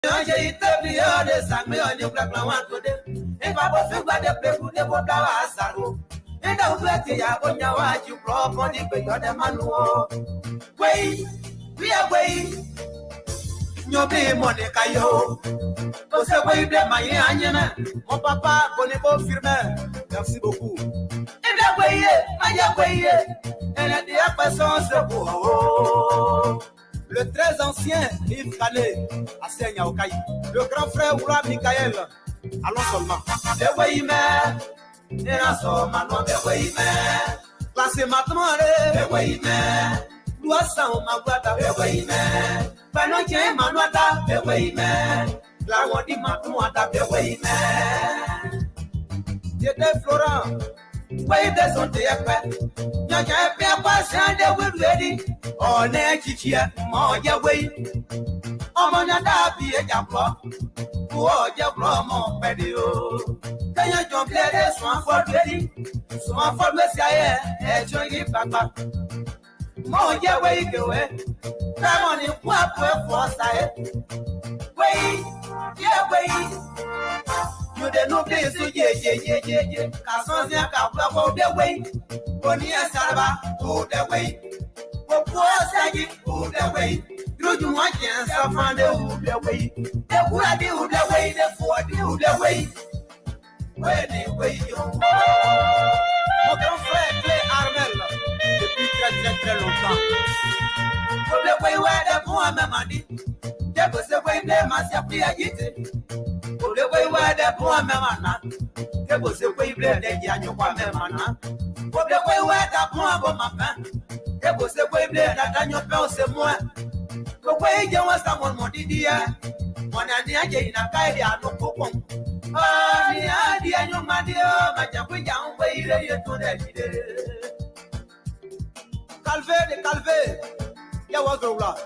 J'ai été de sang, on est black la one today. Et pas pour faire de play pour les bois à Saro. Et dans le petit Yagonia, tu prends on dit que tu as des manuaux. Way, we are way. Nous be money caillou. Pour ce way de Mayana, mon papa connaît pas firme. Merci beaucoup. Et la way, Maya way. Elle a dit à personne ce beau. Le très ancien Yves Calais, à Seigneur Okaï. Le grand frère Oula Michael. Allons seulement. De Wayme, et en somme, de Wayme. Classé maintenant, de Wayme. Loi sans ma boîte, de Wayme. Panon tient ma note, de Wayme. La wadi matouata, de Wayme. J'étais Florent. Way de son théâtre. Y'a bien patient de Woodlady. On est chichi, mon Yahweh. On m'en a d'habillé, Yablo. Pour Yablo, mon pédio. Quand y'a John Blair, son fortuné. Son formation est joyeux, papa. Mon Yahweh, vraiment, il faut pour ça. Way, Yahweh. You the no place so yeah. Kasonzia ka bravo the way. Boni asaba go the way. Popo asagi go the way. You want to find the way. The who the way, the for the way. Where the way you. Mon grand frère Clay Armel depuis très longtemps. For the way where the poor mamadi. There was the way they must have been agitated. The way where the poor mamma, there was the way where the young mamma. For the way where the poor mamma, there was the way there that Daniel fell some more. The way there was someone more dear. One idea in a guide, no coupon. Oh, the idea, young man, my young way to the Calvé, ya was a rock.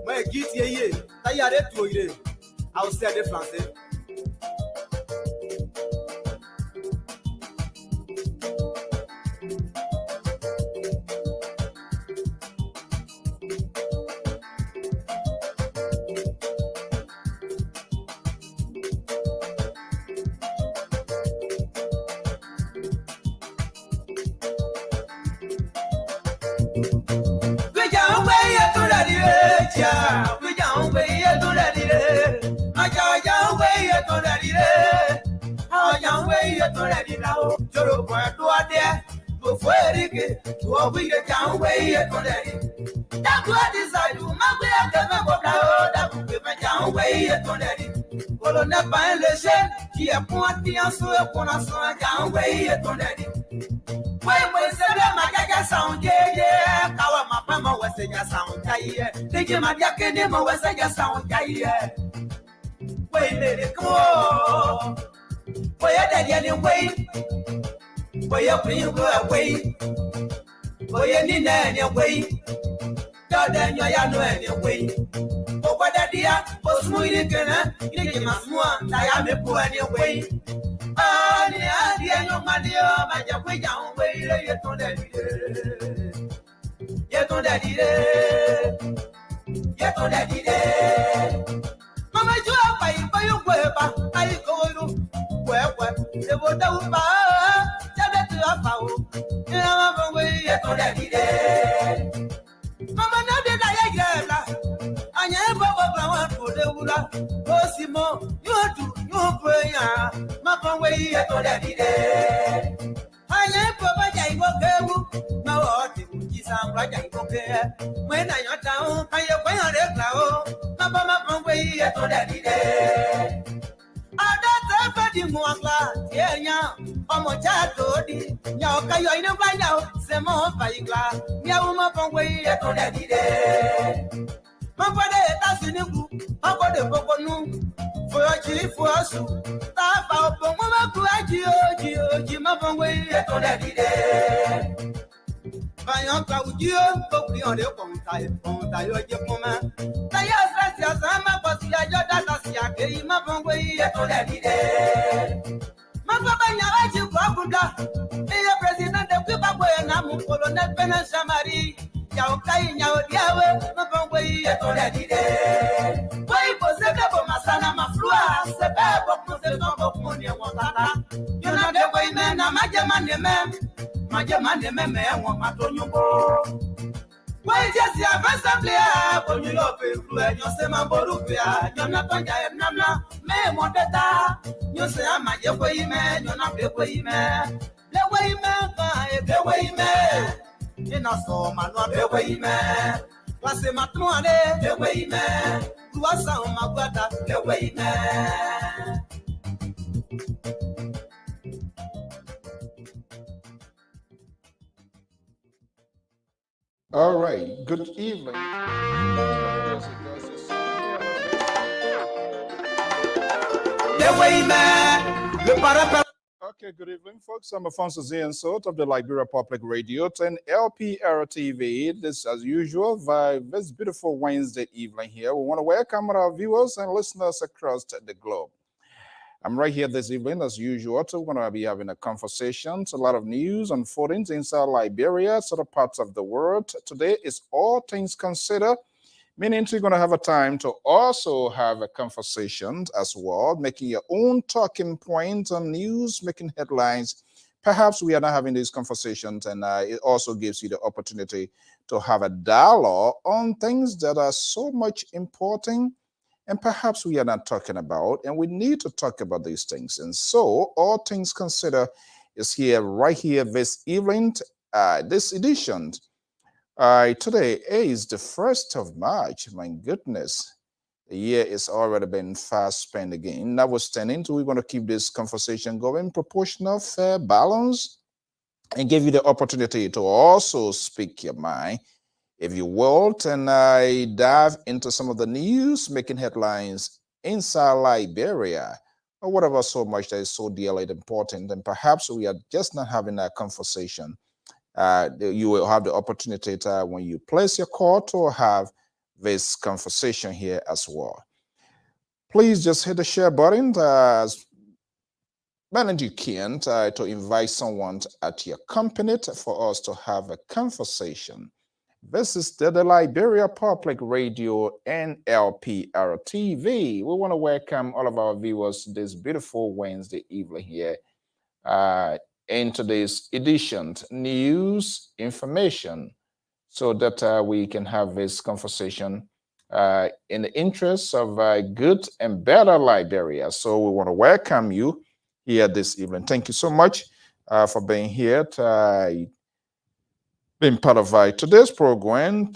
My guilty, I had it to you. I'll say the Français. Qui est pointé en soi pour la soin qu'un way est ton daddy. Ouais, c'est le magasin sound, yeah. Kawa ma pama wese ya sound, yeah. Digi ma dia kene ma wese ya sound, yeah. Way, lady, come on. Way, daddy, anyway. Way, you go away. Way, any anyway. Then you know anyway. What that dear was moving again, you must want. I am a poor anyway. Ah, dear, no money, my young way, yet on that. Yet on that, yet on that. Mama, you are by your web. I go where they would have to a foul. You know, way, yet on that. Mama, no, did I get I never want for the Wula. Oh, Simon, you do your prayer. Mama, way at all that day. I never go. No, what is I'm right. I don't care. When I am down, I am going on the cloud. Mama, way at all that day. I don't have any more glass. Yeah, I'm a child. Now, can you know by now? Some more by glass. Yeah, I'm way at all that day. My brother, that's in the book. I got the book for a chief for us. Tap out from Mama Gio, my way at all that day. My uncle, you put me on the phone, your woman. Tayas, I'm a bossy, I got that I my way at all that day. My papa, you Babuda, the president of Zimbabwe, and I'm for the net Penashamari. Yao Kai, Yao Diawe, my way at all that day. Why was the couple Masana? me, and one Matonyo. Why just your best player when you love it? You say, my Borupia, you're not going to have Nana, may want that. You say, I'm a way man, you're not the way man. The way man, the way man. You know, so man, not the way man. What's the matter? The way man. To us, my brother, the way man. All right, good evening. Okay, good evening, folks. I'm Alfonso Ziensot of the Liberia Public Radio and LPR-TV. This, as usual, this beautiful Wednesday evening here. We want to welcome our viewers and listeners across the globe. I'm right here this evening, as usual. So we're going to be having a conversation. A lot of news unfolding inside Liberia, other parts of the world. Today is All Things Considered, meaning you're going to have a time to also have a conversation as well, making your own talking points on news, making headlines. Perhaps we are not having these conversations, and it also gives you the opportunity to have a dialogue on things that are so much important and perhaps we are not talking about, and we need to talk about these things. And so, All Things Considered is here, right here this evening, this edition. Today is the 1st of March. My goodness, the year is already been fast spent again. Notwithstanding, we're going to keep this conversation going, proportional, fair, balance, and give you the opportunity to also speak your mind, if you will, and I dive into some of the news making headlines inside Liberia, or whatever so much that is so dearly important, and perhaps we are just not having that conversation. You will have the opportunity to, when you place your call, to have this conversation here as well. Please just hit the share button as many as you can to invite someone at your company for us to have a conversation. This is the Liberia Public Radio and LPR-TV. We want to welcome all of our viewers this beautiful Wednesday evening here in today's edition, news, information, so that we can have this conversation in the interests of good and better Liberia. So we want to welcome you here this evening. Thank you so much for being here. Being part of today's program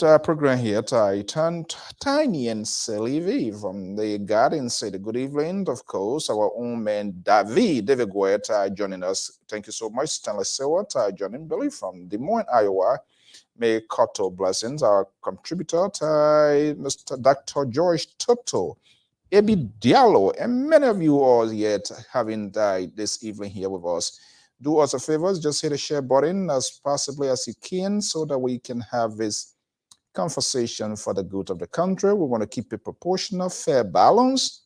here, Tiny and Sylvie from the Garden say the good evening. Of course, our own man David Guetta joining us. Thank you so much. Stanley Seward joining Billy from Des Moines, Iowa. May Cotto blessings, our contributor, Mr. Dr. George Toto, Ebi Diallo, and many of you all yet having this evening here with us. Do us a favor, just hit the share button as possibly as you can so that we can have this conversation for the good of the country. We want to keep it proportional, fair, balanced.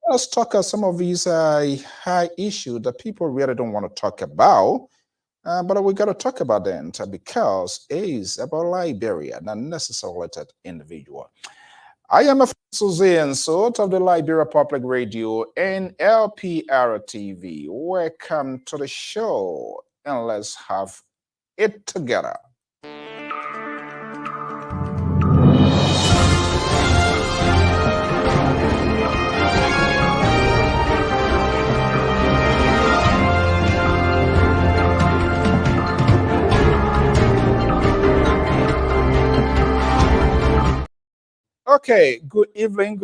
Let's talk about some of these high issues that people really don't want to talk about, but we got to talk about them because it is about Liberia, not necessarily that individual. I am a Suzanne Sort of the Liberia Public Radio and LPR-TV. Welcome to the show, and let's have it together. Okay, good evening,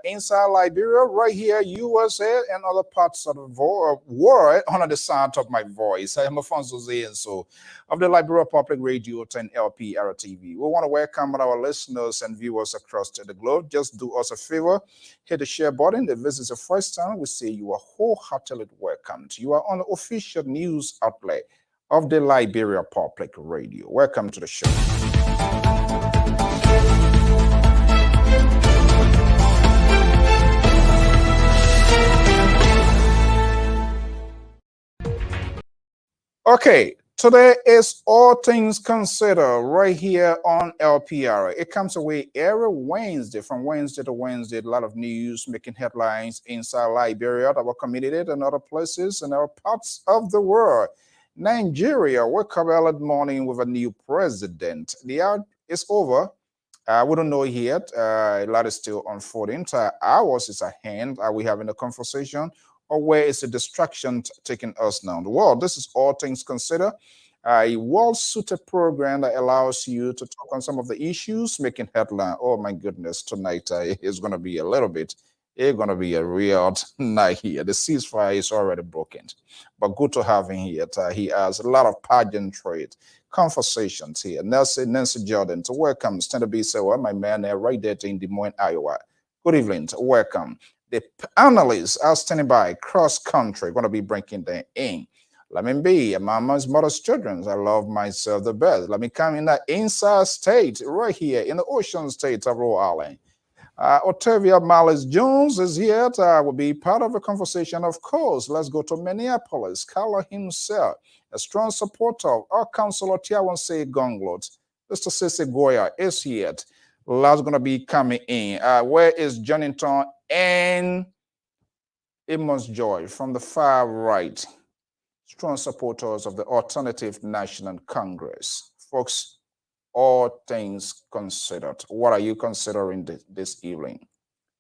inside Liberia, right here, USA, and other parts of the world, under the sound of my voice. I am Alfonso Zienso of the Liberia Public Radio and LPR-TV. We want to welcome our listeners and viewers across the globe. Just do us a favor, hit the share button. If this is the first time, we say you are wholeheartedly welcomed. You are on the official news outlet of the Liberia Public Radio. Welcome to the show. Okay, Today is All Things Considered right here on LPR. It comes away every Wednesday, from Wednesday to Wednesday. A lot of news making headlines inside Liberia, our community, and other places and other parts of the world. Nigeria woke up early morning with a new president. The year is over. We don't know yet. A lot is still unfolding. Ours is at hand. Are we having a conversation? Or where is the distraction taking us now? Well, this is All Things Considered, a well-suited program that allows you to talk on some of the issues making headline. Oh my goodness, tonight is going to be a little bit, it's going to be a real night here. The ceasefire is already broken, but good to have him here. He has a lot of pageantry conversations here. Nancy Jordan, to welcome. Stand to be so, my man right there in Des Moines, Iowa. Good evening, welcome. The analysts are standing by cross country, going to be bringing them in. Let me be a mama's mother's children. I love myself the best. Let me come in the inside state right here in the ocean state of Rhode Island. Otavia Malice Jones is here. Will be part of the conversation, of course. Let's go to Minneapolis. Carla himself, a strong supporter of our councilor Tiawanse Gonglot. Mr. Sese Goya is here. Lots going to be coming in. Where is Johnington and Amos Joy from the far right? Strong supporters of the Alternative National Congress. Folks, all things considered, what are you considering this evening?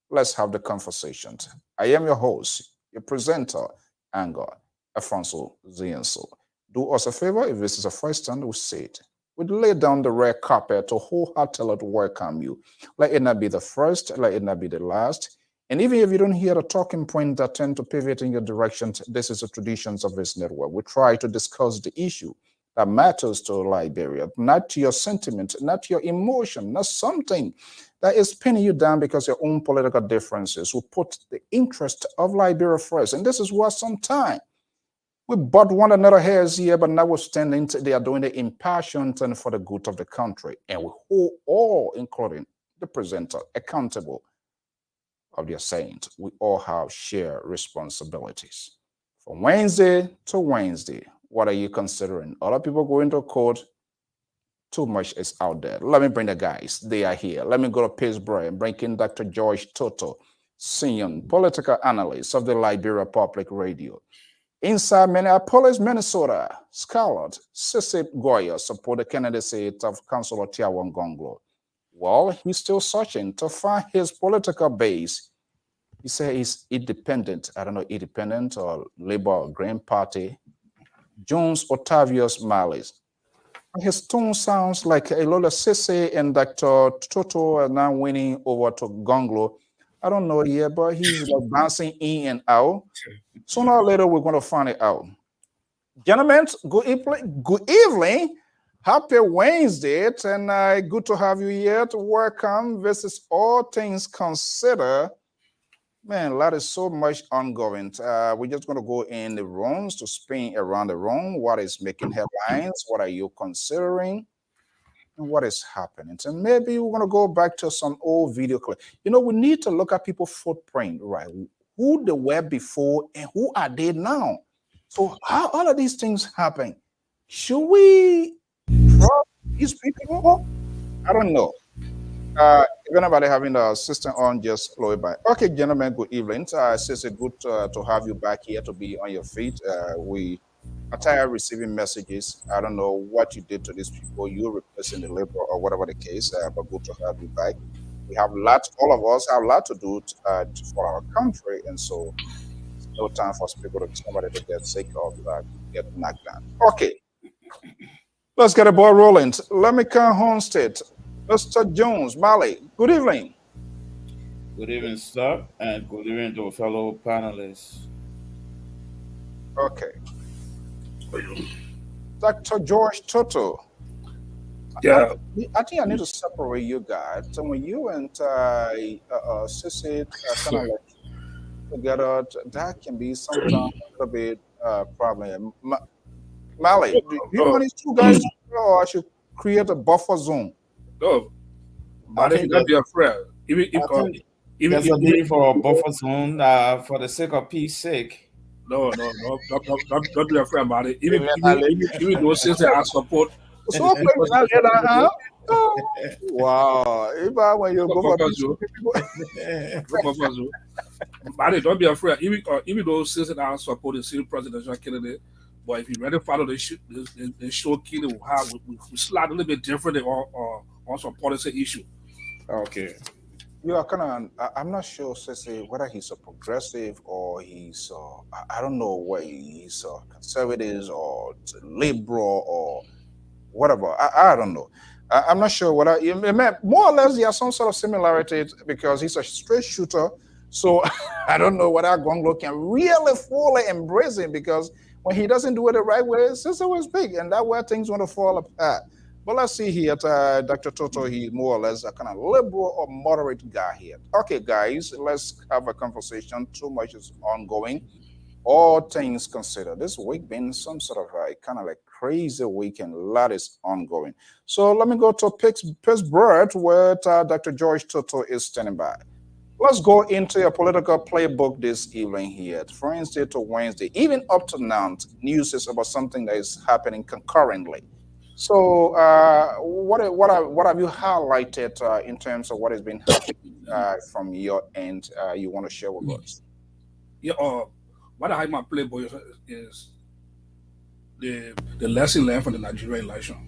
Let's have the conversation. I am your host, your presenter, Angor Afonso Zienso. Do us a favor, if this is a first time, we say it. We'd lay down the red carpet to wholeheartedly welcome you. Let it not be the first, let it not be the last. And even if you don't hear the talking point that tend to pivot in your direction, this is the traditions of this network. We try to discuss the issue that matters to Liberia, not to your sentiment, not to your emotion, not something that is pinning you down because your own political differences. We put the interest of Liberia first. And this is what sometimes we butt one another heads here, but notwithstanding, they are doing it impassioned and for the good of the country. And we hold all, including the presenter, accountable of their sayings. We all have shared responsibilities. From Wednesday to Wednesday, what are you considering? Other people going to court, too much is out there. Let me bring the guys. They are here. Let me go to Pittsburgh and bring in Dr. George Toto, senior political analyst of the Liberia Public Radio. Inside Minneapolis, Minnesota, Scarlett Sese Goya support the candidacy of Councilor Tiawan Gonglo. Well, he's still searching to find his political base. He says he's independent. I don't know, independent or Labor or Green Party. Jones Otavius Malice. His tone sounds like Lola Sese and Dr. Toto are now winning over to Gonglo. I don't know yet, but he's like bouncing in and out. Sooner or later, we're going to find it out. Gentlemen, good evening. Happy Wednesday, and good to have you here. To welcome. This is All Things Considered. Man, that is so much ongoing. We're just going to go in the rooms to spin around the room. What is making headlines? What are you considering? And what is happening? And maybe we're going to go back to some old video clip. You know, we need to look at people's footprint, right? Who they were before and who are they now? So how all of these things happen? Should we drop these people? I don't know. If anybody having the system on, just flow it by. Okay, gentlemen, good evening. It's good to have you back here to be on your feet. We are tired of receiving messages. I don't know what you did to these people. You're replacing the labor or whatever the case, but good to have you back. We have lots, all of us have a lot to do for our country, and so it's no time for people to somebody to get sick or get knocked down. Okay, let's get the ball rolling. Let me come home state. Mr. Jones, Mali, good evening. Good evening, sir, and good evening to fellow panelists. Okay. Dr. George Toto. Yeah. I think I need to separate you guys. So when you and Sissy kind of like together, that can be sometimes a little bit problem. Mali, do you want these two guys or I should create a buffer zone? No, I think that'd be a prayer. There's a need for a buffer zone for the sake of peace sake. No, don't be afraid about it. Even though since I support, So oh, wow. Even when you go for people, but don't be afraid. Even though since I support the same presidential candidate, but if you really follow the show killing, we slide a little bit different on some policy issue. Okay. you are kind of, I'm not sure, Sissy, whether he's a progressive or he's, I don't know what he's conservative or liberal or whatever. I don't know. I'm not sure what more or less there are some sort of similarities because he's a straight shooter. So I don't know whether Gonglo can really fully embrace him because when he doesn't do it the right way, Sissy was big and that's where things want to fall apart. But let's see here, Dr. Toto, he's more or less a kind of liberal or moderate guy here. Okay, guys, let's have a conversation. Too much is ongoing. All things considered, this week been some sort of a kind of like crazy week and a lot is ongoing. So let me go to Pittsburgh where Dr. George Toto is standing by. Let's go into a political playbook this evening here. From Wednesday to Wednesday, even up to now, news is about something that is happening concurrently. So, what have you highlighted in terms of what has been happening from your end? You want to share with us? Yeah, what I have my playbook is the lesson learned from the Nigerian election.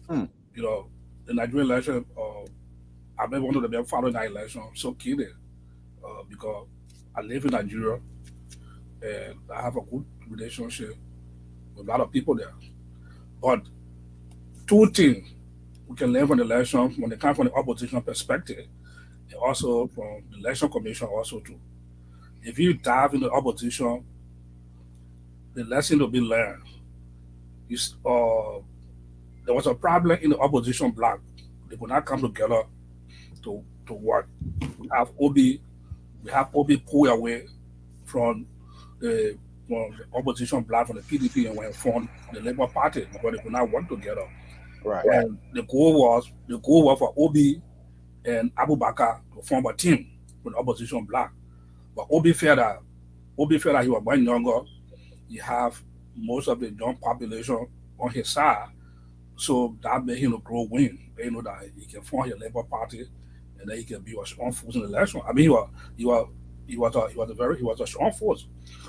Hmm. You know, the Nigerian election. I've been one of them following that election. I'm so keen because I live in Nigeria and I have a good relationship with a lot of people there. But two things we can learn from the election when they come from the opposition perspective, and also from the election commission also too. If you dive in the opposition, the lesson to be learned is there was a problem in the opposition bloc. They could not come together to work. We have OB pulled away from the opposition bloc from the PDP and went formed the Labour Party because they could not work together. Right. And the goal was for OB and Abu Bakr to form a team with the opposition bloc. But OB felt that he was much younger. He have most of the young population on his side. So that made him a grow win. You know that he can form his Labour Party and then he can be a strong force in the election. I mean he was a strong force.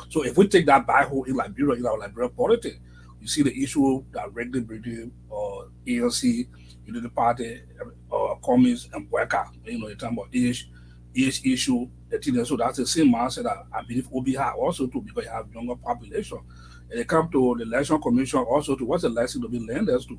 So if we take that by whole in Liberia, in our Liberian politics, you see the issue directly between ANC, Unity Party, Commies, and Bweka, in terms of age issue. So that's the same mindset that I believe OB has also too, because you have younger population. And it comes to the election commission also to what's the lesson to be learned as to,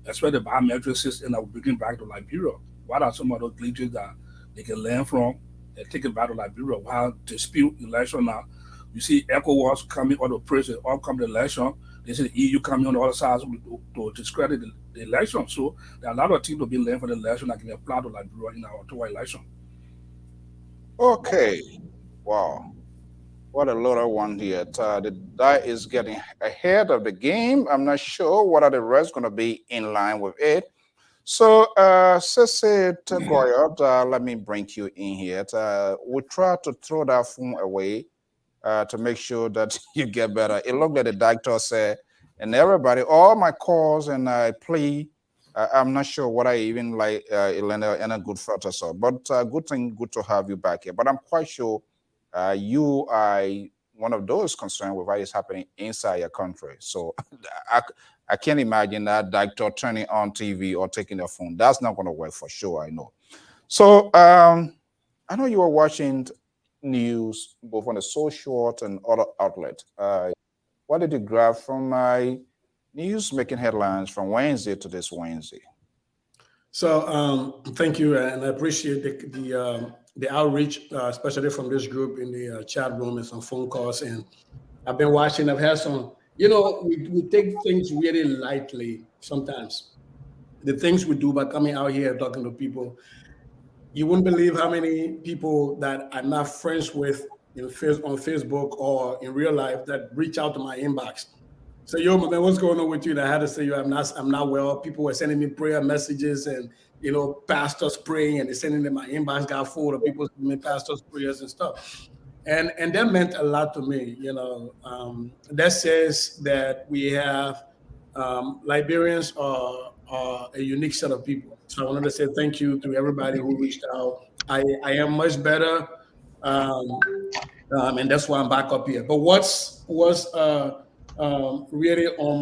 especially the biometric system that we're bringing back to Liberia. What are some of those glitches that they can learn from and take it back to Liberia? While dispute election now, you see ECOWAS coming or the president all come to election. They say the EU coming on the other side to discredit the election. So there are a lot of things to be learned from the election that can be applied to Liberia in our October election. Okay. Wow. What a lot of one here. The guy is getting ahead of the game. I'm not sure what are the rest going to be in line with it. So, Sese Goyot, let me bring you in here. We try to throw that phone away to make sure that you get better. It looked like the doctor said, and everybody, all my calls and I plea, I'm not sure what I even like, Elena, and a good photo, so, but good to have you back here. But I'm quite sure you are one of those concerned with what is happening inside your country. So I can't imagine that doctor turning on TV or taking their phone. That's not going to work for sure, I know. So I know you were watching news both on the social and other outlet. What did you grab from my news making headlines from Wednesday to this Wednesday? So thank you, and I appreciate the outreach, especially from this group in the chat room and some phone calls. And I've been watching. I've had some. We take things really lightly sometimes. The things we do by coming out here and talking to people, you wouldn't believe how many people that I'm not friends with on Facebook or in real life that reach out to my inbox. So, yo, man, what's going on with you? And I had to say, yo, I'm not well. People were sending me prayer messages and, pastors praying, and they're sending them my inbox got full of people sending me pastors prayers and stuff. and that meant a lot to me. That says that we have Liberians are a unique set of people. So I wanted to say thank you to everybody who reached out. I am much better, and that's why I'm back up here. But what's really on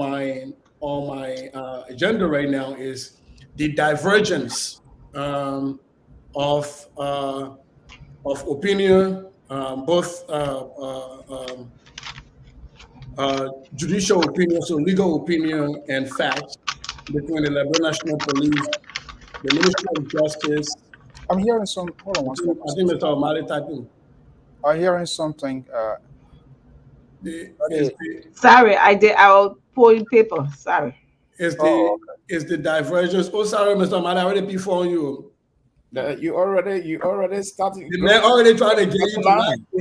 my agenda right now is the divergence of opinion, both judicial opinion, so legal opinion and facts between the Liberal National Police, the Ministry of Justice. I'm hearing some. Hold on one second. I think Mr. O'Malley typing. I'm hearing something. Sorry, I'll pull in paper. Sorry. Is the divergence? Oh, sorry, Mr. O'Malley, I already before you. You already started. The man already trying to get you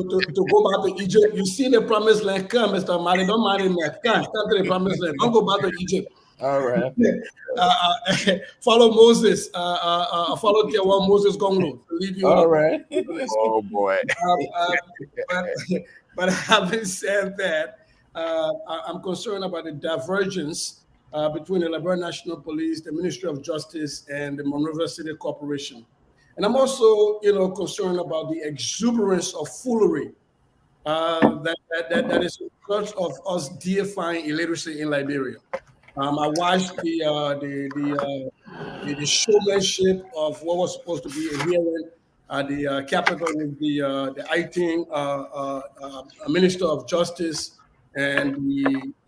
to go back to Egypt. You see the promised land come, Mr. O'Malley. Don't mind him. Come to the promised land. Don't go back to Egypt. All right. Follow Moses. Follow Tiawan Moses Gonglo. All right. Oh boy. But having said that, I'm concerned about the divergence between the Liberal National Police, the Ministry of Justice, and the Monrovia City Corporation. And I'm also, concerned about the exuberance of foolery that is because of us deifying illiteracy in Liberia. I watched the showmanship of what was supposed to be a hearing at the Capitol with the acting Minister of Justice and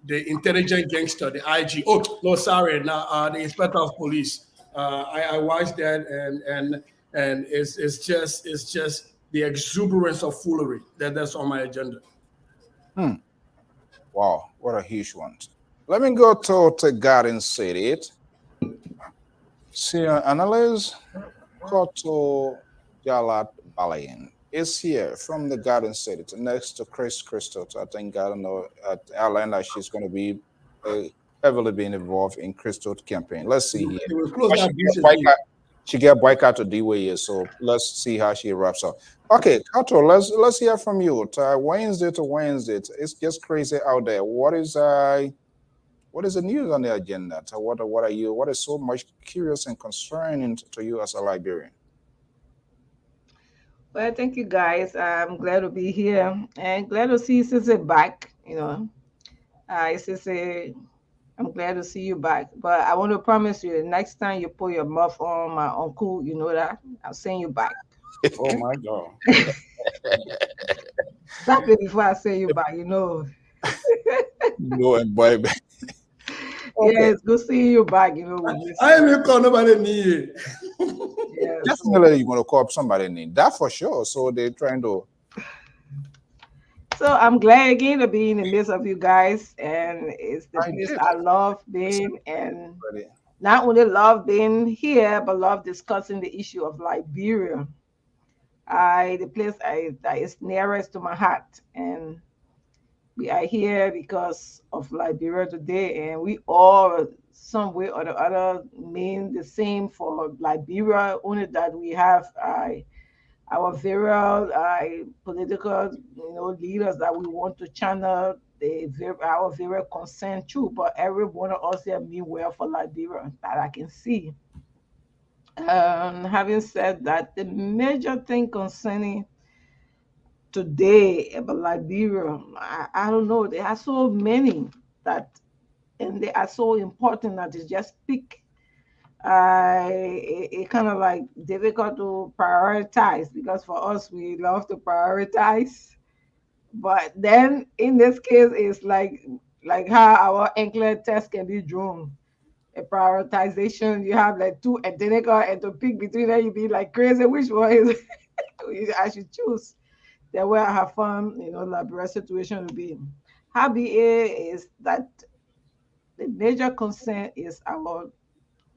the intelligent gangster, the IG. Oh no, sorry, now the Inspector of Police. I watched that and it's just the exuberance of foolery that's on my agenda. Wow, what a huge one. Let me go to Garden City. See, Analysts, Koto Jalat Balayan is here from the Garden City next to Chris Crystal. I think I don't know at Atlanta she's going to be heavily being involved in Crystal's campaign. Let's see here. She get boycott to D-Way, so let's see how she wraps up. Okay, Kato, let's hear from you. Wednesday to Wednesday, it's just crazy out there. What is the news on the agenda? What is so much curious and concerning to you as a Liberian? Well, thank you guys. I'm glad to be here and glad to see Sissy back. Sissy, I'm glad to see you back. But I want to promise you, the next time you put your muff on my uncle, you know that I'll send you back. Oh my God. Exactly before I send you back, No, and boy. Okay. Yeah, it's good seeing you back. I ain't even call nobody need. Yeah, definitely, you're gonna call up somebody need that for sure. So they're trying to. So I'm glad again to be in the midst of you guys, and it's the place I love being, and not only love being here, but love discussing the issue of Liberia. The place that is nearest to my heart, and we are here because of Liberia today, and we all, some way or the other, mean the same for Liberia, only that we have our various political leaders that we want to channel our very concern to, but every one of us here mean well for Liberia that I can see. Having said that, the major thing concerning today about Liberia, I don't know, there are so many and they are so important that it's just pick. It kind of like difficult to prioritize, because for us, we love to prioritize. But then in this case, it's like how our NCLEX test can be drawn. A prioritization, you have like two identical, and to pick between them, you be like crazy. Which one is I should choose? That way I have fun, Liberia situation will be. How be it is that the major concern is our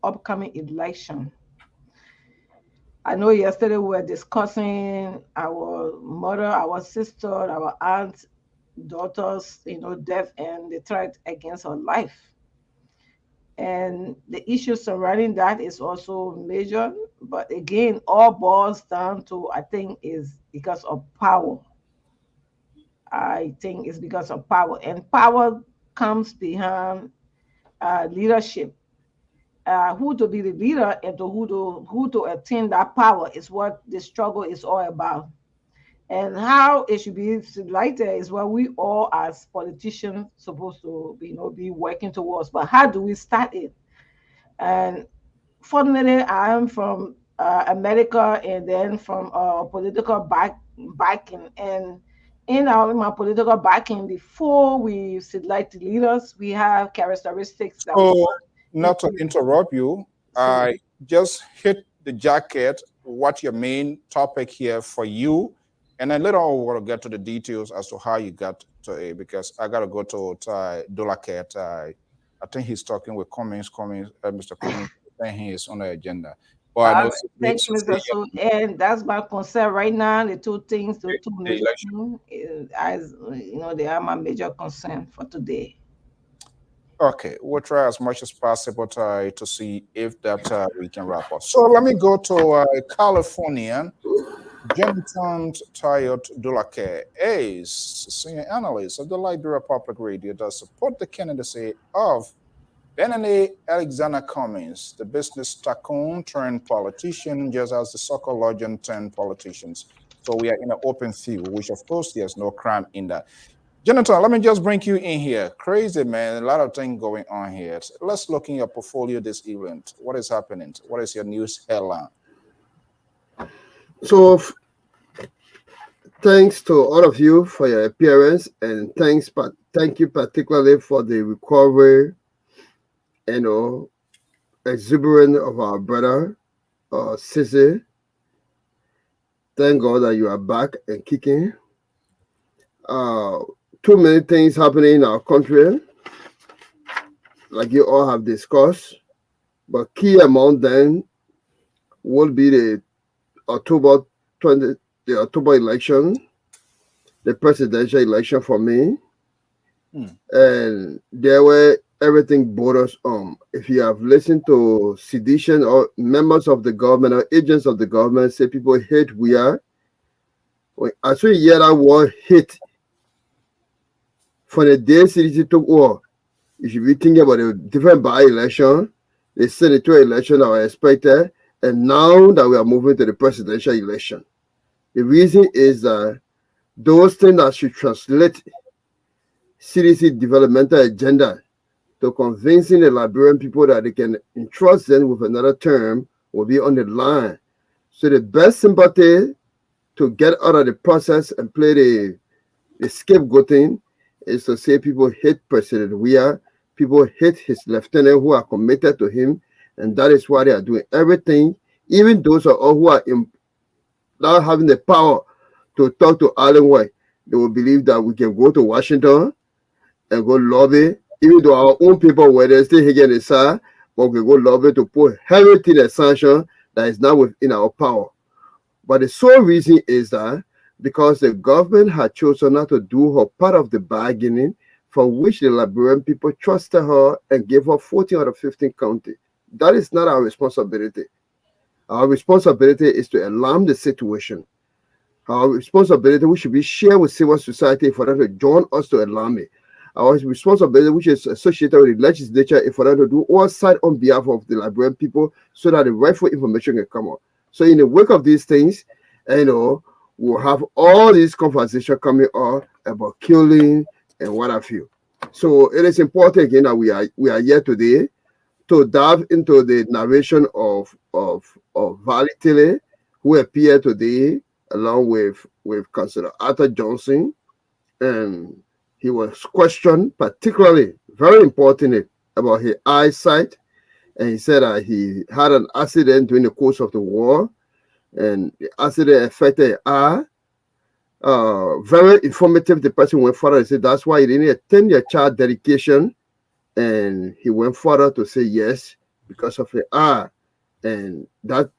upcoming election. I know yesterday we were discussing our mother, our sister, our aunt, daughters, death and the threat against her life. And the issue surrounding that is also major. But again, all boils down to, I think, is because of power. I think it's because of power, and power comes behind leadership. Who to be the leader and to who to attain that power is what the struggle is all about. And how it should be lighter is what we all as politicians supposed to be working towards. But how do we start it? And fortunately, I am from America, and then from political backing. And in my political backing, before we select leaders, we have characteristics that we So, want. not to interrupt you, I just hit the jacket what your main topic here for you, and then later on we'll get to the details as to how you got to it, because I gotta go to Dulaket. I think he's talking with Mr. Cummings, and he is on the agenda. But I All know right, thank you, Mr. So, and that's my concern right now. The two things, the two major things, as they are my major concern for today. Okay, we'll try as much as possible to see if that we can wrap up. So let me go to California. Jonathan Tayot Dulake is senior analyst of the Liberia Public Radio that support the candidacy of Benene Alexander Cummings, the business tycoon turned politician, just as the soccer legend turned politicians. So we are in an open field, which of course there's no crime in that. Jonathan, let me just bring you in here. Crazy, man. A lot of things going on here. Let's look in your portfolio this evening. What is happening? What is your news headline? So, thanks to all of you for your appearance, and thank you particularly for the recovery, exuberant of our brother, Sisi. Thank God that you are back and kicking. Too many things happening in our country, like you all have discussed, but key among them will be the October election, the presidential election for me. And there were everything borders on. If you have listened to sedition or members of the government or agents of the government say people hate we are, as we hear that word hate, for the day CDC took over, you should be thinking about a different by-election, the senatorial election that were expected, and now that we are moving to the presidential election. The reason is that those things that should translate CDC developmental agenda to convincing the Liberian people that they can entrust them with another term will be on the line. So the best sympathy to get out of the process and play the scapegoating is to say people hate President Weah, people hate his lieutenant who are committed to him, and that is why they are doing everything. Even those who are not having the power to talk to Allen White, they will believe that we can go to Washington and go lobby, even though our own people were there still hanging aside, but we can go lobby to put everything as sanction that is not within our power. But the sole reason is that because the government had chosen not to do her part of the bargaining, for which the Liberian people trusted her and gave her 14 out of 15 counties. That is not our responsibility. Our responsibility is to alarm the situation. Our responsibility, which should be shared with civil society, for them to join us to alarm it. Our responsibility, which is associated with the legislature, is for them to do all side on behalf of the Liberian people so that the rightful information can come out. So in the wake of these things, we'll have all these conversations coming up about killing and what have you. So it is important again that we are here today to dive into the narration of Valley Tille, who appeared today along with Councillor Arthur Johnson, and he was questioned particularly, very importantly, about his eyesight, and he said that he had an accident during the course of the war, and the accident affected his eye. Very informative. The person went further and said that's why he didn't attend your child dedication, and he went further to say yes because of the eye. And that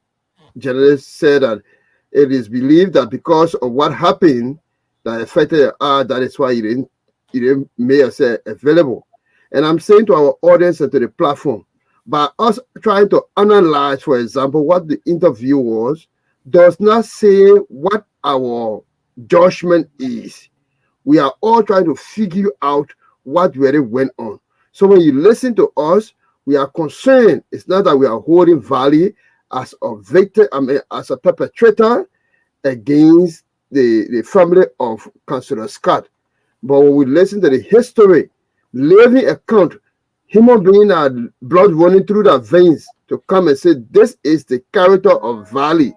journalist said that it is believed that because of what happened that affected the eye, that is why he didn't make himself available. And I'm saying to our audience and to the platform, by us trying to analyze, for example, what the interview was, does not say what our judgment is. We are all trying to figure out what really went on. So when you listen to us, we are concerned. It's not that we are holding Valley as a victim, as a perpetrator against the family of Councillor Scott. But when we listen to the history, living account, human being had blood running through their veins to come and say, this is the character of Valley.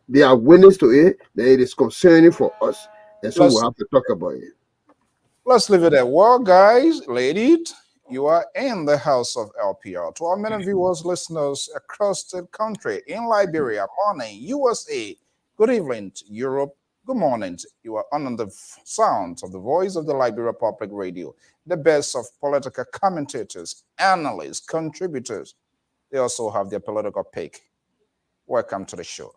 They are witness to it, then it is concerning for us. And so we'll have to talk about it. Let's leave it at well, guys, ladies. You are in the house of LPR. To our many viewers, listeners across the country, in Liberia, morning, USA, good evening, Europe, good morning. You are on the sound of the voice of the Liberia Public Radio, the best of political commentators, analysts, contributors. They also have their political pick. Welcome to the show.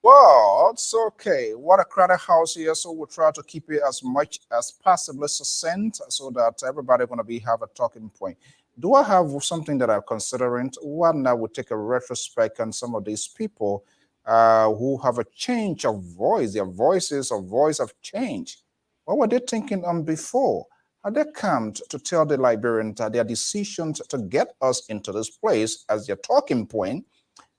Well, it's okay. What a crowded house here, so we'll try to keep it as much as possibly succinct so that everybody going to have a talking point. Do I have something that I'm considering? One, I would take a retrospect on some of these people who have a change of voice. Their voices or voice of change. What were they thinking on before? Had they come to tell the Liberians that their decisions to get us into this place as their talking point?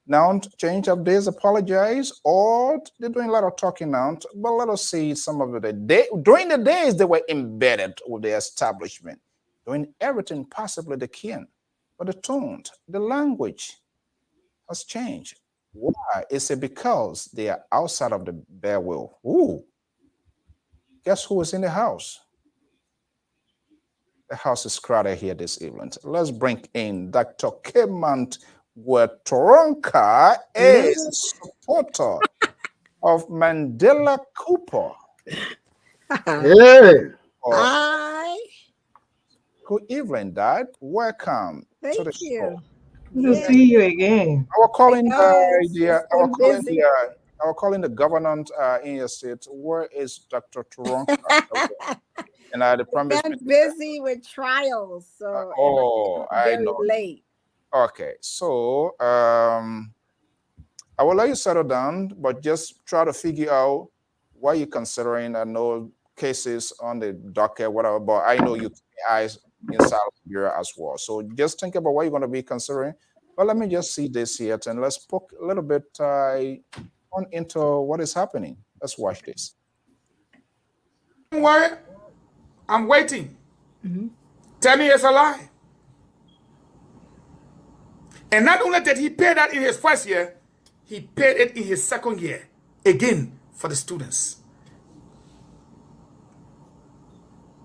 Now, change of days, apologize, or they're doing a lot of talking now. But let us see some of the day. During the days, they were embedded with the establishment, doing everything possibly they can. But the tone, the language has changed. Why? Is it because they are outside of the bare will? Ooh. Guess who is in the house? The house is crowded here this evening. Let's bring in Dr. Kemant, where Toronka is a supporter of Mandela Cooper. Hey. Hi. Good evening, Dad. Welcome to the Thank you. show. Good to see you again. I was calling the governor in your state. Where is Dr. Toronka? And I promised. Been busy with trials, so I very know. late. Okay, so I will let you settle down, but just try to figure out what you're considering. I know cases on the docket, whatever, but I know you keep eyes inside Liberia as well. So just think about what you're going to be considering. But let me just see this here, and let's poke a little bit on into what is happening. Let's watch this. Don't worry, I'm waiting. Tell me it's a lie. And not only did he pay that in his first year, he paid it in his second year, again, for the students.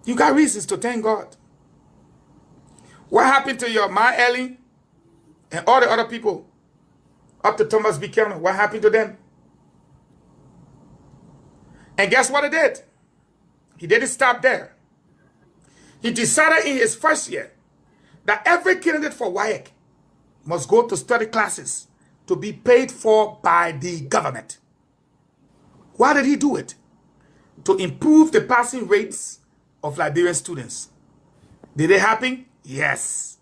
You got reasons to thank God. What happened to your Ma Ellie and all the other people up to Thomas Buchanan? What happened to them? And guess what he did? He didn't stop there. He decided in his first year that every candidate for WAEC must go to study classes to be paid for by the government. Why did he do it? To improve the passing rates of Liberian students. Did it happen? Yes.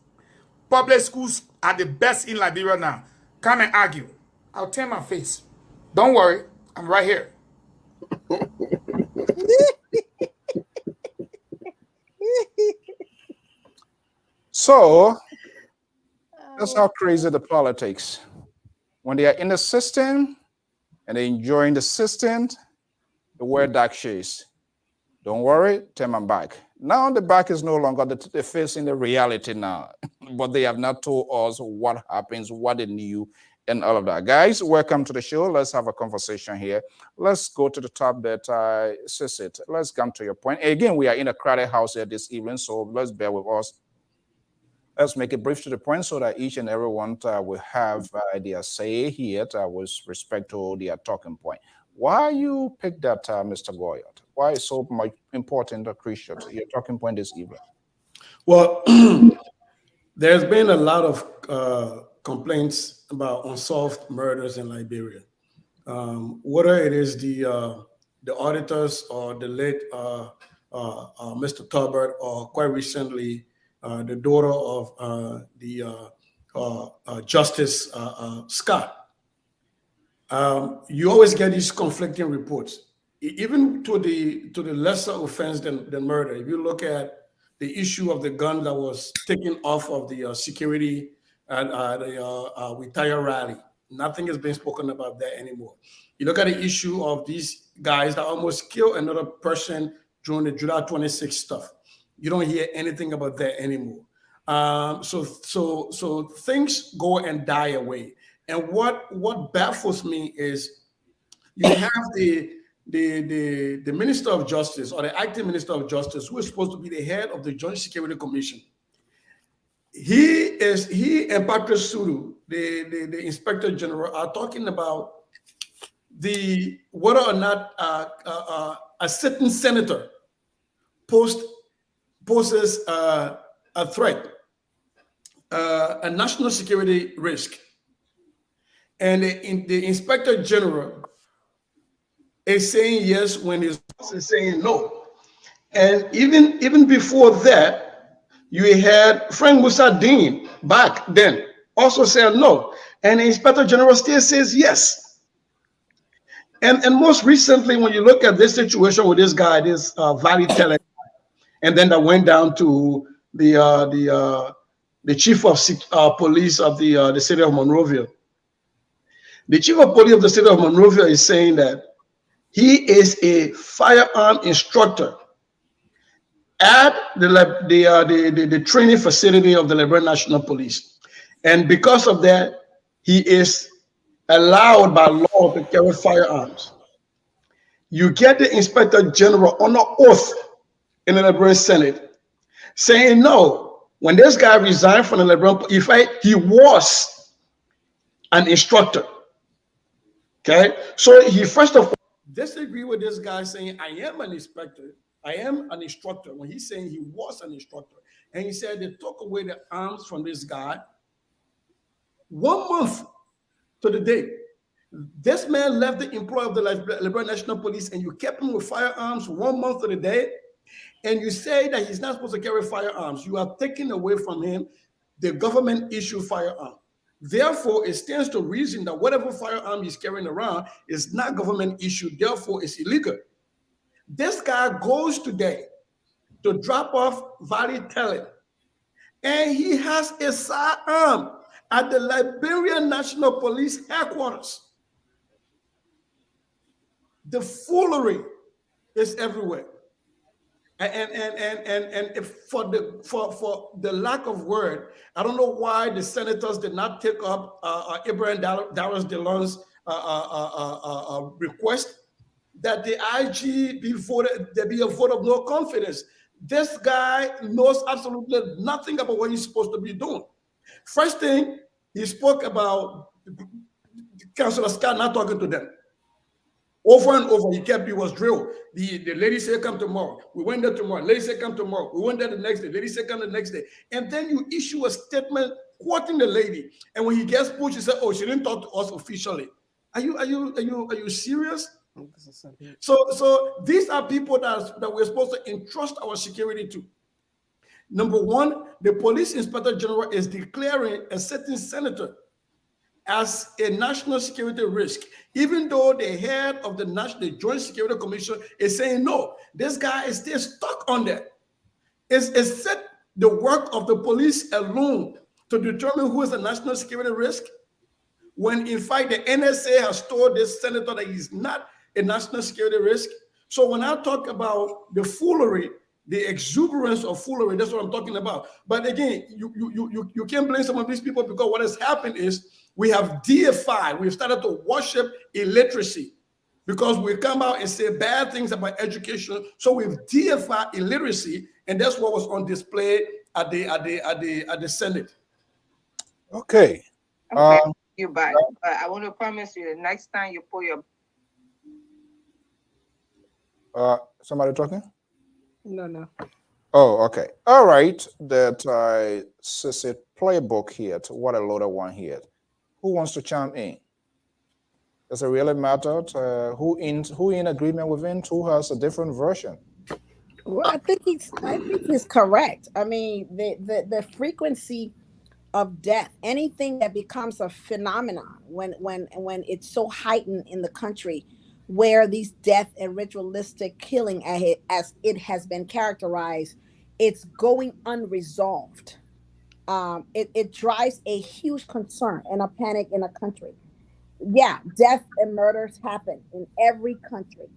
Public schools are the best in Liberia now. Come and argue. I'll turn my face. Don't worry, I'm right here. So that's how crazy the politics. When they are in the system and they're enjoying the system, the word dark shades. Don't worry, turn my back. Now the back is no longer they're facing the reality now. But they have not told us what happens, what they knew, and all of that. Guys, welcome to the show. Let's have a conversation here. Let's go to the top that says it. Let's come to your point. Again, we are in a crowded house here this evening, so let's bear with us. Let's make it brief to the point so that each and every one will have their say here with respect to their talking point. Why you pick that, Mr. Goyot? Why is so much important, crucial to your talking point this evening? Well, there's been a lot of complaints about unsolved murders in Liberia. Whether it is the auditors or the late Mr. Tolbert, or quite recently the daughter of Justice Scott. You always get these conflicting reports, even to the lesser offense than murder. If you look at the issue of the gun that was taken off of the security at the Retire rally, nothing has been spoken about that anymore. You look at the issue of these guys that almost killed another person during the July 26th stuff. You don't hear anything about that anymore. So things go and die away. And what baffles me is you have the Minister of Justice, or the acting Minister of Justice, who is supposed to be the head of the Joint Security Commission. He and Patrick Sulu, the Inspector General, are talking about whether or not a certain senator poses a threat, a national security risk. And the Inspector General is saying yes when his boss is saying no. And even before that, you had Frank Musa Dean back then also said no. And the Inspector General still says yes. And most recently, when you look at this situation with this guy, this Valley Tele, and then that went down to the chief of police of the city of Monrovia. The chief of police of the city of Monrovia is saying that he is a firearm instructor at the training facility of the Liberian National Police, and because of that, he is allowed by law to carry firearms. You get the Inspector General on an oath in the Liberian Senate saying no. When this guy resigned from the Liberian, he was an instructor. Okay, so he first of all disagree with this guy saying I am an inspector, I am an instructor, when he's saying he was an instructor. And he said they took away the arms from this guy 1 month to the day. This man left the employ of the Liberian National Police, and you kept him with firearms 1 month to the day, and you say that he's not supposed to carry firearms. You are taking away from him the government issue firearm. Therefore, it stands to reason that whatever firearm he's carrying around is not government issued, therefore it's illegal. This guy goes today to drop off Valley Tele, and he has a sidearm at the Liberian National Police headquarters. The foolery is everywhere. And if for the lack of word, I don't know why the senators did not take up Ibrahim Darius DeLonge's request that the IG be voted, there be a vote of no confidence. This guy knows absolutely nothing about what he's supposed to be doing. First thing, he spoke about Councilor Scott not talking to them. Over and over, he was drilled. The lady said, come tomorrow. We went there tomorrow. Lady said, come tomorrow. We went there the next day. Lady said, come the next day. And then you issue a statement quoting the lady. And when he gets pushed, he said, oh, she didn't talk to us officially. Are you serious? So these are people that we're supposed to entrust our security to. Number one, the police inspector general is declaring a certain senator as a national security risk, even though the head of the Joint Security Commission is saying no. This guy is still stuck on that. Is set the work of the police alone to determine who is a national security risk, when in fact the NSA has told this senator that he's not a national security risk? So when I talk about the foolery, the exuberance of foolery, that's what I'm talking about. But again, you can't blame some of these people, because what has happened is we have deified, we've started to worship illiteracy, because we come out and say bad things about education. So we've deified illiteracy, and that's what was on display at the Senate. Okay. You back, but I want to promise you the next time you pull your. Somebody talking? No. Oh, okay. All right. That Sissy playbook here. What a loaded one here. Who wants to chime in? Does it really matter who in agreement with it, who has a different version? Well, I think he's correct. I mean, the frequency of death, anything that becomes a phenomenon when it's so heightened in the country, where these death and ritualistic killing as it has been characterized, it's going unresolved. It drives a huge concern and a panic in a country. Yeah, death and murders happen in every country,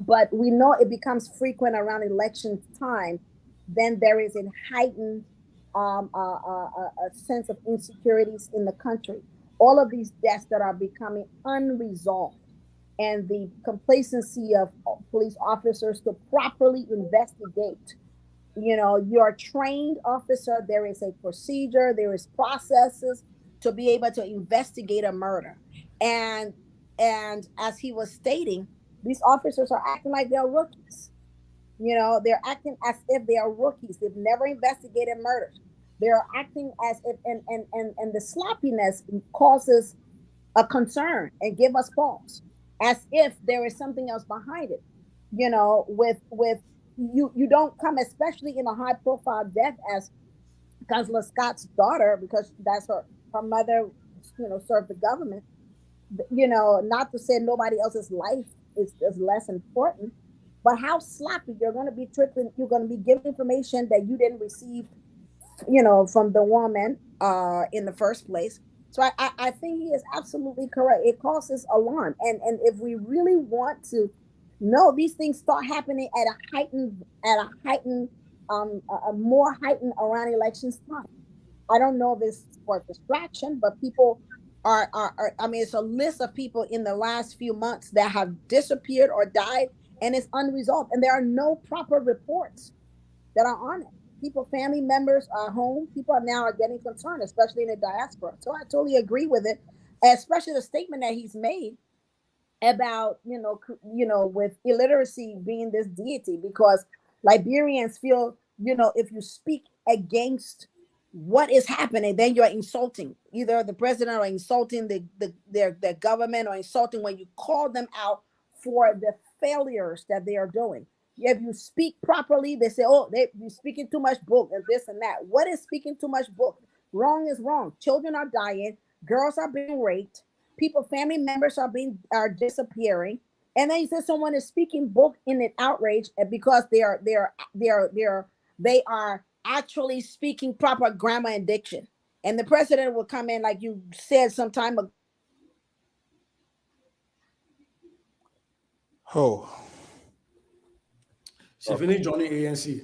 but we know it becomes frequent around election time. Then there is a heightened a sense of insecurities in the country. All of these deaths that are becoming unresolved, and the complacency of police officers to properly investigate. You're a trained officer. There is a procedure. There is processes to be able to investigate a murder, and as he was stating, these officers are acting like they're rookies. They're acting as if they are rookies. They've never investigated murders. They're acting as if, and the sloppiness causes a concern and give us pause, as if there is something else behind it. With you don't come, especially in a high profile death as Councilor Scott's daughter, because that's her mother, served the government. Not to say nobody else's life is less important, but how sloppy you're going to be trickling. You're going to be giving information that you didn't receive, from the woman in the first place. So I think he is absolutely correct. It causes alarm, and if we really want to know, these things start happening at a heightened, a more heightened around elections time. I don't know if it's for distraction, but people are I mean, it's a list of people in the last few months that have disappeared or died, and it's unresolved, and there are no proper reports that are on it. People, family members are home. People are getting concerned, especially in the diaspora. So I totally agree with it, especially the statement that he's made about with illiteracy being this deity, because Liberians feel, if you speak against what is happening, then you're insulting either the president or insulting their government, or insulting when you call them out for the failures that they are doing. If you speak properly, they say, oh, you're speaking too much book and this and that. What is speaking too much book? Wrong is wrong. Children are dying. Girls are being raped. Family members are disappearing. And then you say someone is speaking book in an outrage because they are actually speaking proper grammar and diction. And the president will come in, like you said some time ago. Oh. She finished joining ANC.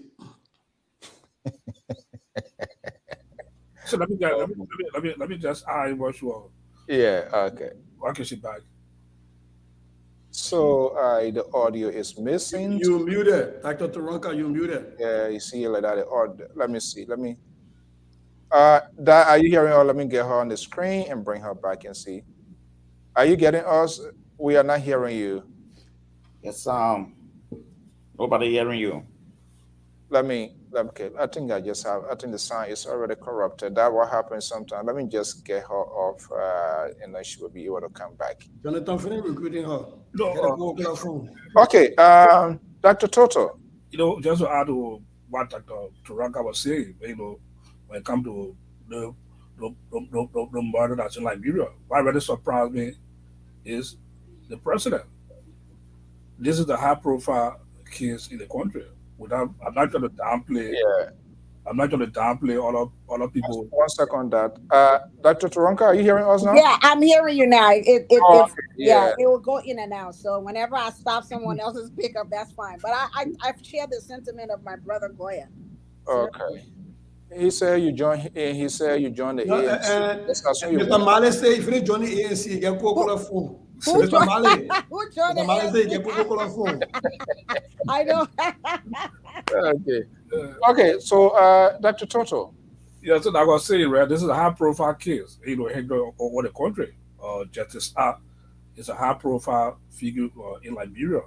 So let me just add what you are. Yeah, okay. Okay, she back. So the audio is missing. You muted. Dr. Taranka, you muted. Yeah, you see like that. Let me see. Are you hearing her? Let me get her on the screen and bring her back and see. Are you getting us? We are not hearing you. Yes, nobody hearing you. Okay, I think the sound is already corrupted. That what happens sometimes. Let me just get her off, and then she will be able to come back. Jonathan, finish recruiting her. No, okay, Dr. Toto. Just to add to what Dr. Taranka was saying, when it comes to the murder that's in Liberia, what really surprised me is the president. This is the high-profile case in the country. I'm not going to downplay. Yeah. I'm not going to downplay all of people. One second on that. Dr. Taranka, are you hearing us now? Yeah, I'm hearing you now. Okay. It will go in and out. So whenever I stop someone else's pickup, that's fine. But I share the sentiment of my brother Goya. Okay. He said you joined the ANC. Mr. Male said if you join the ANC, you get Coca-Cola phone. Mr. Male. Who joined the Male said you get Coca-Cola phone. I know. Okay. Okay, so Dr. Toto. Yeah, so like I was saying, right, this is a high-profile case, over the country. Justice is a high-profile figure in Liberia.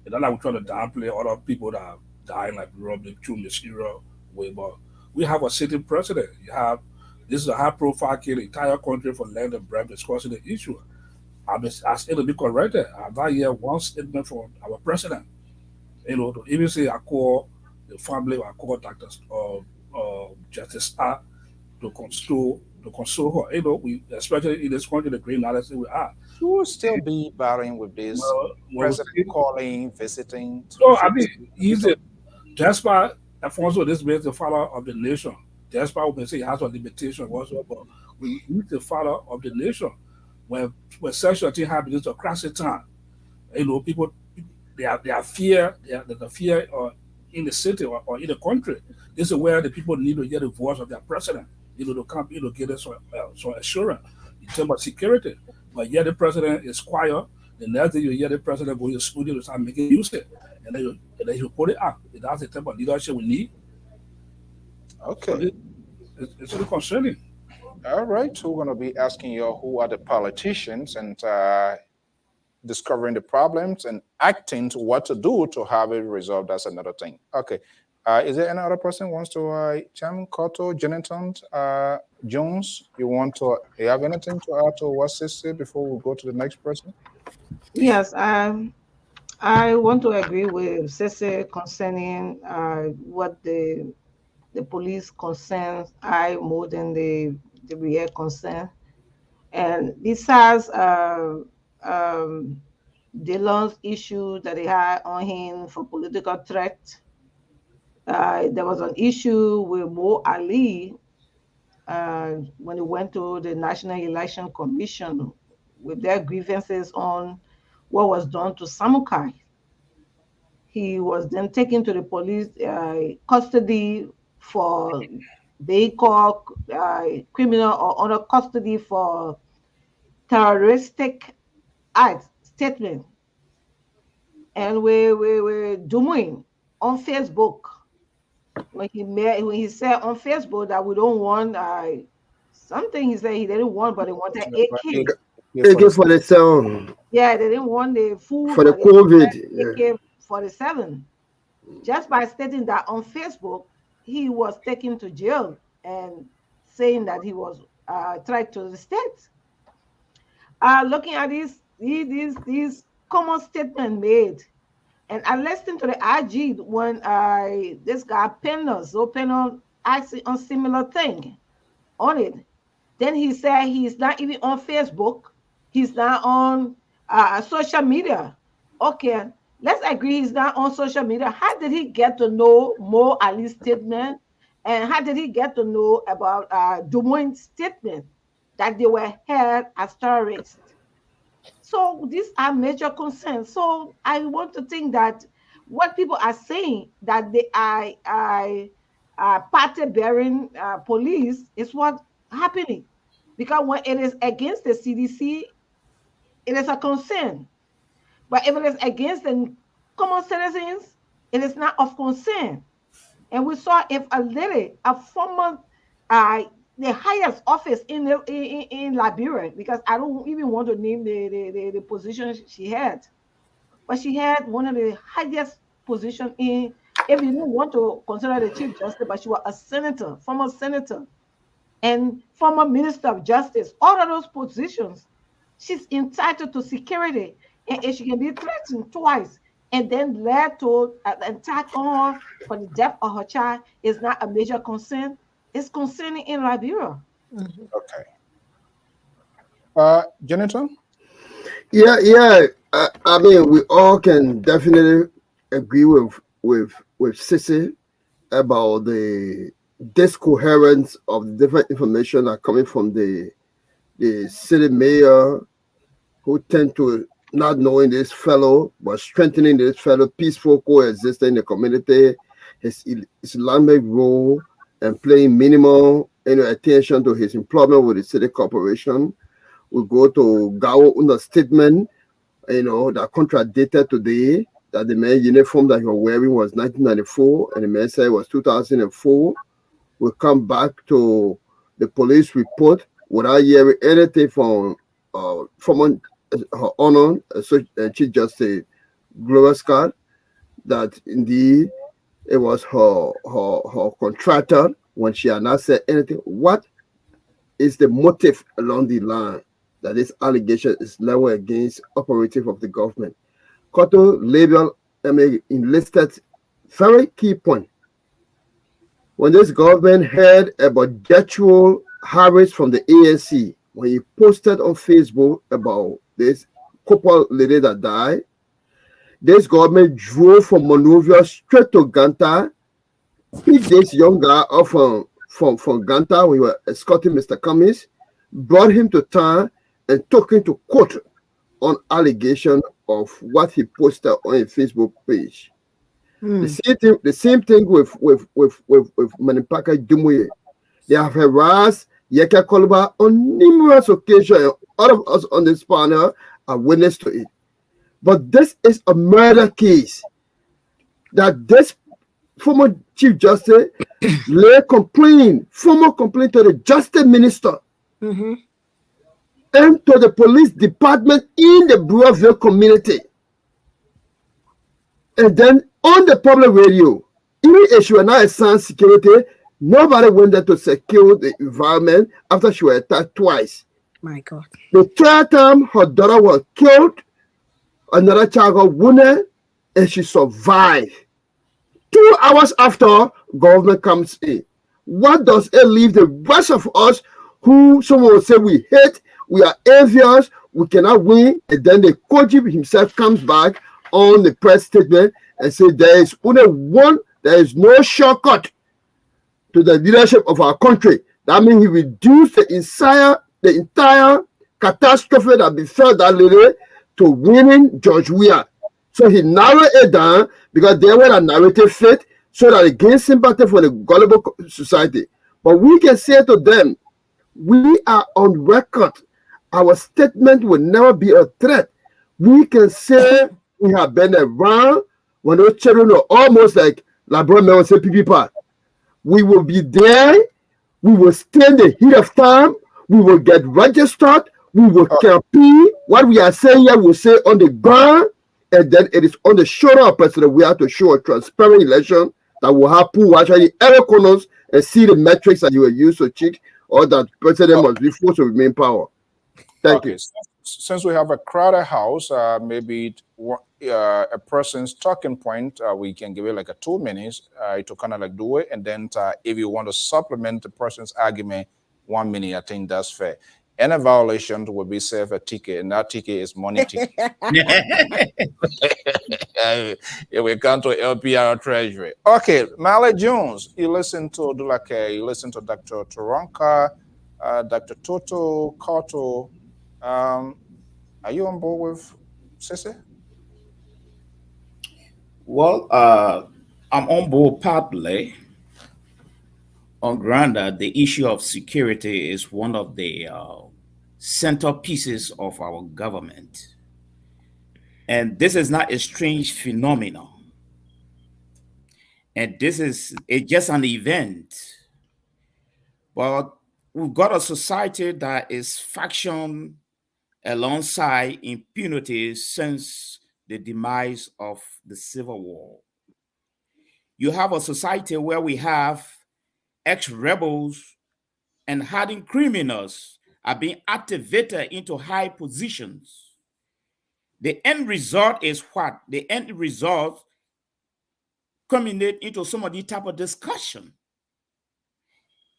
And not like we're trying to downplay other people that are dying like Robin through mysterious way, but we have a sitting president. This is a high-profile case in the entire country for land and breadth discussing the issue. I still be corrected. I've not heard one statement from our president. To even say I call the family or I call doctors or Justice R to console her. We especially in this country, the great knowledge we are. She will still be battling with this Well, president calling, visiting. so I mean, he's a despite Alfonso, this means the father of the nation. Despite we may say he has a limitation also, but he's the father of the nation. When such a thing happens, it's a crisis time. People they are fear, the fear in the city or in the country. This is where the people need to hear the voice of their president. To come, get us some assurance in terms of security. But yet the president is quiet. The next day you hear the president go to the studio to start making music, and then you put it up. That's the type of leadership we need. Okay. So it's really concerning. All right. So we're going to be asking you who are the politicians and discovering the problems and acting to what to do to have it resolved. That's another thing. Okay. Is there any other person who wants to chime? Cotto, Jonathan, Jones, you have anything to add to what Sis said before we go to the next person? Yes, I want to agree with Cece concerning what the police concerns I more than the real concern. And besides Dillon's issue that he had on him for political threat, there was an issue with Mo Ali when he went to the National Election Commission with their grievances on what was done to Samukai. He was then taken to the police custody for vehicle, criminal or other custody for terroristic act statement. And we're doing on Facebook when he said on Facebook that we don't want something. He said he didn't want, but he wanted AK. AK-47. Yeah, they didn't want the food for the COVID. AK-47. Just by stating that on Facebook, he was taken to jail and saying that he was tried to the state. Looking at these common statement made, and I listened to the IG when this guy Penal asked on similar thing on it. Then he said he's not even on Facebook. He's not on social media. Okay, let's agree he's not on social media. How did he get to know Mo Ali's statement? And how did he get to know about Dumoin's statement that they were held as terrorists? So these are major concerns. So I want to think that what people are saying that they are party-bearing police is what's happening. Because when it is against the CDC, it is a concern. But if it is against the common citizens, it is not of concern. And we saw if a lady, a former, the highest office in Liberia, because I don't even want to name the position she had, but she had one of the highest positions in, if you don't want to consider the Chief Justice, but she was a senator, former senator, and former Minister of Justice, all of those positions, she's entitled to security. And if she can be threatened twice and then led to an attack on her for the death of her child is not a major concern. It's concerning in Liberia. Okay. Jonathan? Yeah. I mean, we all can definitely agree with Sissy about the discoherence of the different information that are coming from the city mayor, who tend to not knowing this fellow, but strengthening this fellow, peaceful coexistence in the community, his Islamic role, and paying minimal attention to his employment with the city corporation. We go to Gao understatement, that contradicted today, that the man uniform that he was wearing was 1994, and the man said it was 2004. We come back to the police report without hearing anything from her honor, Chief Justice Gloria Scott, that indeed it was her contractor when she had not said anything. What is the motive along the line that this allegation is leveled against operative of the government? Cotto labeled enlisted very key point. When this government heard about Jethro Harris from the ANC, when he posted on Facebook about this couple lady that died, this government drove from Monrovia straight to Ganta, picked this young guy up from Ganta when we were escorting Mr. Cummings, brought him to town and took him to court on allegation of what he posted on his Facebook page. The same thing with Manipaka Dumuye. They have harassed Yeka Koluba on numerous occasions. All of us on this panel are witness to it. But this is a murder case that this former Chief Justice formal complaint to the Justice Minister and to the police department in the Brewerville community. And then on the public radio, even if she was not a sound security, nobody went there to secure the environment after she was attacked twice. My God. The third time her daughter was killed, another child got wounded, and she survived. 2 hours after, government comes in. What does it leave the rest of us who someone will say we hate, we are envious, we cannot win, and then the Koji himself comes back on the press statement and say there is only one, there is no shortcut to the leadership of our country. That means he reduced the entire catastrophe that befell that lady to winning George Weah. So he narrowed it down because they were a narrative fit so that it gained sympathy for the gullible society. But we can say to them, we are on record. Our statement will never be a threat. We can say we have been around when those children are almost like Labron will say people. We will be there. We will stand the heat of time. We will get registered. We will campaign. What we are saying here, we'll say on the ground. And then it is on the shoulder of President. We have to show a transparent election that will have people actually every corners and see the metrics that you will use to cheat, or that President must be forced to remain power. Thank you. Since we have a crowded house, maybe a person's talking point, we can give it like a 2 minutes to kind of like do it. And then if you want to supplement the person's argument, 1 minute, I think that's fair. Any violation will be served a ticket, and that ticket is money ticket. If we come to LPR Treasury. Okay, Mally Jones, you listen to Dulake, you listen to Dr. Turanka, Dr. Toto Kato. Are you on board with Sisi? Well, I'm on board partly. On ground that the issue of security is one of the centerpieces of our government. And this is not a strange phenomenon. And this is just an event. But we've got a society that is faction alongside impunity since the demise of the Civil War. You have a society where we have ex-rebels and hardened criminals are being activated into high positions. The end result is what? The end result culminate into some of the type of discussion.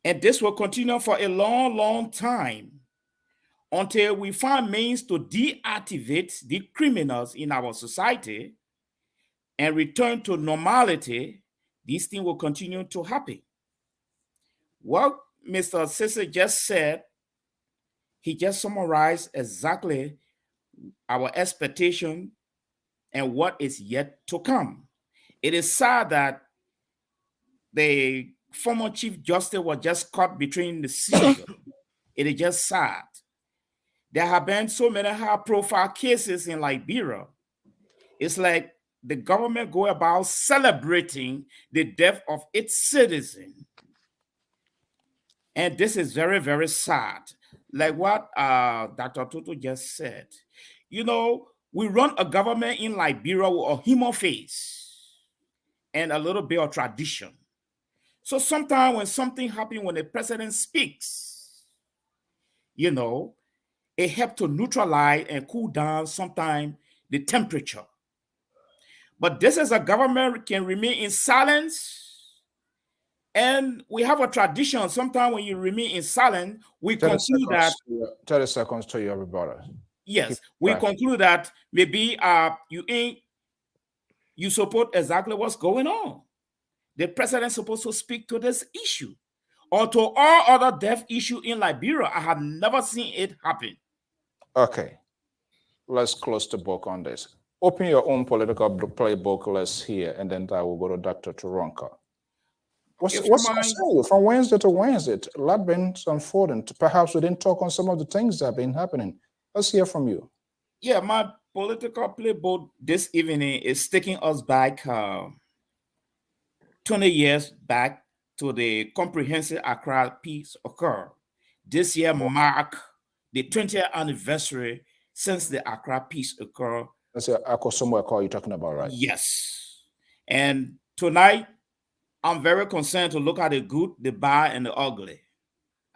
And this will continue for a long, long time until we find means to deactivate the criminals in our society and return to normality. This thing will continue to happen. What Mr. Sisi just said, he just summarized exactly our expectation and what is yet to come. It is sad that the former Chief Justice was just caught between the seas. It is just sad. There have been so many high-profile cases in Liberia. It's like the government go about celebrating the death of its citizen. And this is very, very sad. Like what Dr. Toto just said. You know, we run a government in Liberia with a human face and a little bit of tradition. So sometimes when something happens, when the president speaks, you know, it helps to neutralize and cool down sometimes the temperature. But this is a government can remain in silence. And we have a tradition. Sometimes when you remain in silence, we 30 conclude seconds, that 30 seconds to your rebuttal. yes, we conclude that maybe you support exactly what's going on. The president is supposed to speak to this issue or to all other death issue in Liberia. I have never seen it happen. Okay, let's close the book on this. Open your own political playbook list here, and then I will go to Dr. Turonka. What's concerning you from Wednesday to Wednesday? A lot been unfolding. Perhaps we didn't talk on some of the things that have been happening. Let's hear from you. Yeah, my political playbook this evening is taking us back 20 years back to the comprehensive Accra peace occur. This year mark the 20th anniversary since the Accra peace occurred. That's the Akosombo call you're talking about, right? Yes. And tonight, I'm very concerned to look at the good, the bad, and the ugly.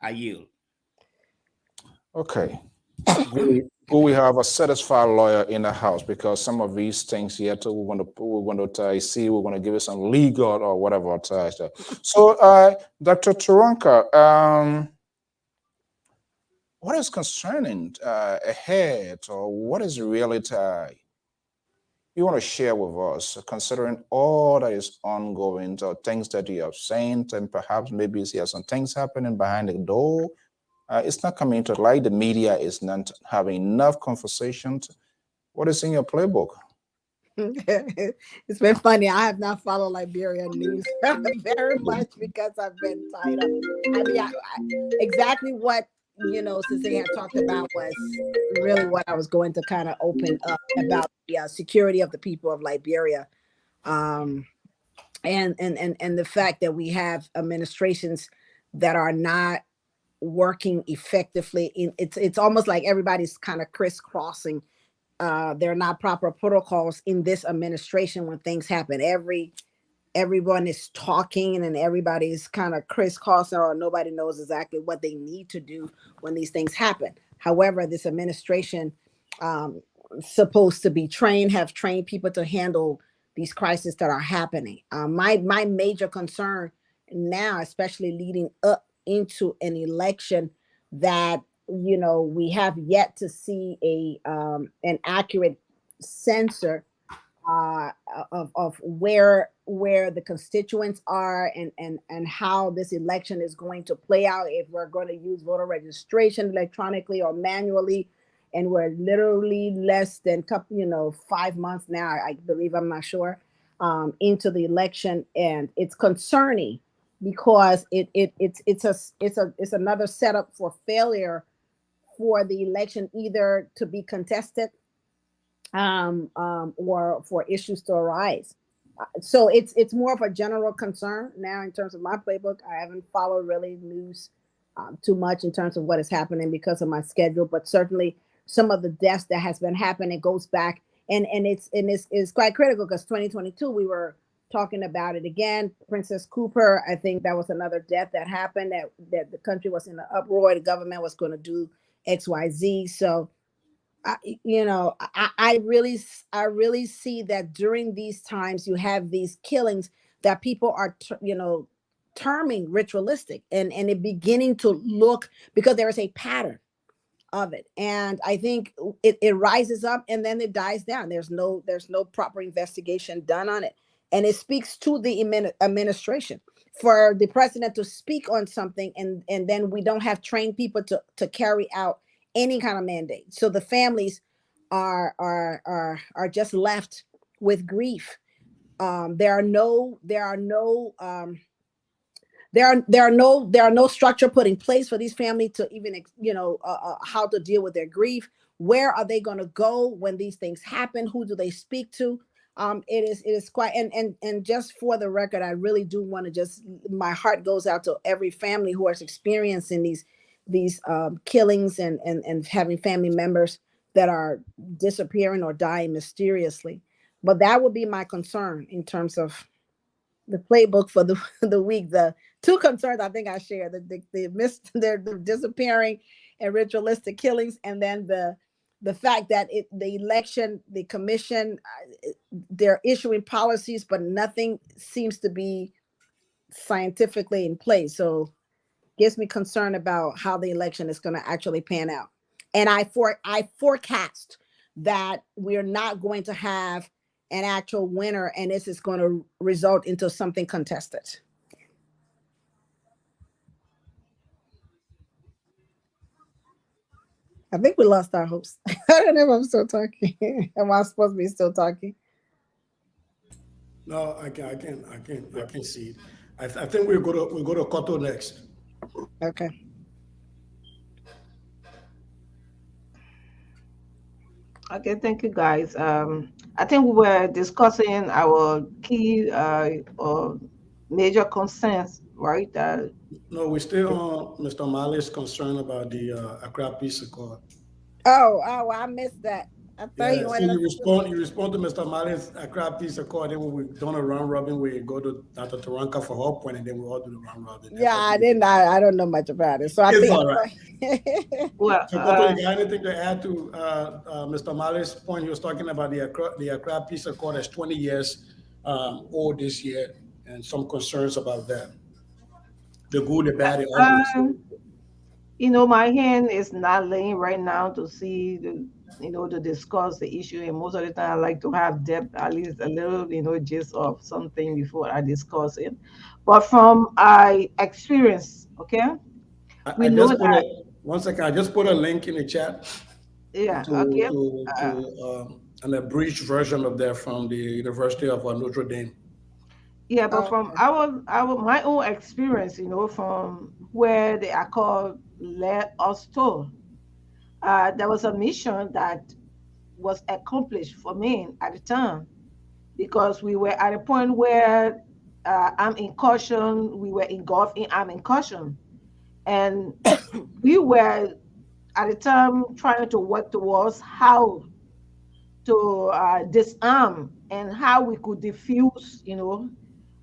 I yield. Okay. Do we have a satisfied lawyer in the house? Because some of these things here, too, we're going to give it some legal or whatever. So, Dr. Turonka, what is concerning ahead, or what is really you want to share with us, considering all that is ongoing, or things that you have seen, and perhaps maybe you have some things happening behind the door? It's not coming to light. The media is not having enough conversations. What is in your playbook? It's been funny. I have not followed Liberian news very much because I've been tied up. I mean, exactly what since they had talked about was really what I was going to kind of open up about the security of the people of Liberia, and the fact that we have administrations that are not working effectively. It's almost like everybody's kind of crisscrossing. There are not proper protocols in this administration when things happen. Everyone is talking and everybody's kind of crisscrossing, or nobody knows exactly what they need to do when these things happen. However, this administration supposed to be have trained people to handle these crises that are happening. My major concern now, especially leading up into an election that we have yet to see an accurate censor of where the constituents are and how this election is going to play out, if we're going to use voter registration electronically or manually. And we're literally less than 5 months now, I believe, I'm not sure, into the election, and it's concerning because it's another setup for failure for the election, either to be contested or for issues to arise. So it's more of a general concern now in terms of my playbook. I haven't followed really news too much in terms of what is happening because of my schedule, but certainly some of the deaths that has been happening goes back, and it's quite critical because 2022 we were talking about it again. Princess Cooper, I think that was another death that happened, that the country was in an uproar. The government was going to do XYZ. So I really see that during these times you have these killings that people are terming ritualistic, and it beginning to look, because there is a pattern of it, and I think it rises up and then it dies down. There's no proper investigation done on it, and it speaks to the administration for the president to speak on something, and then we don't have trained people to carry out any kind of mandate. So the families are just left with grief. There are no structure put in place for these families to even how to deal with their grief. Where are they going to go when these things happen? Who do they speak to? It is quite, and just for the record, I really do want to my heart goes out to every family who is experiencing these killings and having family members that are disappearing or dying mysteriously. But that would be my concern in terms of the playbook for the week. The two concerns I think I share: the disappearing and ritualistic killings, and then the the fact that the election, the commission, they're issuing policies, but nothing seems to be scientifically in place. So gives me concern about how the election is going to actually pan out. And I forecast that we're not going to have an actual winner, and this is going to result into something contested. I think we lost our host. I don't know if I'm still talking. Am I supposed to be still talking? No, I can see it. I think we'll go to Koto next. Okay. Okay, thank you guys. I think we were discussing our key or major concerns, right? No, we're still on Mr. Mali's concern about the Accra Peace Accord. Oh, I missed that. I thought Yeah, so you respond to Mr. Mali's Accra Peace Accord, then when we've done a round robin, we go to Dr. Taranka for her point, and then we all do the round robin. Yeah, I don't know much about it, so I think all right. Well, so, Koto, you got anything to add to Mr. Mali's point? He was talking about the Accra Peace Accord as 20 years old this year, and some concerns about that. The good, the bad, the ugly. You know, my hand is not laying right now to see to discuss the issue. And most of the time I like to have depth, at least a little, gist of something before I discuss it. But from my experience, okay? We know that. One second, I just put a link in the chat. Yeah, okay. An abridged version of that from the University of Notre Dame. Yeah, but from my own experience, from where the Accord led us to, there was a mission that was accomplished for me at the time, because we were at a point where we were engulfed in armed incursion, and we were at the time trying to work towards how to disarm and how we could defuse,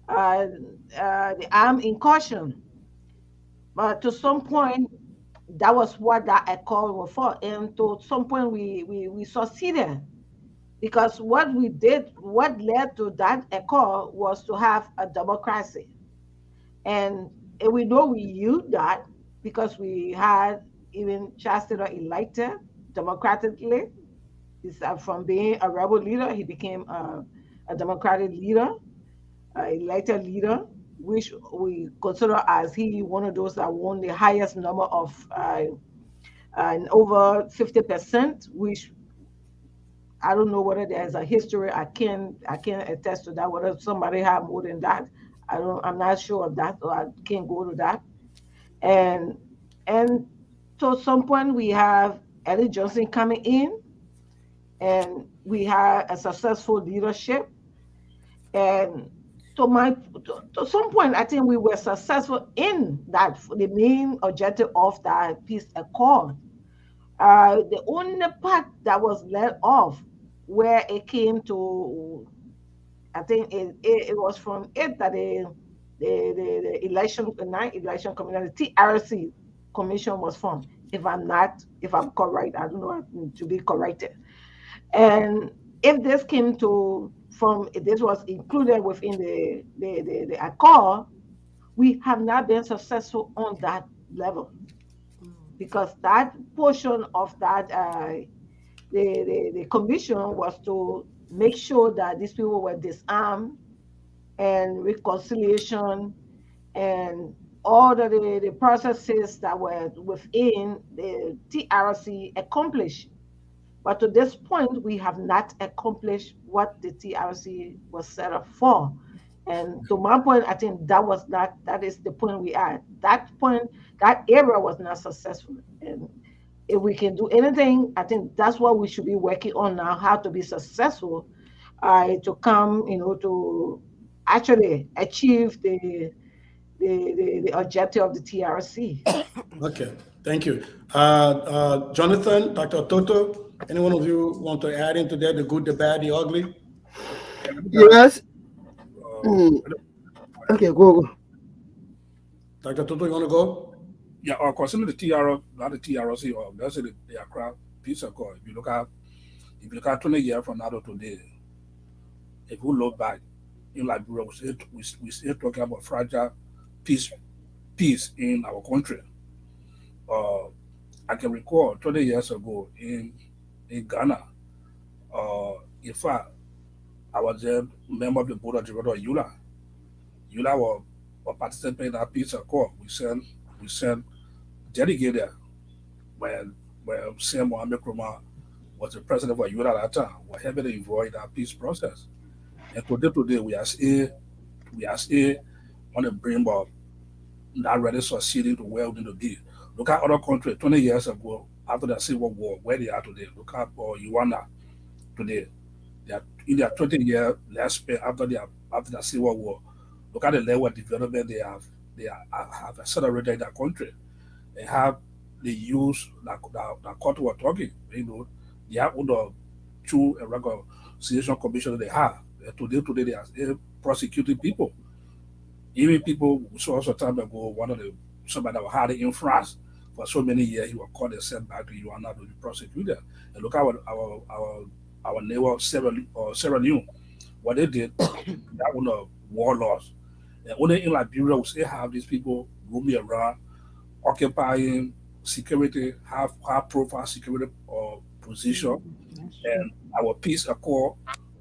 the armed incursion. But to some point, that was what that accord was for. And to some point, we succeeded, because what led to that accord was to have a democracy. And we know we used that because we had even Chancellor elected democratically. From being a rebel leader, he became a democratic leader, elected leader, which we consider as one of those that won the highest number of over 50%, which I don't know whether there's a history. I can't attest to that. Whether somebody have more than that, I'm not sure of that, so I can't go to that. And to some point, we have Eddie Johnson coming in, and we had a successful leadership. And to some point, I think we were successful in that, the main objective of that peace accord. The only part that was let off, where it came to, I think it was from it that the election committee, TRC commission was formed. If I'm correct, I don't know, to be corrected. And if this this was included within the accord, we have not been successful on that level, because that portion of that the commission was to make sure that these people were disarmed, and reconciliation, and all the processes that were within the TRC accomplished. But to this point, we have not accomplished what the TRC was set up for. And to my point, I think that is the point we are. That era was not successful. And if we can do anything, I think that's what we should be working on now, how to be successful, to come, to actually achieve the objective of the TRC. Okay, thank you. Jonathan, Dr. Toto, any one of you want to add into that, the good, the bad, the ugly? Yes. Okay, go. Dr. Toto, you want to go? Yeah, concerning the TRC, or that's the Accra peace accord. If you look at 20 years from now to today, if we look back in Liberia, we still talking about fragile peace in our country. I can recall 20 years ago in Ghana. In fact, I was a member of the board of directors of ULA. ULA were participating in that peace accord. We sent delegates there when Sam Mohammed Krumah was the president for ULA at that time. Were heavily involved in that peace process. And today we are still on the brink of not really succeeding to where we need to be. Look at other countries 20 years ago after the Civil War, where they are today. Look at Rwanda today. They are in their 20-year lifespan after the Civil War. Look at the level of development they have accelerated in that country. They use that court we're talking. They have under two reconciliation commission they have. Today they are prosecuting people. Even people we saw some time ago, somebody that was had in France for so many years, he was called and sent back to Rwanda to be prosecuted. And look at our neighbor Sierra Leone, what they did, that one of war laws. And only in Liberia we still have these people roaming around, occupying security, high profile security position. And our peace accord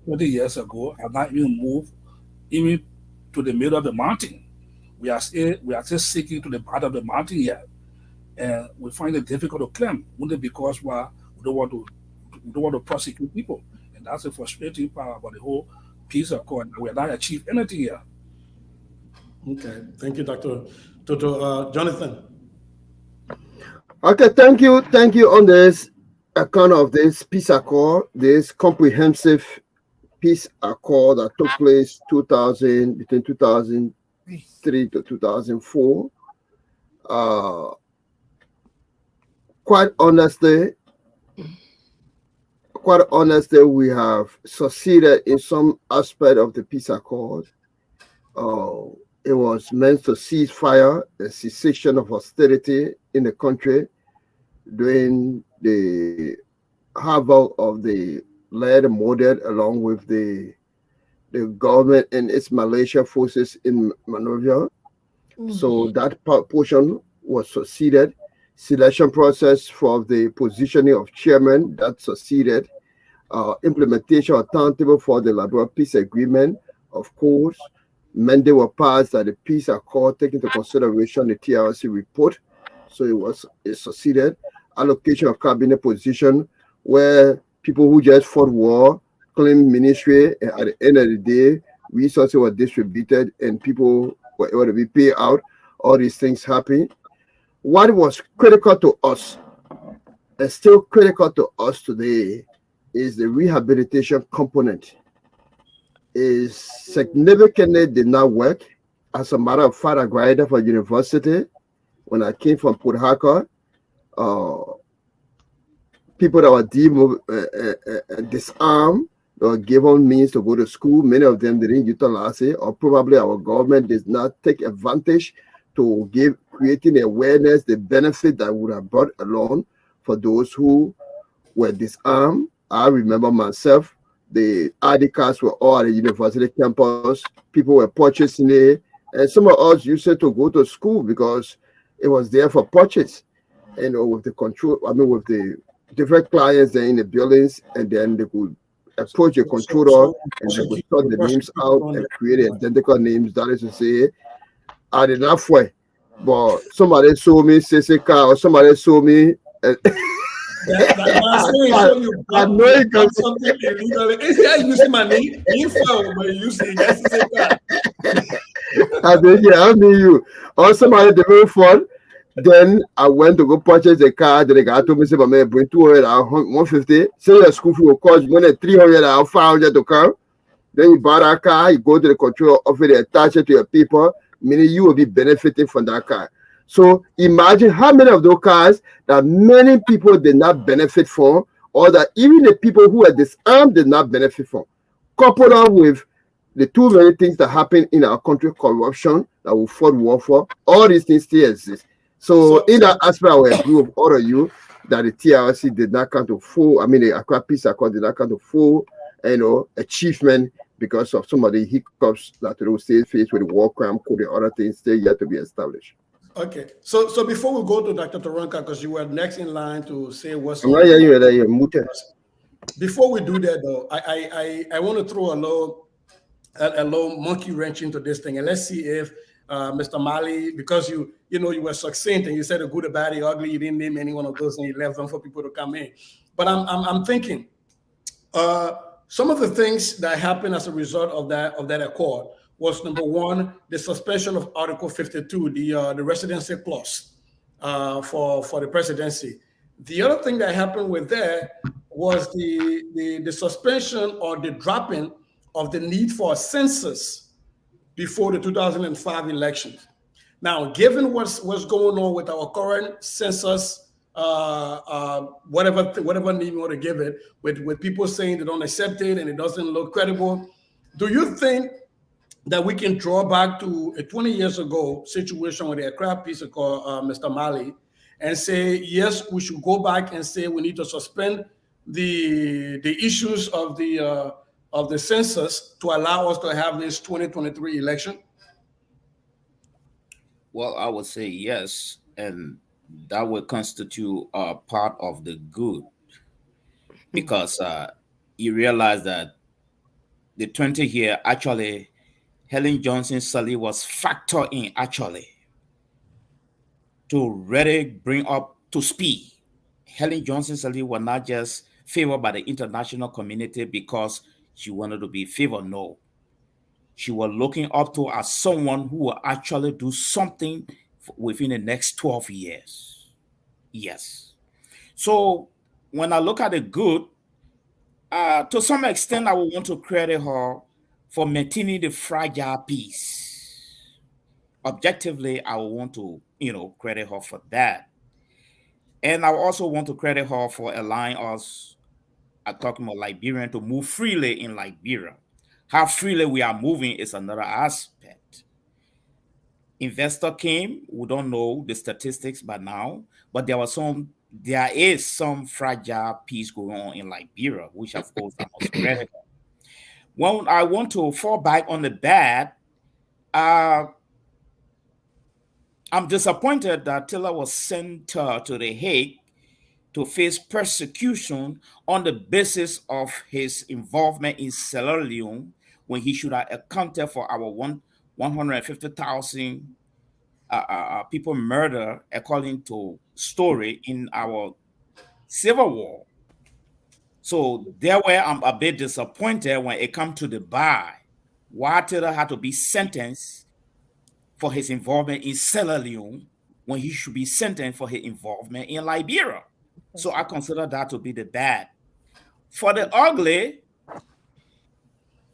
20 years ago have not even moved even to the middle of the mountain. We are still seeking to the part of the mountain yet. And we find it difficult to climb, only because we don't want to prosecute people. And that's the frustrating part about the whole peace accord. We have not achieved anything yet. Okay, thank you, Dr. Toto. Jonathan. Okay, thank you on this account of this peace accord, this comprehensive peace accord that took place between 2003 to 2004. Quite honestly, we have succeeded in some aspect of the peace accord. It was meant to cease fire, a cessation of hostility in the country during the havoc of the lead model, along with the government and its Malaysia forces in Monrovia. So that portion was succeeded. Selection process for the positioning of chairman, that succeeded. Implementation of timetable for the Liberia Peace Agreement, of course. Mandate were passed that the peace accord taking into consideration the TRC report. So it succeeded. Allocation of cabinet position where people who just fought war claimed ministry, and at the end of the day, resources were distributed and people were able to be paid out. All these things happen. What was critical to us, and still critical to us today, is the rehabilitation component. Is significantly did not work. As a matter of fact, I graduated from university. When I came from Port Harcourt, people that were disarmed, they were given means to go to school. Many of them didn't utilize it, or probably our government did not take advantage to creating awareness, the benefit that would have brought along for those who were disarmed. I remember myself, the ID cards were all at the university campus. People were purchasing it. And some of us used it to go to school because it was there for purchase. With the control, with the different clients there in the buildings, and then they could approach the controller and they could sort the names out and create identical names. That is to say, I did not way. But somebody sold me CCK, or somebody sold me. I know you can something illegally. Is he using my name? Info, but using CCK. I mean you. Or somebody delivered phone. Then I went to go purchase a car. The guy told me, say, "Man, bring 200 150. Say your school fee will cost more than 300 500 to come." Then you buy that car, you go to the control office, they attach it to your paper, meaning you will be benefiting from that car. So imagine how many of those cars that many people did not benefit from, or that even the people who are disarmed did not benefit from. Coupled up with the too many things that happen in our country, corruption that we fought war for, all these things still exist. So in that aspect, I will agree with all of you. that the TRC did not come to full, I mean, the Accra Peace Accord did not come to full, achievement because of some of the hiccups that the state faced with the war crime code and other things still yet to be established. Okay, so before we go to Dr. Toronka, because you were next in line to say what's I'm not hearing you that you're muted. Before we do that, though, I want to throw a little monkey wrench into this thing, and let's see if Mr. Mali, because you were succinct and you said a good, a bad, the ugly, you didn't name any one of those, and you left them for people to come in. But I'm thinking some of the things that happened as a result of that accord was, number one, the suspension of Article 52, the residency clause for the presidency. The other thing that happened with that was the suspension or the dropping of the need for a census before the 2005 elections. Now, given what's going on with our current census, whatever name you want to give it, with people saying they don't accept it and it doesn't look credible, do you think that we can draw back to a 20 years ago situation with the Accra Peace Accord, Mr. Mali, and say, yes, we should go back and say we need to suspend the issues of the census to allow us to have this 2023 election? Well, I would say yes, and that would constitute part of the good, because you realize that the 20 here, actually, Helen Johnson Sirleaf was factored in actually to really bring up to speed. Helen Johnson Sirleaf was not just favored by the international community because she wanted to be favored. No, she was looking up to as someone who will actually do something within the next 12 years. Yes. So when I look at the good, to some extent, I would want to credit her for maintaining the fragile peace. Objectively, I would want to, credit her for that. And I also want to credit her for allowing us, I'm talking about Liberian, to move freely in Liberia. How freely we are moving is another aspect. Investor came, we don't know the statistics by now, but there is some fragile peace going on in Liberia, which of course I must credit her. When I want to fall back on the bad, I'm disappointed that Taylor was sent to The Hague to face persecution on the basis of his involvement in Sierra Leone, when he should have accounted for our 150,000 people murdered, according to story, in our civil war. So there where I'm a bit disappointed when it comes to the bar, why Taylor had to be sentenced for his involvement in Sierra Leone when he should be sentenced for his involvement in Liberia. So I consider that to be the bad. For the ugly,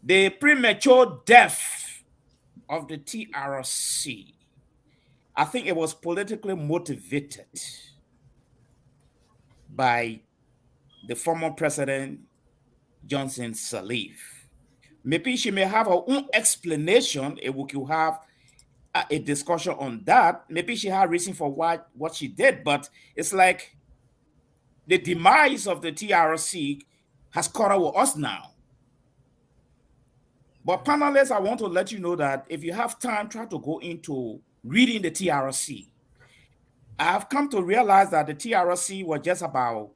the premature death of the TRC, I think it was politically motivated by the former president, Johnson Sirleaf. Maybe she may have her own explanation, and we could have a discussion on that. Maybe she had reason for what she did, but it's like the demise of the TRC has caught up with us now. But panelists, I want to let you know that if you have time, try to go into reading the TRC. I have come to realize that the TRC was just about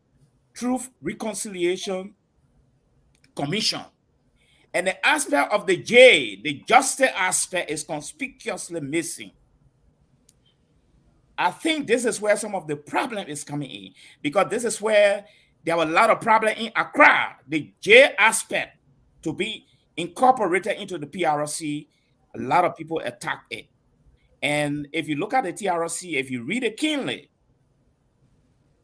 Truth, Reconciliation Commission. And the aspect of the justice aspect, is conspicuously missing. I think this is where some of the problem is coming in, because this is where there were a lot of problems in Accra. The J aspect to be incorporated into the PRC, a lot of people attacked it. And if you look at the TRC, if you read it keenly,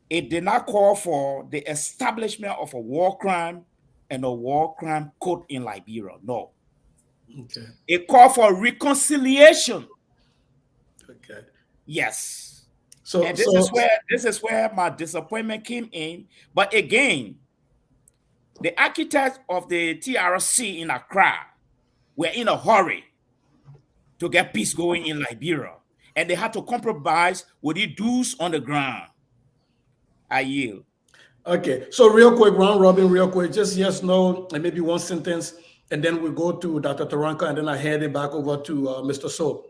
it did not call for the establishment of a war crime and a war crime code in Liberia. No. Okay. It called for reconciliation. Okay. Yes. So, and this is where my disappointment came in. But again, the architects of the TRC in Accra were in a hurry to get peace going in Liberia, and they had to compromise with the dues on the ground. I yield. Okay, so real quick, round robin, real quick, just yes, no, and maybe one sentence, and then we go to Dr. Taranka, and then I hand it back over to Mr. So.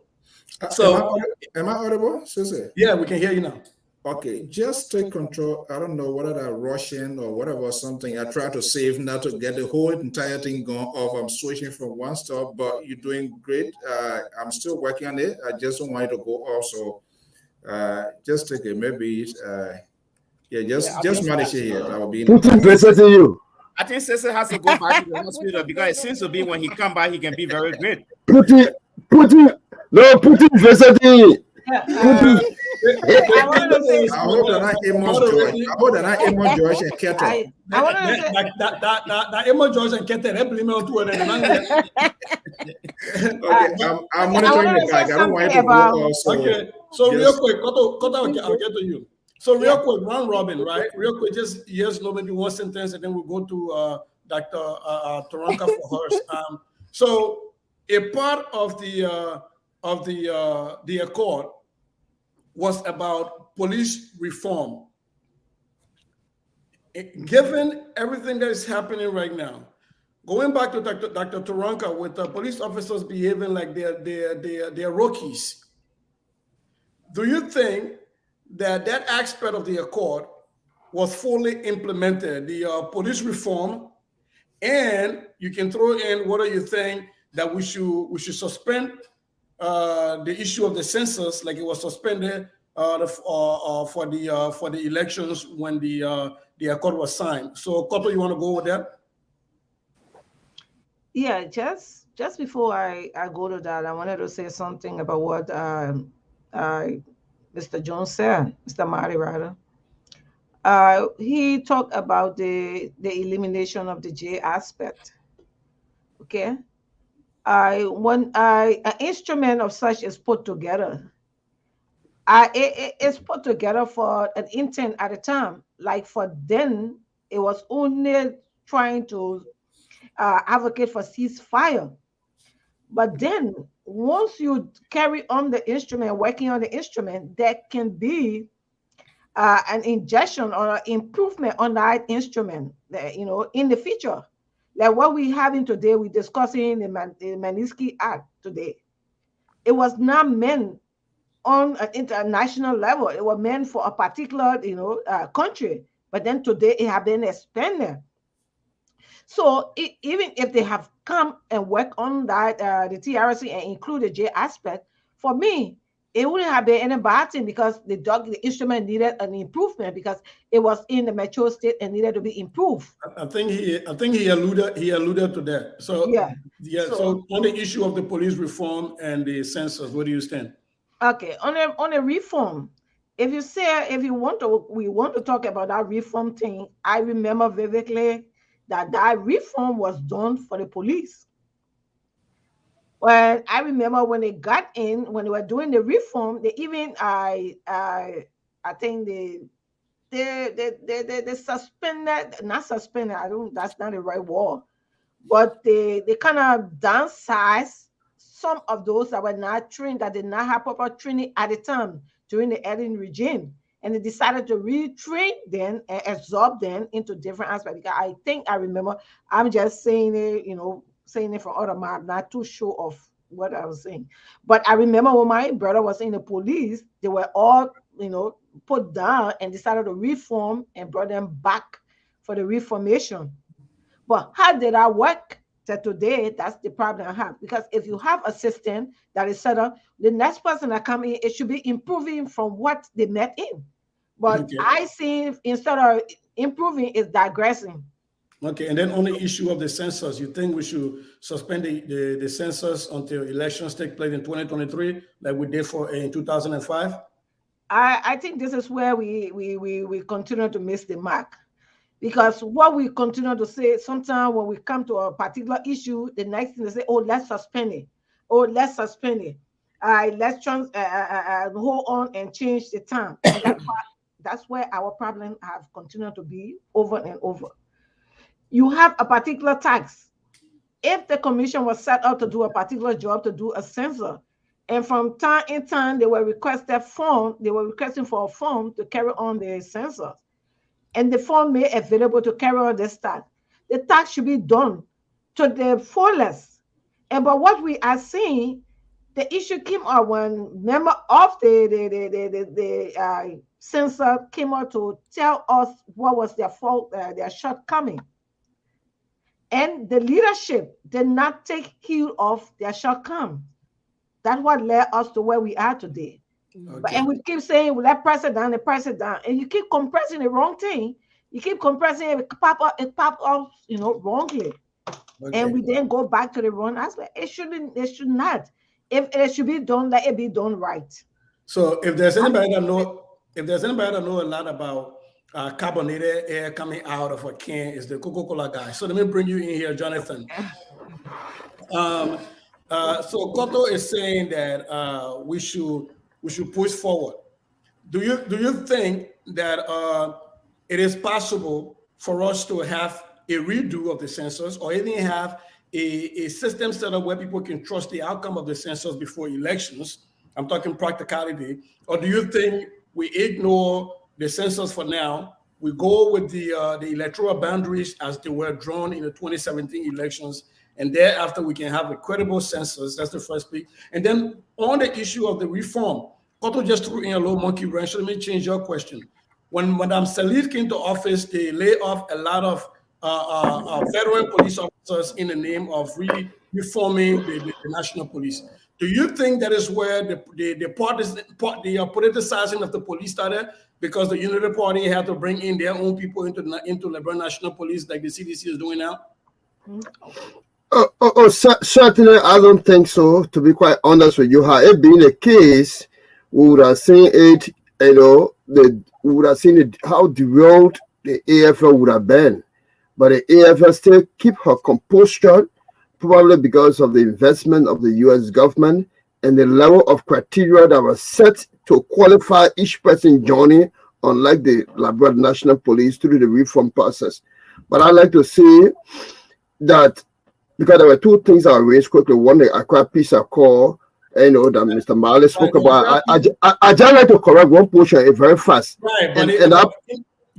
Am I audible, Susie? Yeah, we can hear you now. Okay, just take control. I don't know whether I'm rushing or whatever, something. I try to save now to get the whole entire thing going off. I'm switching from one stuff, but you're doing great. I'm still working on it. I just don't want it to go off. So just take it. Maybe, just manage it here. That will be Putin visiting you. I think Cecil has to go back to the hospital because it seems to be when he come back, he can be very great. Putin visiting you. I want to say I hope that I Amos George and Kettle. I want to say that Amos George and Kettle, they blame on two of them. Okay, I'm monitoring the bag. I don't want it to go off. Okay, so real quick, Koto, I'll get to you. So real quick, round robin, right? Real quick, just yes, no, maybe one sentence, and then we'll go to Dr. Taranka for hers. So a part of the accord was about police reform. Given everything that is happening right now, going back to Dr. Taranka, with police officers behaving like they're rookies, do you think that aspect of the accord was fully implemented, the police reform, and you can throw in whether you think that we should suspend the issue of the census like it was suspended for the elections when the accord was signed. So, Koto, you want to go with that? Yeah, just before I go to that, I wanted to say something about what Mr. Jones said, Mr. Marty rather. He talked about the elimination of the J aspect. Okay. When an instrument of such is put together, it's put together for an intent at a time. Like for then, it was only trying to advocate for ceasefire. But then, once you carry on the instrument, working on the instrument, there can be an injection or an improvement on that instrument, in the future. Like what we having today, we're discussing the Magnitsky Act today. It was not meant on an international level. It was meant for a particular, country. But then today it has been expanded. So even if they have come and work on that, the TRC and include the J aspect, for me, it wouldn't have been any bad thing because the instrument needed an improvement because it was in the mature state and needed to be improved. I think he alluded to that. So So on the issue of the police reform and the census, where do you stand? Okay, on a reform, if we want to talk about that reform thing, I remember vividly that reform was done for the police. Well, I remember when they got in, when they were doing the reform, they even I think they suspended, not suspended, that's not the right word, but they kind of downsized some of those that were not trained, that did not have proper training at the time during the Eden regime. And they decided to retrain them and absorb them into different aspects. Because I think I remember, I'm just saying it, saying it from other mouth, not too sure of what I was saying. But I remember when my brother was in the police, they were all, put down and decided to reform and brought them back for the reformation. But how did that work? Today, that's the problem I have. Because if you have a system that is set up, the next person that come in, it should be improving from what they met in. But okay. I see instead of improving, it's digressing. Okay, and then on the issue of the census, you think we should suspend the census until elections take place in 2023, like we did in 2005? I think this is where we continue to miss the mark. Because what we continue to say, sometimes when we come to a particular issue, the next thing they say, oh, let's suspend it. Oh, let's suspend it. Let's hold on and change the time. And that's where our problem have continued to be over and over. You have a particular tax. If the commission was set up to do a particular job, to do a census, and from time in time, they were requesting for a form to carry on the census. and the form made available to carry on this task. The task should be done to the fullest. And but what we are seeing, the issue came up when member of the censor came out to tell us what was their fault, their shortcoming. And the leadership did not take heed of their shortcomings. That's what led us to where we are today. Okay. But, and we keep saying, well, let press it down, and you keep compressing the wrong thing. You keep compressing it pop up, wrongly. Okay. And we then go back to the wrong aspect. It should not. If it should be done, let it be done right. So if there's anybody that know a lot about carbonated air coming out of a can, is the Coca-Cola guy. So let me bring you in here, Jonathan. So Cotto is saying that we should push forward. Do you think that it is possible for us to have a redo of the census, or even have a system set up where people can trust the outcome of the census before elections? I'm talking practicality. Or do you think we ignore the census for now? We go with the electoral boundaries as they were drawn in the 2017 elections, and thereafter we can have a credible census. That's the first pick. And then on the issue of the reform, Cotto just threw in a little monkey wrench. So let me change your question. When Madame Salif came to office, they laid off a lot of veteran police officers in the name of reforming the national police. Do you think that is where the politicizing of the police started, because the Unity Party had to bring in their own people into Liberal National Police, like the CDC is doing now? Certainly, I don't think so. To be quite honest with you, had it been the case, we would have seen it. We would have seen it, how derailed the AFL would have been. But the AFL still keep her composure, probably because of the investment of the U.S. government and the level of criteria that was set to qualify each person joining, unlike the Liberal National Police, through the reform process. But I'd like to say that, because there were two things I raised quickly. One, the Accra Peace Accord, that Mr. Marley spoke about. I just like to correct one portion very fast. Right,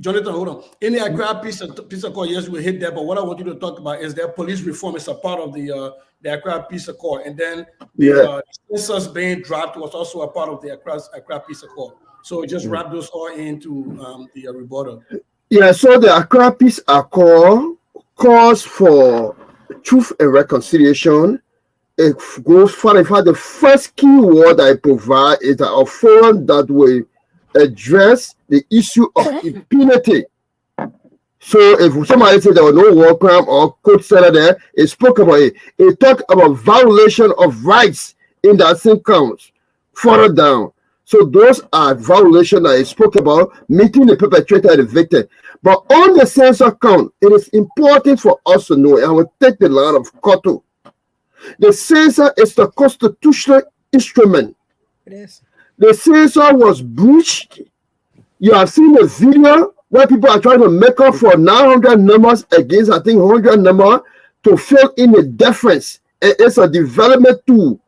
Jonathan, hold on. In the Accra Peace Accord, yes, we hit that. But what I want you to talk about is that police reform is a part of the Accra Peace Accord, and then the census being dropped was also a part of the Accra Peace Accord. So just wrap those all into the rebuttal. Yeah. So the Accra Peace Accord calls for truth and reconciliation. It goes far. In fact, the first key word I provide is a forum that will address the issue of impunity. So if somebody said there was no war crime or code center there, it spoke about it. It talked about violation of rights in that same count further down. So those are violations that it spoke about, meeting the perpetrator and the victim. But on the census count, it is important for us to know, and I will take the line of Cotto. The census is the constitutional instrument. It is. The census was breached. You have seen a video where people are trying to make up for 900 numbers against, I think, 100 numbers to fill in the difference. It's a development tool.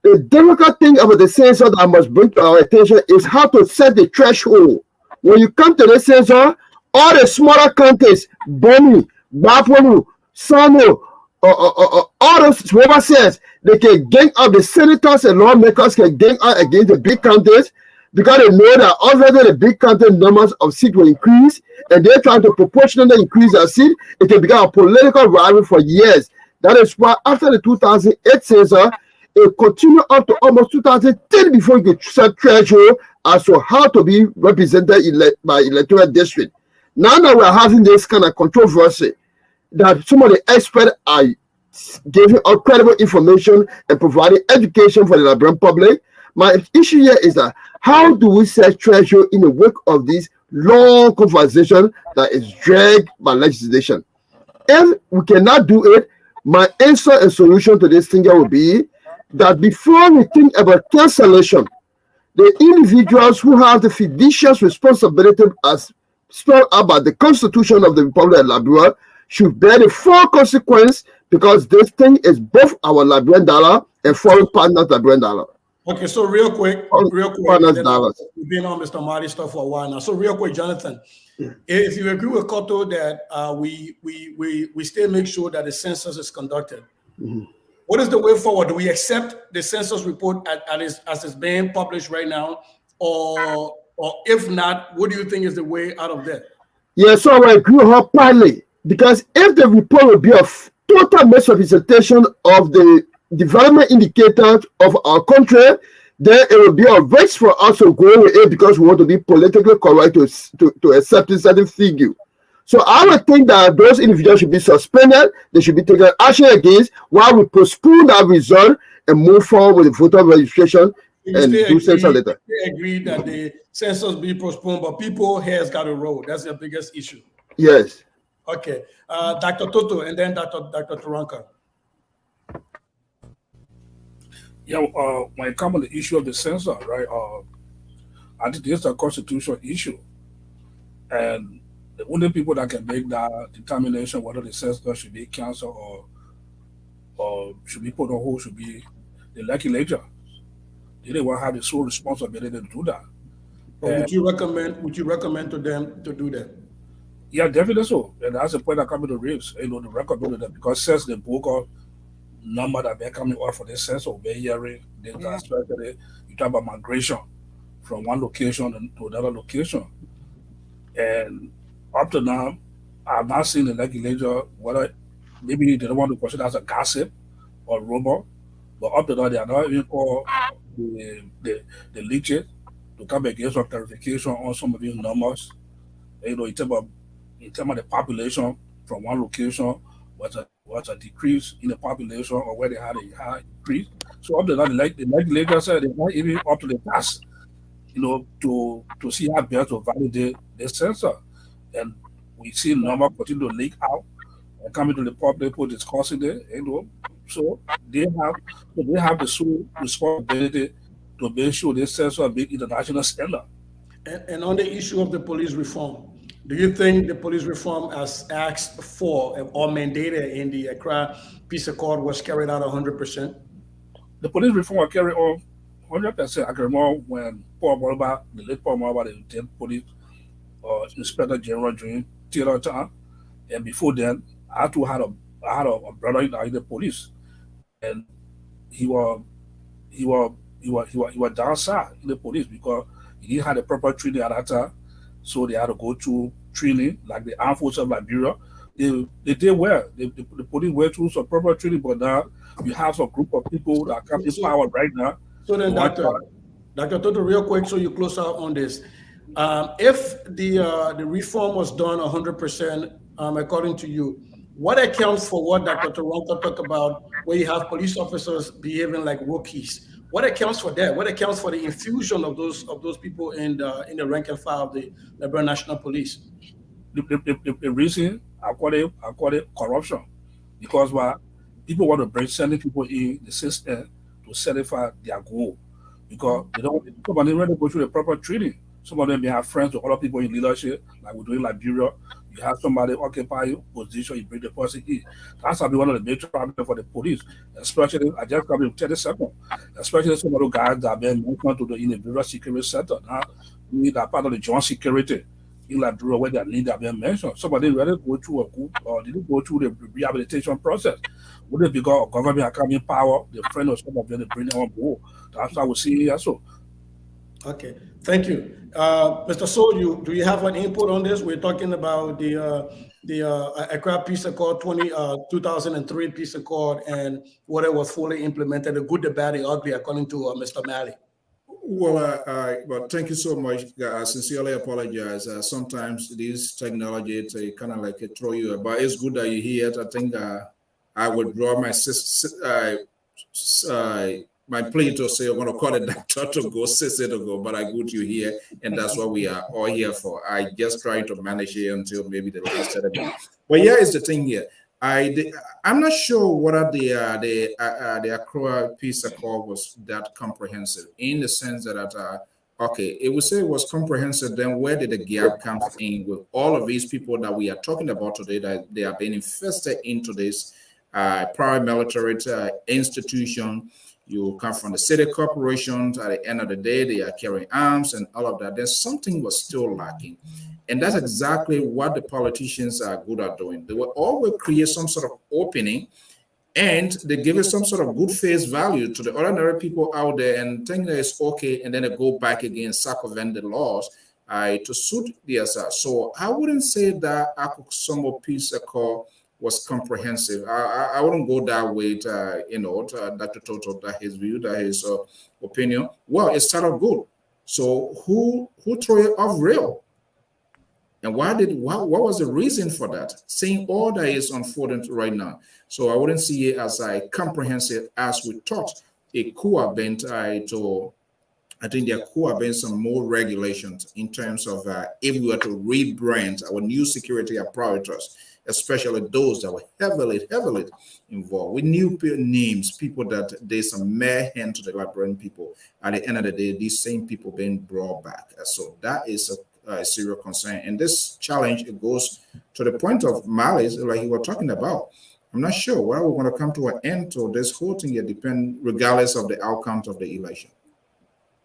The difficult thing about the census that I must bring to our attention is how to set the threshold. When you come to the census, all the smaller counties, Boni, Bapolu, Sano, all those whoever says they can gang up, the senators and lawmakers can gang up against the big counties, because they know that already the big county numbers of seats will increase, and they're trying to proportionally increase their seat. It can become a political rivalry for years. That is why after the 2008 census, it continued up to almost 2010 before you could set threshold as to how to be represented by electoral district. Now that we're having this kind of controversy, that some of the experts are giving out credible information and providing education for the Liberian public, my issue here is that how do we set threshold in the wake of this long conversation that is dragged by legislation? If we cannot do it, my answer and solution to this thing will be that before we think about cancellation, the individuals who have the fiduciary responsibility as spelled out by the Constitution of the Republic of Liberia should bear the full consequence, because this thing is both our Liberian dollar and foreign partners' Liberian dollar. Okay, so real quick, $400. we've been on Mr. Marty stuff for a while now. So real quick, Jonathan, if you agree with Cotto that we still make sure that the census is conducted, what is the way forward? Do we accept the census report as it's being published right now, or if not, what do you think is the way out of that? Yes, so I agree wholeheartedly, because if the report will be a total misrepresentation of the development indicators of our country, then it will be a risk for us to go with it because we want to be politically correct to accept a certain figure. So I would think that those individuals should be suspended. They should be taken action against while we postpone that result and move forward with the voter registration and do census later. I agree that the census be postponed, but people has got to roll. That's the biggest issue. Yes. Okay. Dr. Toto and then Dr. Taranka. Yeah, when it comes to the issue of the census, right, I think this is a constitutional issue. And the only people that can make that determination whether the census should be canceled or should be put on hold should be the legislature. They will have the sole responsibility to do that. But would you recommend to them to do that? Yeah, definitely so. And that's the point I come to raise. The record that because since the book number that they're coming out for the census of hearing, especially you talk about migration from one location to another location. And up to now, I've not seen the legislature whether maybe they don't want to consider as a gossip or rumor, but up to now they are not even called the legit to come against some clarification on some of these numbers. In terms of the population from one location was a decrease in the population or where they had a high increase. So up to now, the legislature said they're not even up to the task, to see how best to validate the census. And we see number continue to leak out and coming to the public, people discussing it, so they have the sole responsibility to make sure this census meet international standard. And on the issue of the police reform, do you think the police reform as asked for or mandated in the Accra Peace Accord was carried out 100%? The police reform was carried on 100%. I can remember when the late Paul Morba, the lieutenant police inspector general during Taylor time, and before then, I too had a brother in the police, and he was downside in the police because he didn't have the proper training at that time, so they had to go through training like the Armed Forces of Liberia. They did well. The police went through some proper training, but now you have some group of people that come in power right now. So then, Dr. Toto, real quick, so you close out on this. If the reform was done 100%, according to you, what accounts for what Dr. Toronto talked about, where you have police officers behaving like rookies? What accounts for that? What accounts for the infusion of those people in the rank and file of the Liberia National Police? The reason I call it corruption, because people want to sending people in the system to satisfy their goal, because they don't. Some of them really go through the proper training. Some of them may have friends with other people in leadership, like we're doing Liberia. You have somebody occupy your position, you bring the person in. That's probably one of the major problems for the police, especially, I just come in 30 seconds, especially some of the guys that have been mentioned to the individual security center. Now, we need that part of the joint security in Liberia where their leader have been mentioned. Some of them really go through a group or didn't go through the rehabilitation process. Would it because government are coming power, the friend of some of them, they bring them on board. That's what we see here. So. Okay, thank you. Mr. So, do you have an input on this? We're talking about the Accra Peace Accord 2003 Peace Accord and what it was fully implemented, the good, the bad, the ugly, according to Mr. Malley. Well, thank you so much. I sincerely apologize. Sometimes this technology, they kind of like throw you, but it's good that you're here. I think I would draw my plea to say, I'm going to call the doctor to go, sister to go, but I good you here, and that's what we are all here for. I just try to manage it until maybe the last Saturday. But here is the thing here. I'm not sure whether the Accra Peace Accord was that comprehensive, in the sense that okay, it would say it was comprehensive. Then where did the gap come in with all of these people that we are talking about today, that they have been infested into this paramilitary institution? You come from the city corporations. At the end of the day, they are carrying arms and all of that. There's something was still lacking. And that's exactly what the politicians are good at doing. They will always create some sort of opening, and they give it some sort of good face value to the ordinary people out there and think that it's okay, and then they go back again, circumvent the laws to suit themselves. So I wouldn't say that Akusomo Peace Accord was comprehensive. I wouldn't go that way, to Dr. Toto, that his view, that his opinion. Well, it started good. So who threw it off rail? And what was the reason for that? Seeing all that is unfolding right now. So I wouldn't see it as comprehensive as we thought. It could have been I think there could have been some more regulations in terms of if we were to rebrand our new security apparatus, especially those that were heavily involved. We knew names, people that there's some mayhem to the Liberian people. At the end of the day, these same people being brought back. So that is a serious concern. And this challenge, it goes to the point of malice, like you were talking about. I'm not sure whether we're going to come to an end to this whole thing. It depends, regardless of the outcomes of the election.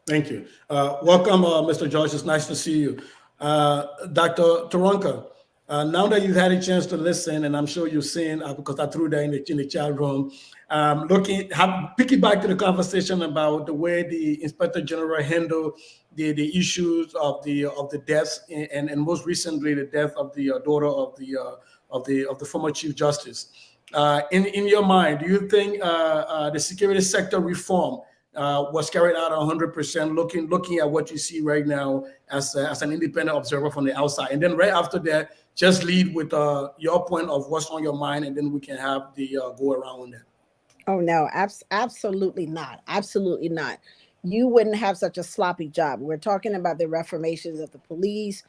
Thank you. Welcome, Mr. George. It's nice to see you. Dr. Taronka, now that you've had a chance to listen, and I'm sure you've seen, because I threw that in the chat room, piggyback to the conversation about the way the Inspector General handled the issues of the deaths, and most recently the death of the daughter of the former Chief Justice. In your mind, do you think the security sector reform was carried out 100%, looking at what you see right now as an independent observer from the outside? And then right after that, just lead with your point of what's on your mind, and then we can have the go around on that. Oh, no, absolutely not. Absolutely not. You wouldn't have such a sloppy job. We're talking about the reformations of the police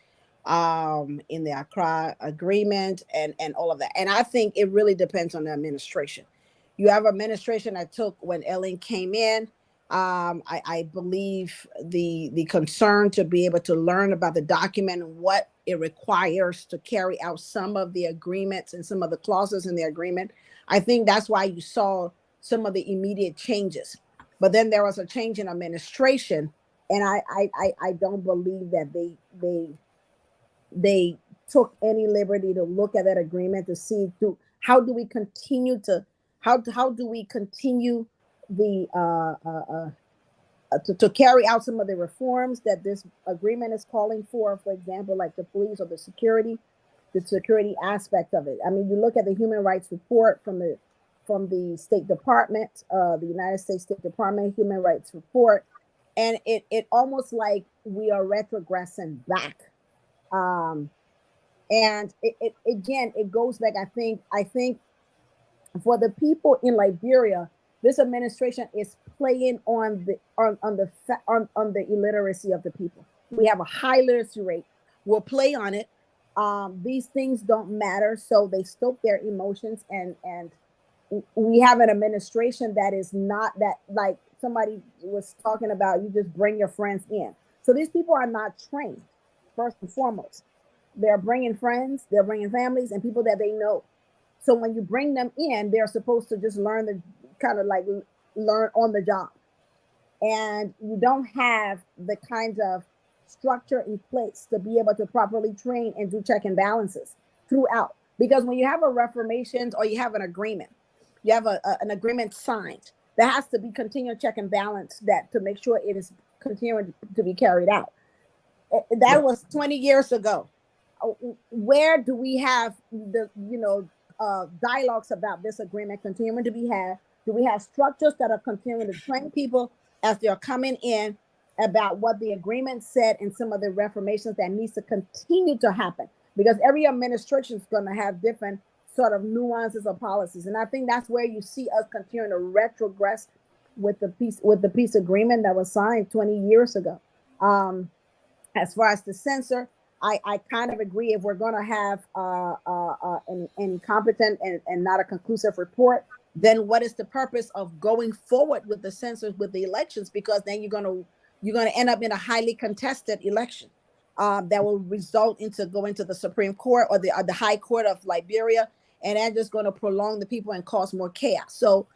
in the Accra Agreement and all of that. And I think it really depends on the administration. You have administration that took when Ellen came in. I believe the concern to be able to learn about the document and what it requires to carry out some of the agreements and some of the clauses in the agreement. I think that's why you saw some of the immediate changes. But then there was a change in administration, and I don't believe that they took any liberty to look at that agreement to see how do we continue the to carry out some of the reforms that this agreement is calling for example, like the police or the security aspect of it. I mean, you look at the human rights report from the State Department, the United States State Department human rights report, and it almost like we are retrogressing back. And it goes back. I think for the people in Liberia, this administration is playing on the illiteracy of the people. We have a high literacy rate. We'll play on it. These things don't matter, so they stoke their emotions, and we have an administration that is not that, like somebody was talking about, you just bring your friends in. So these people are not trained, first and foremost. They're bringing friends, they're bringing families and people that they know. So when you bring them in, they're supposed to just learn on the job. And you don't have the kinds of structure in place to be able to properly train and do check and balances throughout. Because when you have a reformation or you have an agreement, you have an agreement signed, there has to be continual check and balance that to make sure it is continuing to be carried out. That was 20 years ago. Where do we have the dialogues about this agreement continuing to be had? Do we have structures that are continuing to train people as they're coming in about what the agreement said and some of the reformations that needs to continue to happen? Because every administration is going to have different sort of nuances of policies, and I think that's where you see us continuing to retrogress with the peace agreement that was signed 20 years ago. As far as the censor, I kind of agree. If we're going to have an incompetent and not a conclusive report, then what is the purpose of going forward with the censors with the elections? Because then you're going to end up in a highly contested election that will result into going to the Supreme Court or the High Court of Liberia, and that's just going to prolong the people and cause more chaos. So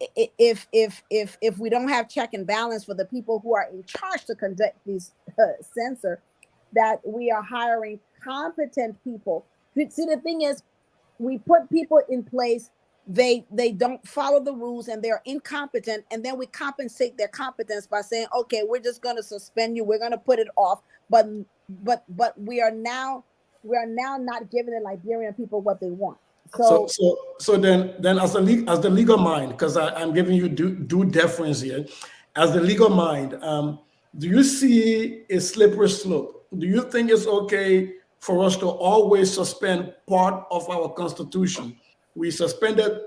if we don't have check and balance for the people who are in charge to conduct these censor, that we are hiring competent people. See, the thing is, we put people in place, they don't follow the rules and they're incompetent, and then we compensate their competence by saying, okay, we're just going to suspend you, we're going to put it off, but we are now not giving the Liberian people what they want. So then as the legal mind, because I'm giving you due deference here, as the legal mind, do you see a slippery slope? Do you think it's okay for us to always suspend part of our Constitution? We suspended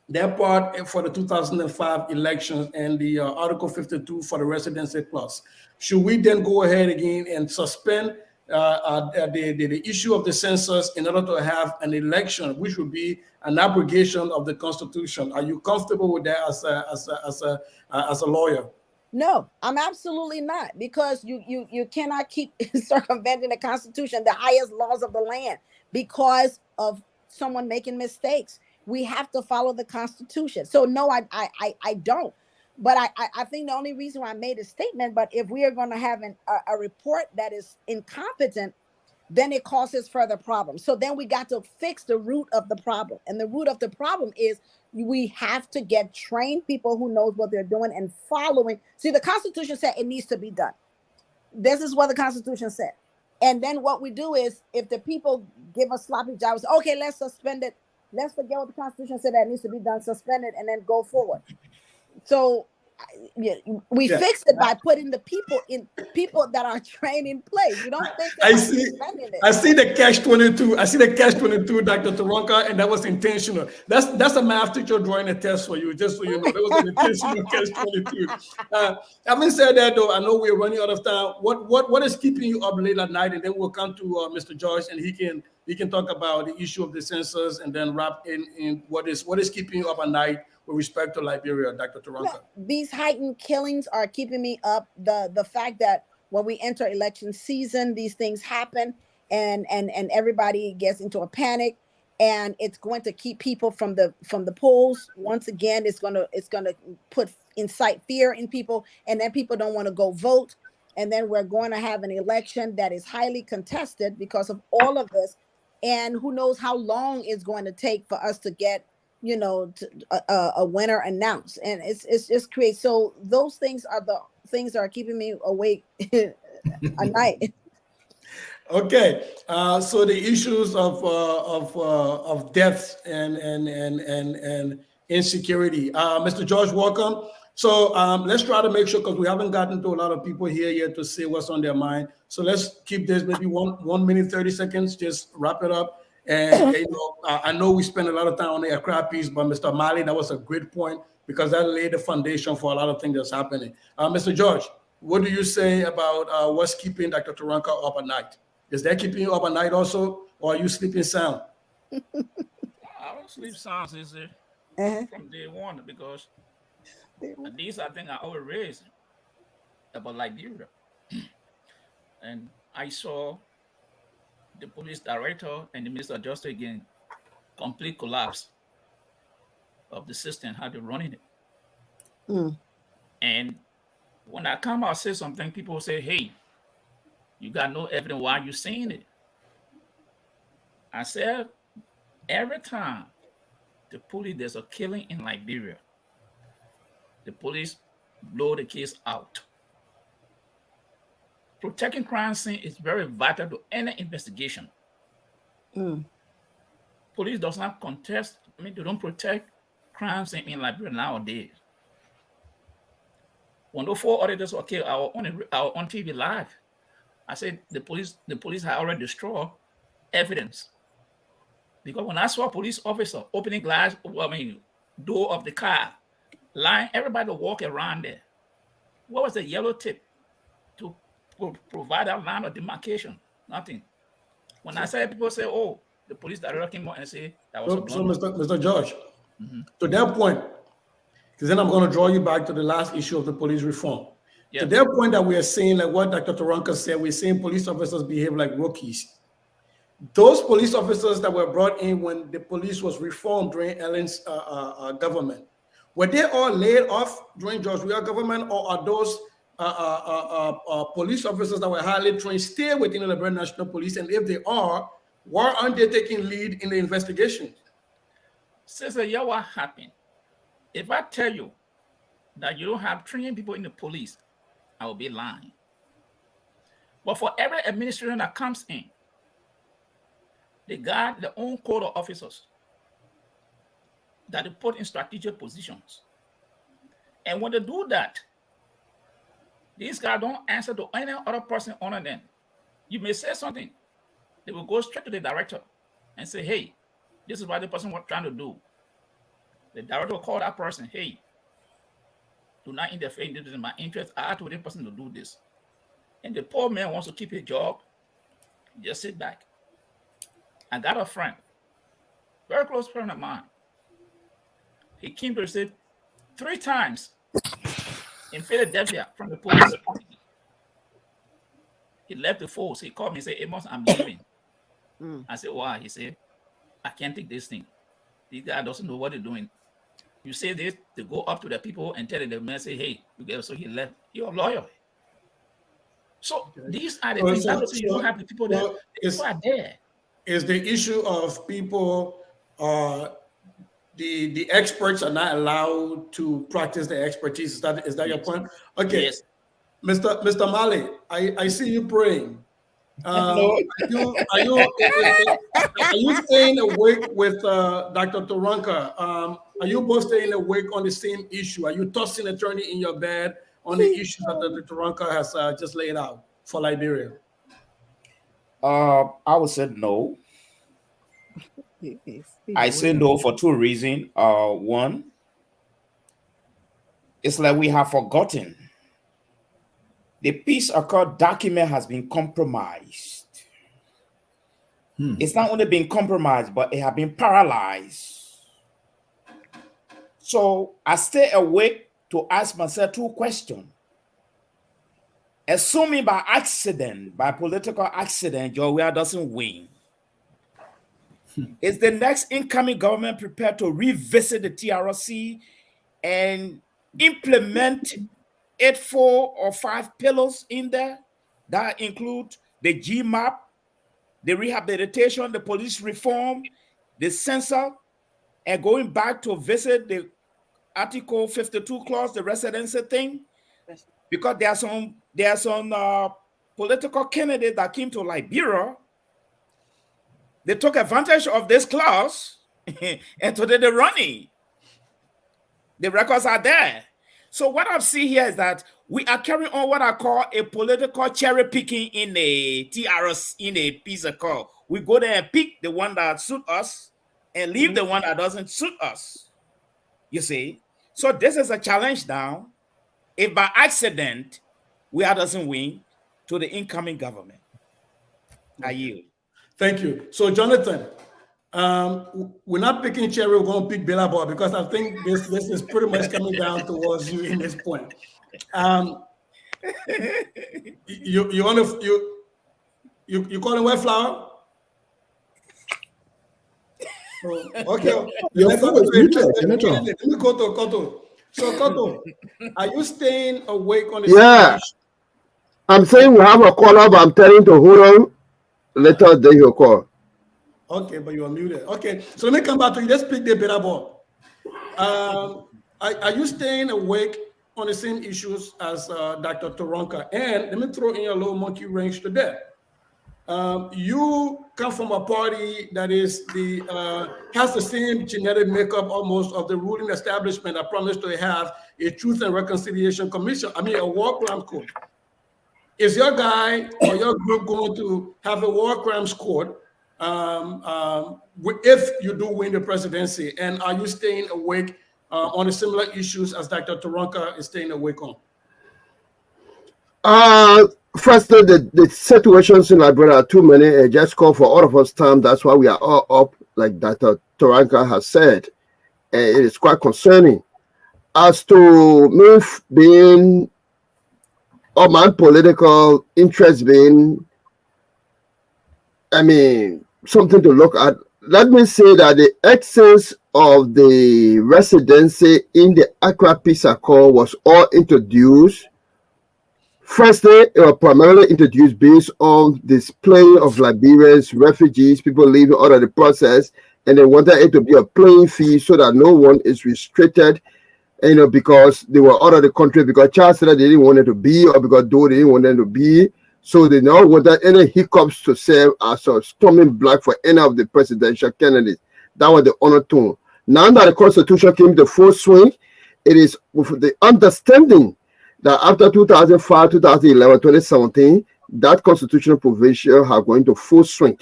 that part for the 2005 elections and the Article 52 for the residency clause. Should we then go ahead again and suspend the issue of the census in order to have an election, which would be an abrogation of the Constitution? Are you comfortable with that as a lawyer? No, I'm absolutely not, because you cannot keep circumventing the Constitution, the highest laws of the land, because of someone making mistakes. We have to follow the Constitution. So no, I don't. But I think the only reason why I made a statement, but if we are going to have a report that is incompetent, then it causes further problems. So then we got to fix the root of the problem. And the root of the problem is we have to get trained people who knows what they're doing and following. See, the Constitution said it needs to be done. This is what the Constitution said. And then what we do is, if the people give us sloppy jobs, okay, let's suspend it. Let's forget what the Constitution said that needs to be done, suspend it, and then go forward. So we fix it by putting the people that are trained in place. You don't think I see the catch-22. I see the catch-22, Dr. Taronka, and that was intentional. That's a math teacher drawing a test for you, just so you know. That was an intentional catch-22. Having said that, though, I know we're running out of time. What is keeping you up late at night? And then we'll come to Mr. George, and he can talk about the issue of the census, and then wrap in what is keeping you up at night with respect to Liberia, Dr. Taronka. These heightened killings are keeping me up. The fact that when we enter election season, these things happen, and everybody gets into a panic, and it's going to keep people from the polls. Once again, it's gonna incite fear in people, and then people don't want to go vote, and then we're going to have an election that is highly contested because of all of this, and who knows how long it's going to take for us to get a winner announced. And it's just crazy. So those things are the things that are keeping me awake at night. Okay, so the issues of deaths and insecurity. Mr. George, welcome. So let's try to make sure, because we haven't gotten to a lot of people here yet to say what's on their mind. So let's keep this maybe 1 minute, 30 seconds, just wrap it up. And I know we spent a lot of time on the aircraft piece, but Mr. Mali, that was a great point, because that laid the foundation for a lot of things that's happening. Mr. George, what do you say about what's keeping Dr. Taronka up at night? Is that keeping you up at night also, or are you sleeping sound? I don't sleep sound, sister, from day one, because these are things I always raised about Liberia. And I saw the police director and the minister of justice again, complete collapse of the system, how they're running it. And when I come out say something, people say, hey, you got no evidence, why are you saying it? I said, every time the police, there's a killing in Liberia, the police blow the case out. Protecting crime scene is very vital to any investigation. Police does not contest, they don't protect crime scene in Liberia nowadays. When the 4 auditors were killed, I was on TV live. I said the police had already destroyed evidence. Because when I saw a police officer opening door of the car, lying, everybody walk around there. What was the yellow tip to provide that line of demarcation? Nothing. When I say, people say, oh, the police director came out and say that was so Mr. George, to that point, because then I'm going to draw you back to the last issue of the police reform. To that point that we are saying, like what Dr. Taronka said, we're saying police officers behave like rookies. Those police officers that were brought in when the police was reformed during Ellen's government, Were they all laid off during George Weah government, or are those police officers that were highly trained still within the Liberia National Police? And if they are, why aren't they taking lead in the investigation? Sister, yeah, what happened? If I tell you that you don't have trained people in the police, I will be lying. But for every administration that comes in, they got their own code of officers that they put in strategic positions. And when they do that, these guys don't answer to any other person under them. You may say something, they will go straight to the director and say, hey, this is what the person was trying to do. The director will call that person, hey, do not interfere in this in my interest. I told this person to do this. And the poor man wants to keep his job, just sit back. I got a friend, very close friend of mine. He came to receive 3 times in Philadelphia from the police. He left the force. He called me and said, Amos, I'm leaving. I said, why? He said, I can't take this thing. This guy doesn't know what they're doing. You say this to go up to the people and tell them, say, hey, you get. So he left. You're a lawyer. So these are the things that you don't have the people there. People are there. Is the issue of people, the experts are not allowed to practice their expertise? Is that your point? Okay, yes. Mr. Mali, I see you praying. Are you staying awake with Dr. Toronka? Are you both staying awake on the same issue? Are you tossing a turning in your bed on the issue that Dr. Toronka has just laid out for Liberia? I would say no. I say no for 2 reasons. One, it's like we have forgotten. The peace accord document has been compromised. It's not only been compromised, but it has been paralyzed. So I stay awake to ask myself 2 questions. Assuming by accident, by political accident, George Weah doesn't win, is the next incoming government prepared to revisit the TRC and implement 8, 4, or 5 pillars in there that include the GMAP, the rehabilitation, the police reform, the censor, and going back to visit the Article 52 clause, the residency thing? Because there are some political candidates that came to Liberia. They took advantage of this clause and today they're running. The records are there. So what I see here is that we are carrying on what I call a political cherry picking in a TRS, in a peace accord. We go there and pick the one that suits us and leave the one that doesn't suit us. You see? So this is a challenge now. If by accident we doesn't win, to the incoming government. I yield. Thank you. So Jonathan, we're not picking cherry, we're going to pick Billabong, because I think this is pretty much coming down towards you in this point. You call it wet flower? Okay. Let me go to Koto. So Koto, are you staying awake on the Yeah. I'm saying we have a caller, but I'm telling to hold on. Later, then he'll call. Okay, but you are muted. Okay, so let me come back to you. Let's pick the better ball. Are you staying awake on the same issues as Dr. Toronka? And let me throw in a little monkey wrench to that. You come from a party that is has the same genetic makeup almost of the ruling establishment that promised to have a Truth and Reconciliation Commission. I mean, a war crimes court. Is your guy or your group going to have a war crimes court if you do win the presidency? And are you staying awake on the similar issues as Dr. Toronka is staying awake on? First, the situations in Liberia are too many. I just call for all of us time. That's why we are all up, like Dr. Toronka has said. It is quite concerning. As to me being, or my political interest being, I mean, something to look at. Let me say that the excess of the residency in the Accra Peace Accord was all introduced. Firstly, it was primarily introduced based on this playing of Liberians, refugees, people leaving out of the process, and they wanted it to be a playing field so that no one is restricted, because they were out of the country because Charles said they didn't want it to be, or because though they didn't want them to be. So they now wanted any hiccups to serve as a storming block for any of the presidential candidates. That was the undertone. Now that the Constitution came to full swing, it is with the understanding that after 2005, 2011, 2017, that constitutional provision are going to full swing.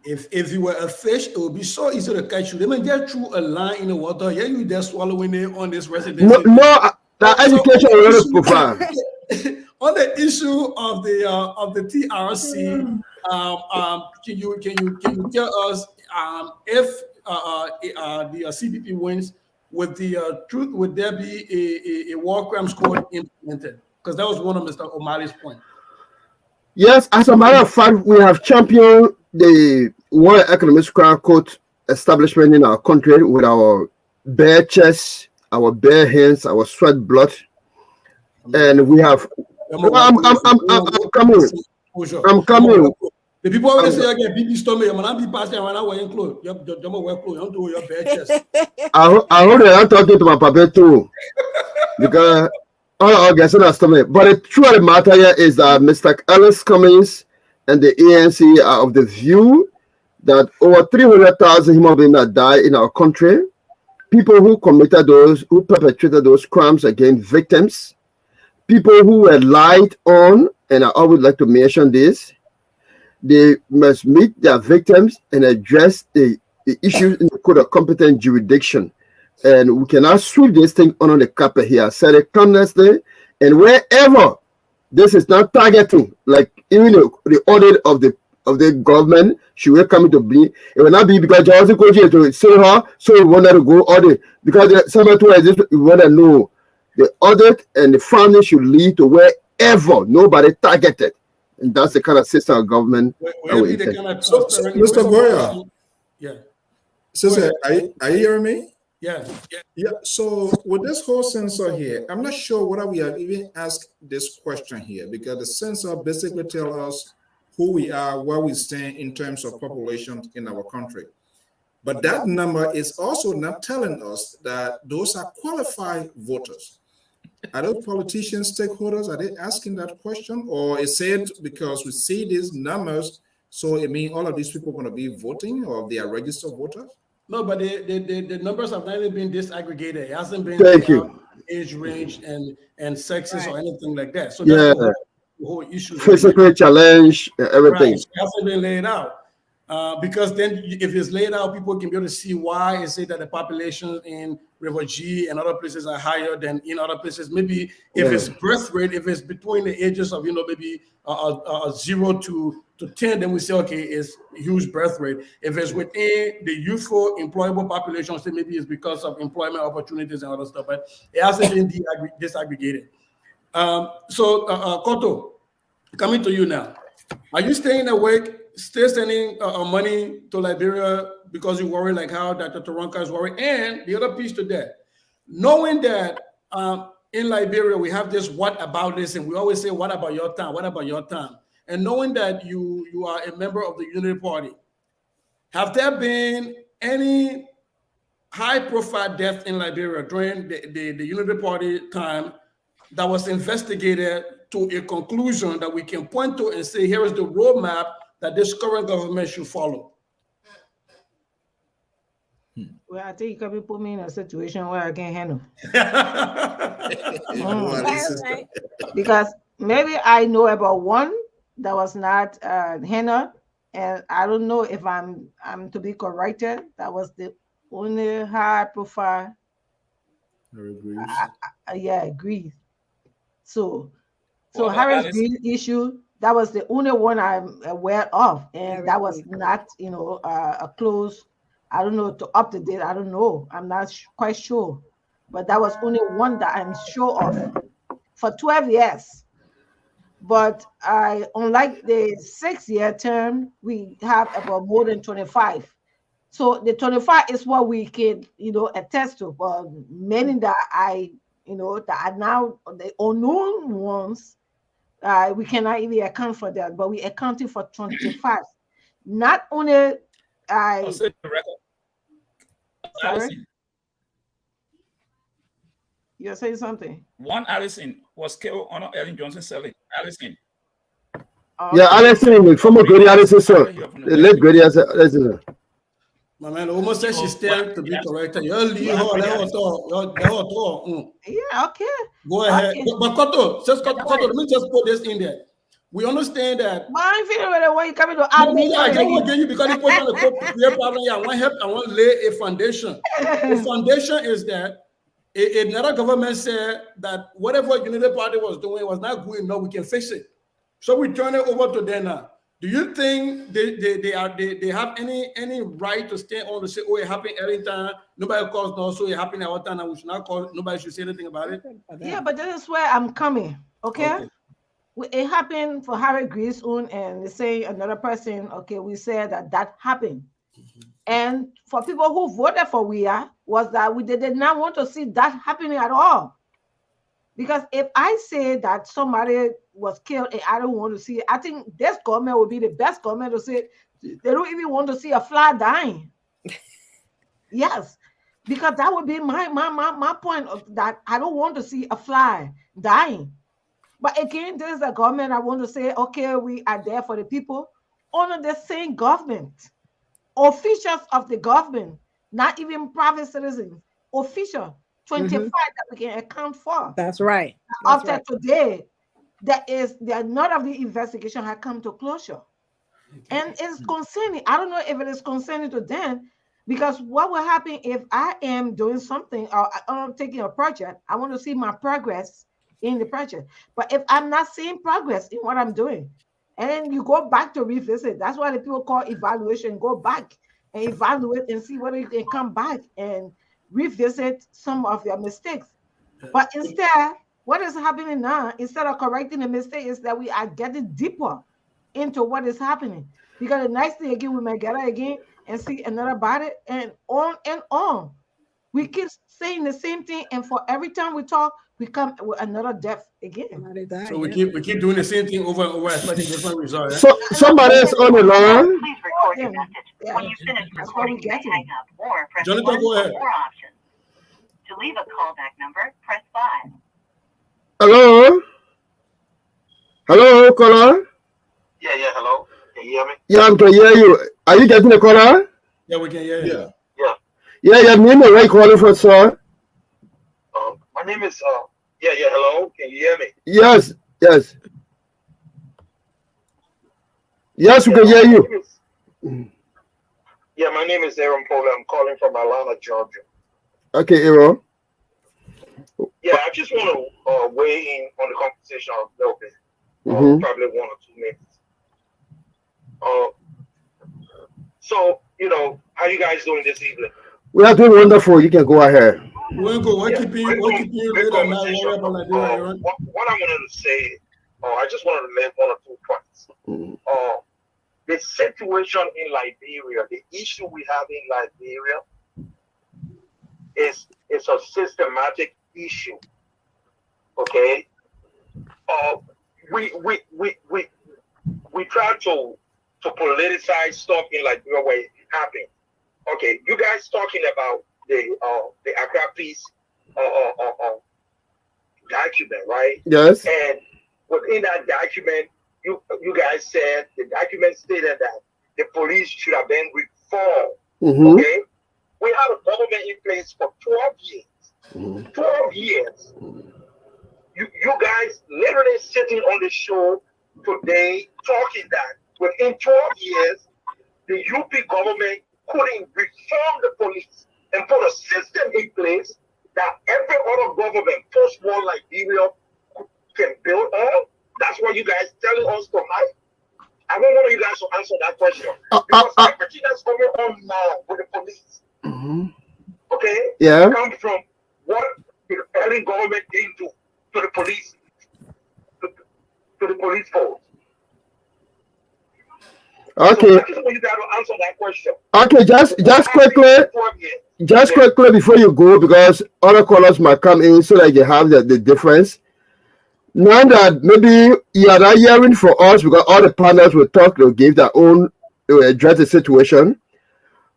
If you were a fish, it would be so easy to catch you. They may get through a line in the water. Yeah, you there swallowing it on this residency. No, the education already provide. On the issue of the TRC, can you tell us if the CPP wins, would there be a war crimes code implemented? Because that was one of Mr. O'Malley's points. Yes, as a matter of fact, we have championed the World Economic Crime Code establishment in our country with our bare chests, our bare hands, our sweat blood, and we have. I'm coming. I'm coming. The people always say, "Okay, BB stomach. I'm not be passing. I'm not wearing clothes. You're wearing clothes. You don't do your bare chest." I hope that I'm talking to my papa too, because all guys in our stomach. But the truth of the matter here is that Mr. Ellis Cummings and the ANC are of the view that over 300,000 human beings that died in our country, people who perpetrated those crimes against victims, people who were lied on, and I always like to mention this, they must meet their victims and address the issues in the code of competent jurisdiction. And we cannot sweep this thing under the carpet here. I said it honestly, and wherever this is not targeting, like even the audit of the government, she will come into being. It will not be because Johnson coach to say her, so we want her to go audit. Because somebody told us this, we want to know the audit and the funding should lead to wherever nobody targeted. And that's the kind of system of government. Mr. Goya. Yeah. Sister, are you hearing me? Yeah. So with this whole sensor here, I'm not sure whether we have even asked this question here, because the sensor basically tells us who we are, where we stand in terms of population in our country. But that number is also not telling us that those are qualified voters. Are those politicians, stakeholders, are they asking that question? Or is it because we see these numbers, so it means all of these people are going to be voting, or they are registered voters? No, but the numbers have not even been disaggregated. It hasn't been age range and sexes or anything like that. So that's the whole issue. Physical challenge, everything. Right. So it hasn't been laid out. Because then if it's laid out, people can be able to see why is it that the population in River G and other places are higher than in other places. Maybe if it's birth rate, if it's between the ages of, maybe 0 to 10, then we say, okay, it's huge birth rate. If it's within the youthful employable population, say maybe it's because of employment opportunities and other stuff, but it hasn't been disaggregated. So Koto, coming to you now. Are you staying awake, still sending money to Liberia because you worry like how Dr. Taronka is worried? And the other piece to that, knowing that in Liberia, we have this what about this, and we always say, what about your time? What about your time? And knowing that you are a member of the Unity Party, have there been any high-profile death in Liberia during the Unity Party time that was investigated to a conclusion that we can point to and say, here is the roadmap that this current government should follow? Well, I think you can put me in a situation where I can't handle. Because maybe I know about one that was not handled, and I don't know if I'm to be corrected. That was the only high profile. Agrees. So Harris Green issue, that was the only one I'm aware of, and that was not, a close. I don't know, to up to date. I don't know. I'm not quite sure, but that was only one that I'm sure of for 12 years. But unlike the 6-year term, we have about more than 25. So the 25 is what we can, attest to. But many that that are now the unknown ones, we cannot even account for that. But we accounting for 25. Not only I'll say the record. sorry, Allison, you're saying something. one Allison was killed on Ellen Johnson selling. Allison. Yeah, Allison, former Grady Allison, sir. The late Grady Allison. My man almost said she stand to be corrected. Yeah, okay. Go ahead. Okay. But Koto, let me just put this in there. We understand that. I'm feeling really when you coming to add me. I don't want to get you because you put on the problem. Yeah, I want help. I want to lay a foundation. The foundation is that another government said that whatever United Party was doing was not good enough. We can fix it. So we turn it over to them now. Do you think they have any right to stay on to say, oh, it happened every time, nobody calls no, so it happened at what time, and we should not call, nobody should say anything about it? Yeah, but this is where I'm coming. Okay. It happened for Harry Greason, and they say another person. Okay, we said that happened, and for people who voted for was that we did not want to see that happening at all. Because if I say that somebody was killed and I don't want to see it, I think this government would be the best government to say they don't even want to see a fly dying. Yes, because that would be my point of that. I don't want to see a fly dying. But again, this is a government I want to say, okay, we are there for the people. Under the same government, officials of the government, not even private citizens, official. 25 that we can account for. That's right. After today, none of the investigation had come to closure. And it's concerning. I don't know if it is concerning to them, because what will happen if I am doing something or I'm taking a project, I want to see my progress in the project. But if I'm not seeing progress in what I'm doing, and then you go back to revisit, that's why the people call evaluation, go back and evaluate and see whether you can come back and revisit some of your mistakes. But instead, what is happening now, instead of correcting the mistake, is that we are getting deeper into what is happening. Because the next thing again, we might get it again and see another body, and on and on. We keep saying the same thing, and for every time we talk, we come with another death again. So we keep doing the same thing over and over, expecting different results. So somebody's on the line. Please record your message. When you finish recording, you may hang up or press Jonathan, 1 go for ahead. more options. To leave a callback number, press 5. Hello? Hello, caller? Yeah, hello. Can you hear me? Yeah, I can hear you. Are you getting the caller? Yeah, we can hear you. Yeah, your name is right calling for, sir. My name is, hello. Can you hear me? Yes. Yes, we can hear you. My name is Aaron Paul. I'm calling from Atlanta, Georgia. Okay, Aaron. Yeah, I just want to weigh in on the conversation a little bit. Probably 1 or 2 minutes. So, how you guys doing this evening? We are doing wonderful. You can go ahead. We're keeping you later now. What I wanted to say, I just wanted to make 1 or 2 points. The situation in Liberia, the issue we have in Liberia is a systematic issue. Okay? We try to politicize stuff in Liberia where it happened. Okay, you guys talking about the Accra Peace document, right? Yes. And within that document, you guys said the document stated that the police should have been reformed. Okay, we had a government in place for 12 years. 12 years. You guys literally sitting on the show today talking that within 12 years, the UP government couldn't reform the police and put a system in place that every other government post-war Liberia can build on. That's what you guys telling us tonight. I don't want you guys to answer that question because everything that's going on now with the police, okay, comes from what the early government didn't do to the police, to the police force. Okay. So I just want you guys to answer that question. Okay, just quickly before you go, because other callers might come in so that you have the difference. Now that maybe you are not hearing from us because all the panels will talk, they'll give their own, they'll address the situation.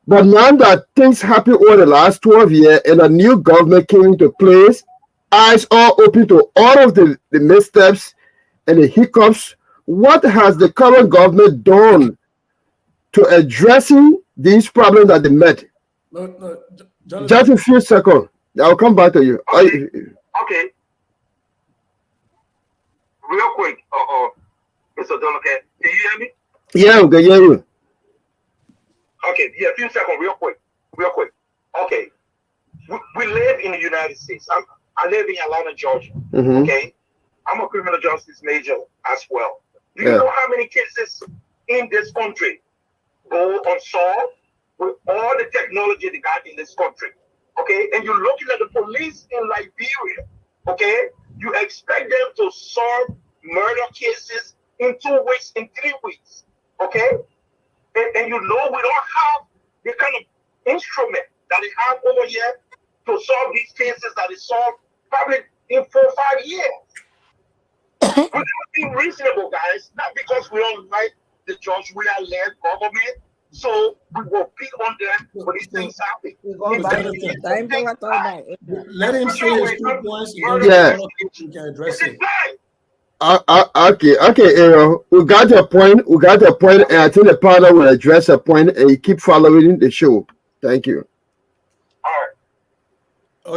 But now that things happen over the last 12 years and a new government came into place, eyes are open to all of the missteps and the hiccups. What has the current government done to addressing these problems that they met? No, Just a few seconds. I'll come back to you. Okay. Real quick, Mr. Donovan, can you hear me? Yeah, we can hear you. Okay, yeah, a few seconds, real quick. Okay, we live in the United States. I live in Atlanta, Georgia. Okay, I'm a criminal justice major as well. Do you know how many cases in this country go unsolved with all the technology they got in this country? Okay, and you're looking at the police in Liberia. Okay, you expect them to solve murder cases in 2 weeks, in 3 weeks. Okay, and you know we don't have the kind of instrument that they have over here to solve these cases that is solved probably in 4 or 5 years. We gotta be reasonable, guys, not because we don't like the judge, we are led government, so we will be on them when these things happen. Let him say his 2 points. Yeah. You can address it. Okay, Aaron, we got your point, and I think the panel will address a point, and you keep following the show. Thank you. All right.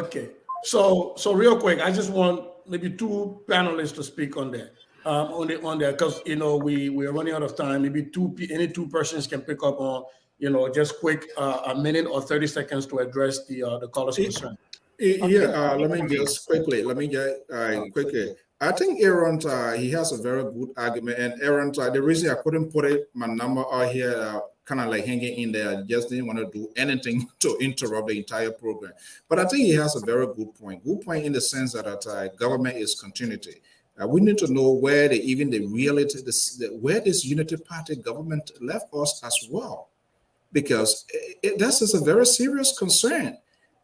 Okay, so real quick, I just want maybe 2 panelists to speak on that. On there, because we are running out of time. Maybe any two persons can pick up on just quick a minute or 30 seconds to address the caller's concern. Yeah, let me just quickly. I think Aaron, he has a very good argument. And Aaron, the reason I couldn't put my number out here, kind of like hanging in there, I just didn't want to do anything to interrupt the entire program. But I think he has a very good point. Good point in the sense that government is continuity. We need to know where the where this unity party government left us as well, because this is a very serious concern.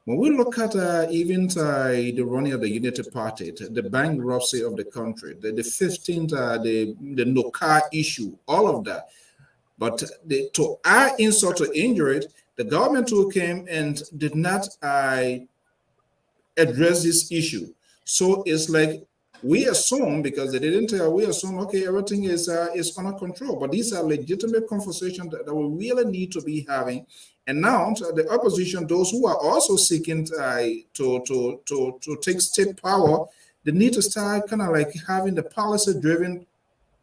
When we look at even the running of the unity party, the bankruptcy of the country, the 15th, the no-car issue, all of that. But to our insult to injury, the government who came and did not address this issue. So it's like, we assume, because they didn't tell, we assume, okay, everything is under control. But these are legitimate conversations that we really need to be having. And now the opposition, those who are also seeking to take state power, they need to start kind of like having the policy-driven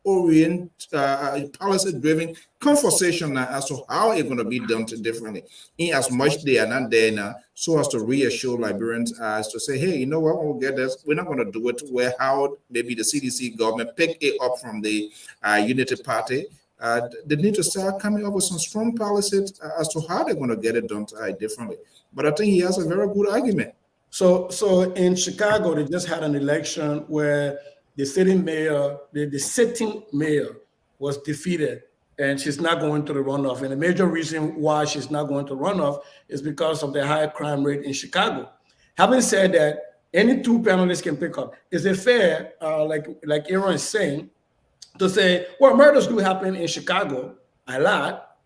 policy-driven conversation as to how it's going to be done differently. In as much they are not there now, so as to reassure Liberians as to say, hey, you know what, we'll get this. We're not going to do it where how maybe the CDC government pick it up from the Unity Party. They need to start coming up with some strong policies as to how they're going to get it done differently. But I think he has a very good argument. So in Chicago, they just had an election where the sitting mayor, the sitting mayor was defeated, and she's not going to the runoff. And the major reason why she's not going to runoff is because of the high crime rate in Chicago. Having said that, any 2 panelists can pick up. Is it fair, like Aaron is saying, to say, well, murders do happen in Chicago a lot,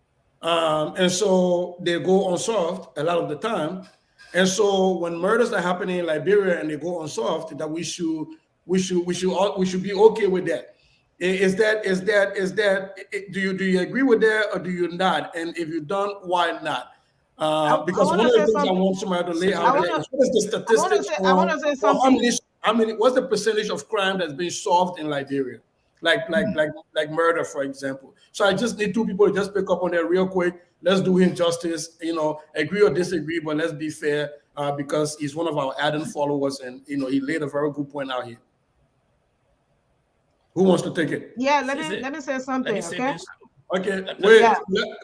and so they go unsolved a lot of the time. And so when murders are happening in Liberia and they go unsolved, that we should be okay with that. Do you agree with that, or do you not? And if you don't, why not? Because one of the things I want somebody to lay out there is, what is the statistics? I want to say something. What's the percentage of crime that's been solved in Liberia? Like murder, for example. So I just need 2 people to just pick up on that real quick. Let's do him justice, agree or disagree, but let's be fair, because he's one of our ardent followers, and he laid a very good point out here. Who wants to take it? Yeah, let me say something, okay? Okay, wait,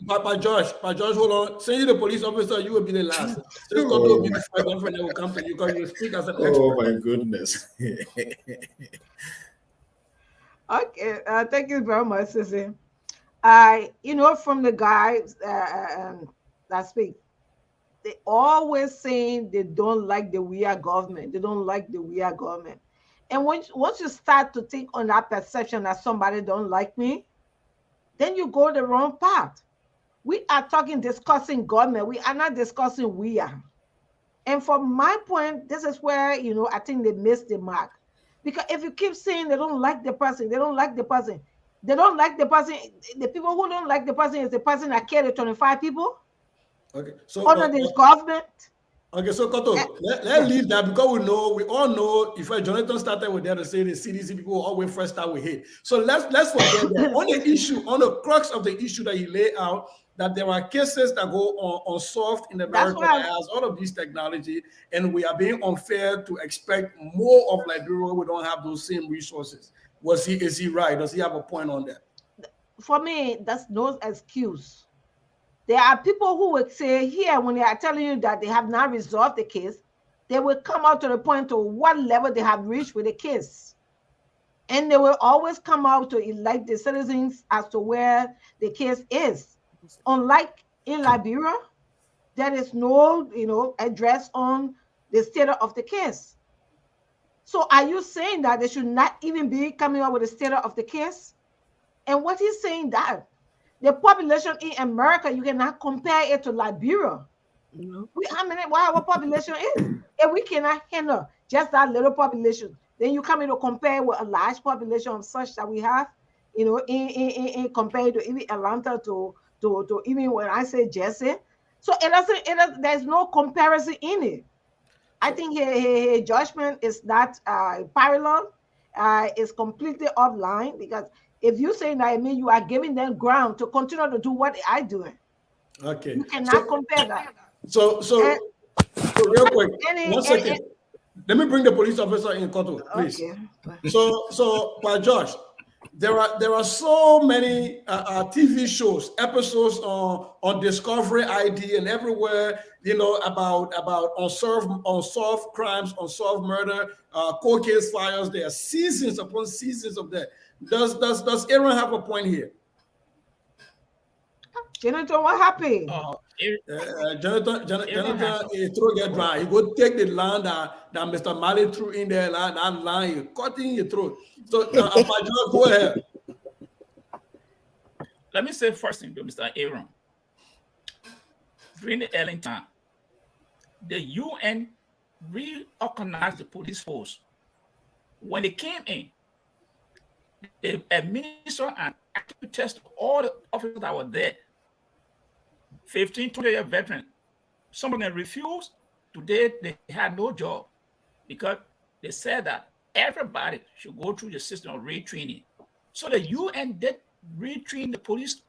by Josh, hold on. Send you the police officer, you will be the last. Just will be the first one that will come to you because you speak as an expert. Oh my goodness. Okay, thank you very much, Sissy. From the guys that speak, they always saying they don't like the we are government. They don't like the we are government. And once you start to think on that perception that somebody don't like me, then you go the wrong path. We are discussing government. We are not discussing we are. And from my point, this is where, I think they missed the mark. Because if you keep saying they don't like the person, they don't like the person, they don't like the person, the people who don't like the person is the person that killed 25 people. Okay, so Under this government. Okay, so Koto, let's leave that because we all know if Jonathan started with that to say the CDC people will always first start with hate. So let's forget that. On the issue, on the crux of the issue that he laid out, that there are cases that go unsolved in America that has all of these technology, and we are being unfair to expect more of Liberia where we don't have those same resources. Is he right? Does he have a point on that? For me, that's no excuse. There are people who would say here, when they are telling you that they have not resolved the case, they will come out to the point of what level they have reached with the case. And they will always come out to elect the citizens as to where the case is. Unlike in Liberia, there is no, address on the status of the case. So are you saying that they should not even be coming up with the status of the case? And what he's saying that the population in America, you cannot compare it to Liberia. What our population is. If we cannot handle just that little population, then you come in to compare with a large population of such that we have, in compared to even Atlanta to even when I say Jesse. So there's no comparison in it. I think his judgment is not parallel, is completely offline, because if you say that, I mean you are giving them ground to continue to do what they are doing. Okay. You cannot compare that. So real quick, 1 second. Let me bring the police officer in, Koto, please. Okay. So by Josh, there are so many TV shows, episodes on Discovery ID and everywhere, about unsolved crimes, unsolved murder, cold case files. There are seasons upon seasons of that. Does Aaron have a point here? Jonathan, what happened? Jonathan, his throat get dry. He go take the line that Mr. Mali threw in there. That line, he cutting your throat. So, go ahead. Let me say first thing to Mr. Aaron. During the Ellen time, the UN reorganized the police force. When they came in, they administered and actively tested all the officers that were there. 15, 20-year veterans. Some of them refused. Today, they had no job because they said that everybody should go through the system of retraining. So the UN did retrain the police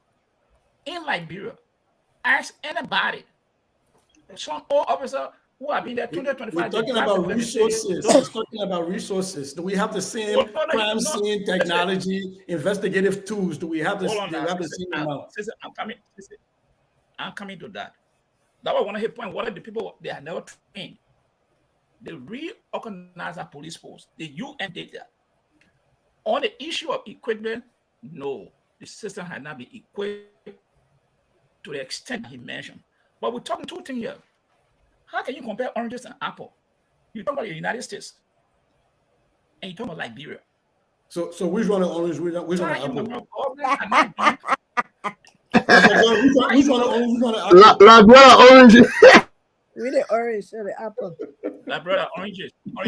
in Liberia. Ask anybody. Some old officer who have been there 20, 25 We're talking about resources. We're talking about resources. Do we have the same crime scene technology, investigative tools? Do we have the same amount? I'm coming to that. That was one of his points. What are the people they are never trained? They reorganize our police force. The UN did that. On the issue of equipment, no, the system had not been equipped to the extent he mentioned. But we're talking two things here. How can you compare oranges and apple? You talk about the United States, and you talk about Liberia. So which one is orange? Which one is apple? Which one orange? Really orange, the apple. Liberia oranges. Or,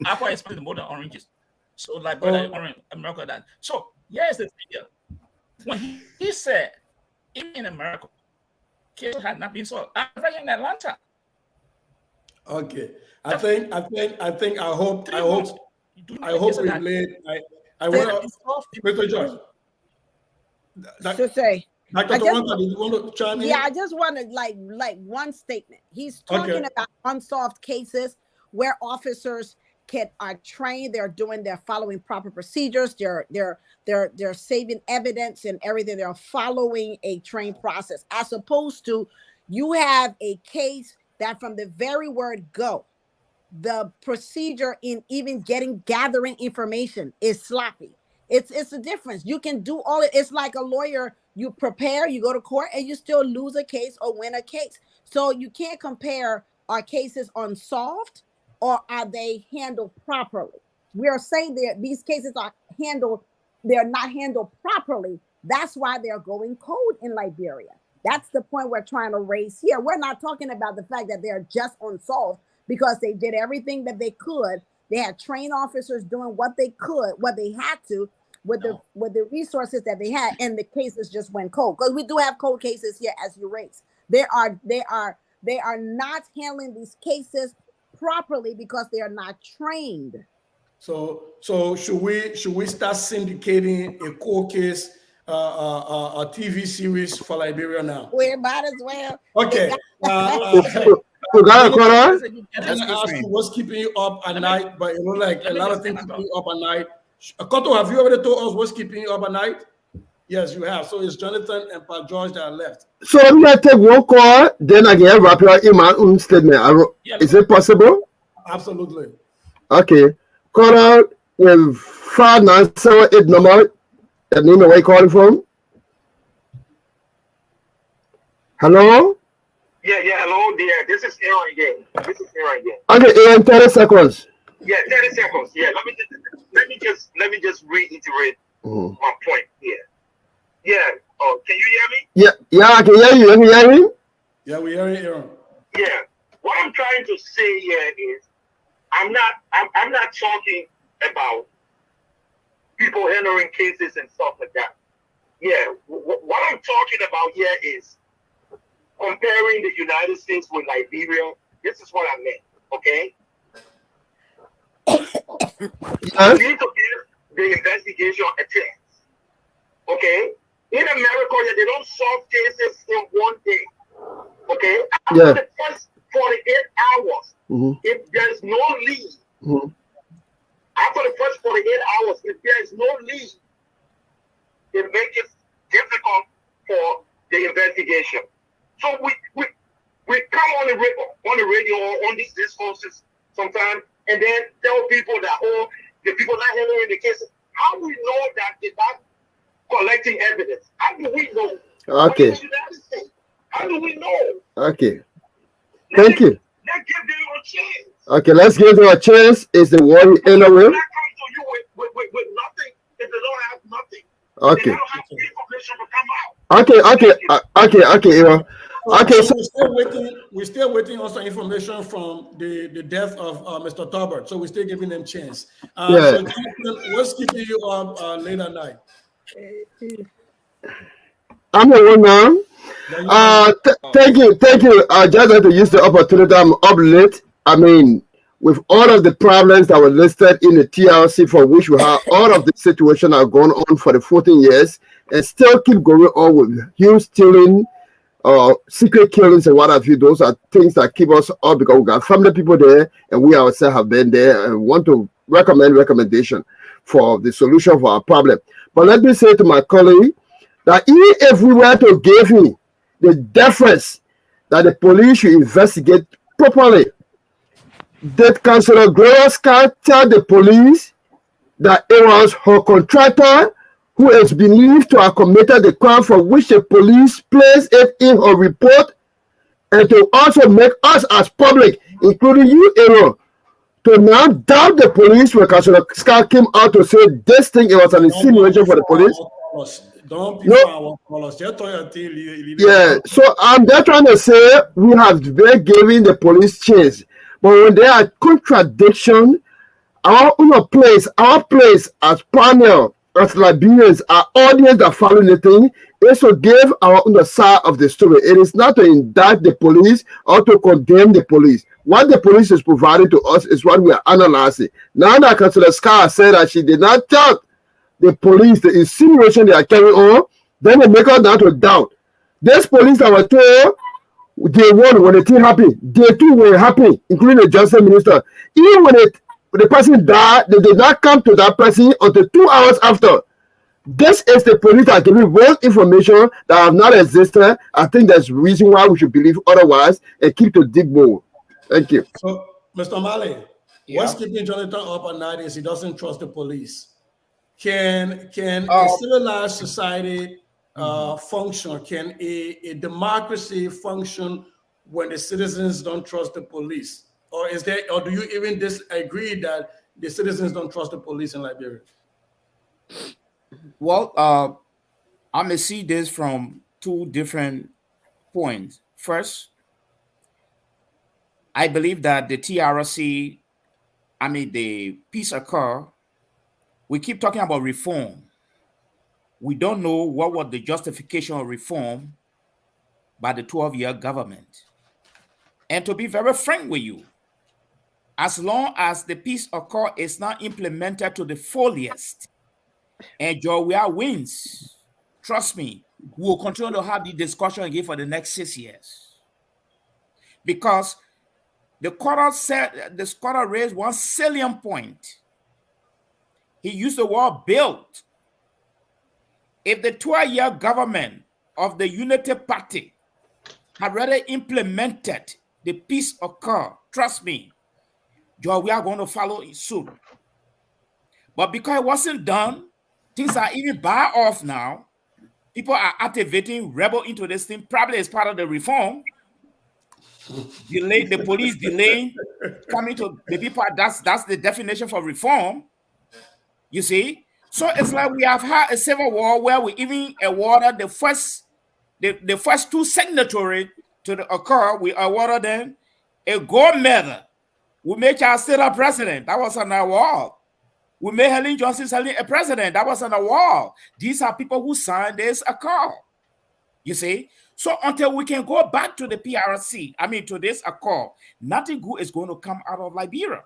apple is more than oranges. So Liberia orange, America that. So here's the thing here. When he said, even in America, cases had not been solved. I'm right in Atlanta. Okay, I hope we played. I want to, Mr. Josh. To say, Dr. Toronto, did you want to chime in? Yeah, I just want to like one statement. He's talking about unsolved cases where officers are trained. They're following proper procedures. They're saving evidence and everything. They're following a trained process, as opposed to you have a case that from the very word go, the procedure in even gathering information is sloppy. It's a difference. You can do all it. It's like a lawyer. You prepare, you go to court, and you still lose a case or win a case. So you can't compare, are cases unsolved or are they handled properly? We are saying that these cases are handled, they're not handled properly. That's why they're going cold in Liberia. That's the point we're trying to raise here. We're not talking about the fact that they're just unsolved because they did everything that they could. They had trained officers doing what they could, what they had to, with the resources that they had, and the cases just went cold. Because we do have cold cases here, as you raised. They are not handling these cases properly because they are not trained. So should we start syndicating a cold case, a TV series for Liberia now? We might as well. Okay. What's keeping you up at night? But like a lot of things keeping you up at night. Koto, have you already told us what's keeping you up at night? Yes, you have. So it's Jonathan and Pa George that are left. So I'm going to take one call, then I can wrap up in my own statement. Is it possible? Absolutely. Okay. Call out with 5978 number. And name where you calling from? Hello? Yeah, hello there. This is Aaron again. Okay, Aaron, 30 seconds. Yeah, 30 seconds. Yeah, let me just reiterate my point here. Yeah. Oh, can you hear me? Yeah, I can hear you. Can you hear me? Yeah, we hear you. Yeah. What I'm trying to say here is, I'm not talking about people handling cases and stuff like that. Yeah. What I'm talking about here is comparing the United States with Liberia. This is what I meant. Okay. You need to give the investigation a chance. Okay? In America, they don't solve cases in one day. Okay? After the first 48 hours, if there's no lead, after the first 48 hours, if there's no lead, it makes it difficult for the investigation. So we come on the radio or on these discourses sometimes, and then tell people that, oh, the people not handling the cases. How do we know that they're not collecting evidence? How do we know? Okay. How do we know? Okay. Thank you. Let's give them a chance. Okay, let's give them a chance. Is the one in the room? They come to you with nothing if they don't have nothing. Okay. They don't have information to come out. Okay, Aaron. Okay, so we're still waiting on some information from the death of Mr. Tarbert. So we're still giving them chance. So what's keeping you up late at night? I'm the one now. Thank you. I just had to use the opportunity. I'm up late. I mean, with all of the problems that were listed in the TRC, for which we have all of the situation that have gone on for the 14 years and still keep going on with huge stealing, secret killings and what have you. Those are things that keep us up because we got family people there and we ourselves have been there and want to recommendation for the solution for our problem. But let me say to my colleague that even if we were to give him the deference that the police should investigate properly, did Councillor Gloria Scott tell the police that it was her contractor who is believed to have committed the crime for which the police placed it in her report, and to also make us as public, including you, Aaron, to now doubt the police when Councillor Scott came out to say this thing, it was an insinuation for the police? Yeah, so I'm there trying to say we have been giving the police chance, but when there are contradiction, our place as panel, as Liberians, our audience that follow the thing is to give our own side of the story. It is not to indict the police or to condemn the police. What the police is providing to us is what we are analyzing. Now that Councillor Scott said that she did not tell the police the insinuation they are carrying on, then they make us not to doubt. This police that were told day one when the thing happened, day two were happy, including the justice minister. Even when the person died, they did not come to that person until 2 hours after. This is the police that giving wrong information that have not existed. I think there's reason why we should believe otherwise and keep to dig more. Thank you. So, Mr. Malley, what's keeping Jonathan up at night is he doesn't trust the police. can a civilized society function? Can a democracy function when the citizens don't trust the police? Or do you even disagree that the citizens don't trust the police in Liberia? Well, I may see this from two different points. First, I believe that the TRC, the peace accord, we keep talking about reform. We don't know what was the justification of reform by the 12-year government. And to be very frank with you, as long as the peace accord is not implemented to the fullest and Georgia wins, trust me, we will continue to have the discussion again for the next 6 years. Because the scholar raised one salient point. He used the word built. If the 12-year government of the Unity Party had already implemented the peace accord, trust me, we are going to follow it soon. But because it wasn't done, things are even bad off now. People are activating rebel into this thing, probably as part of the reform. The police delaying coming to the people. That's the definition for reform. You see? So it's like we have had a civil war where we even awarded the first two signatories to the accord. We awarded them a gold medal. We made Charles Taylor a president. That was an award. We made Helen Johnson a president. That was an award. These are people who signed this accord. You see? So until we can go back to the PRC, to this accord, nothing good is going to come out of Liberia.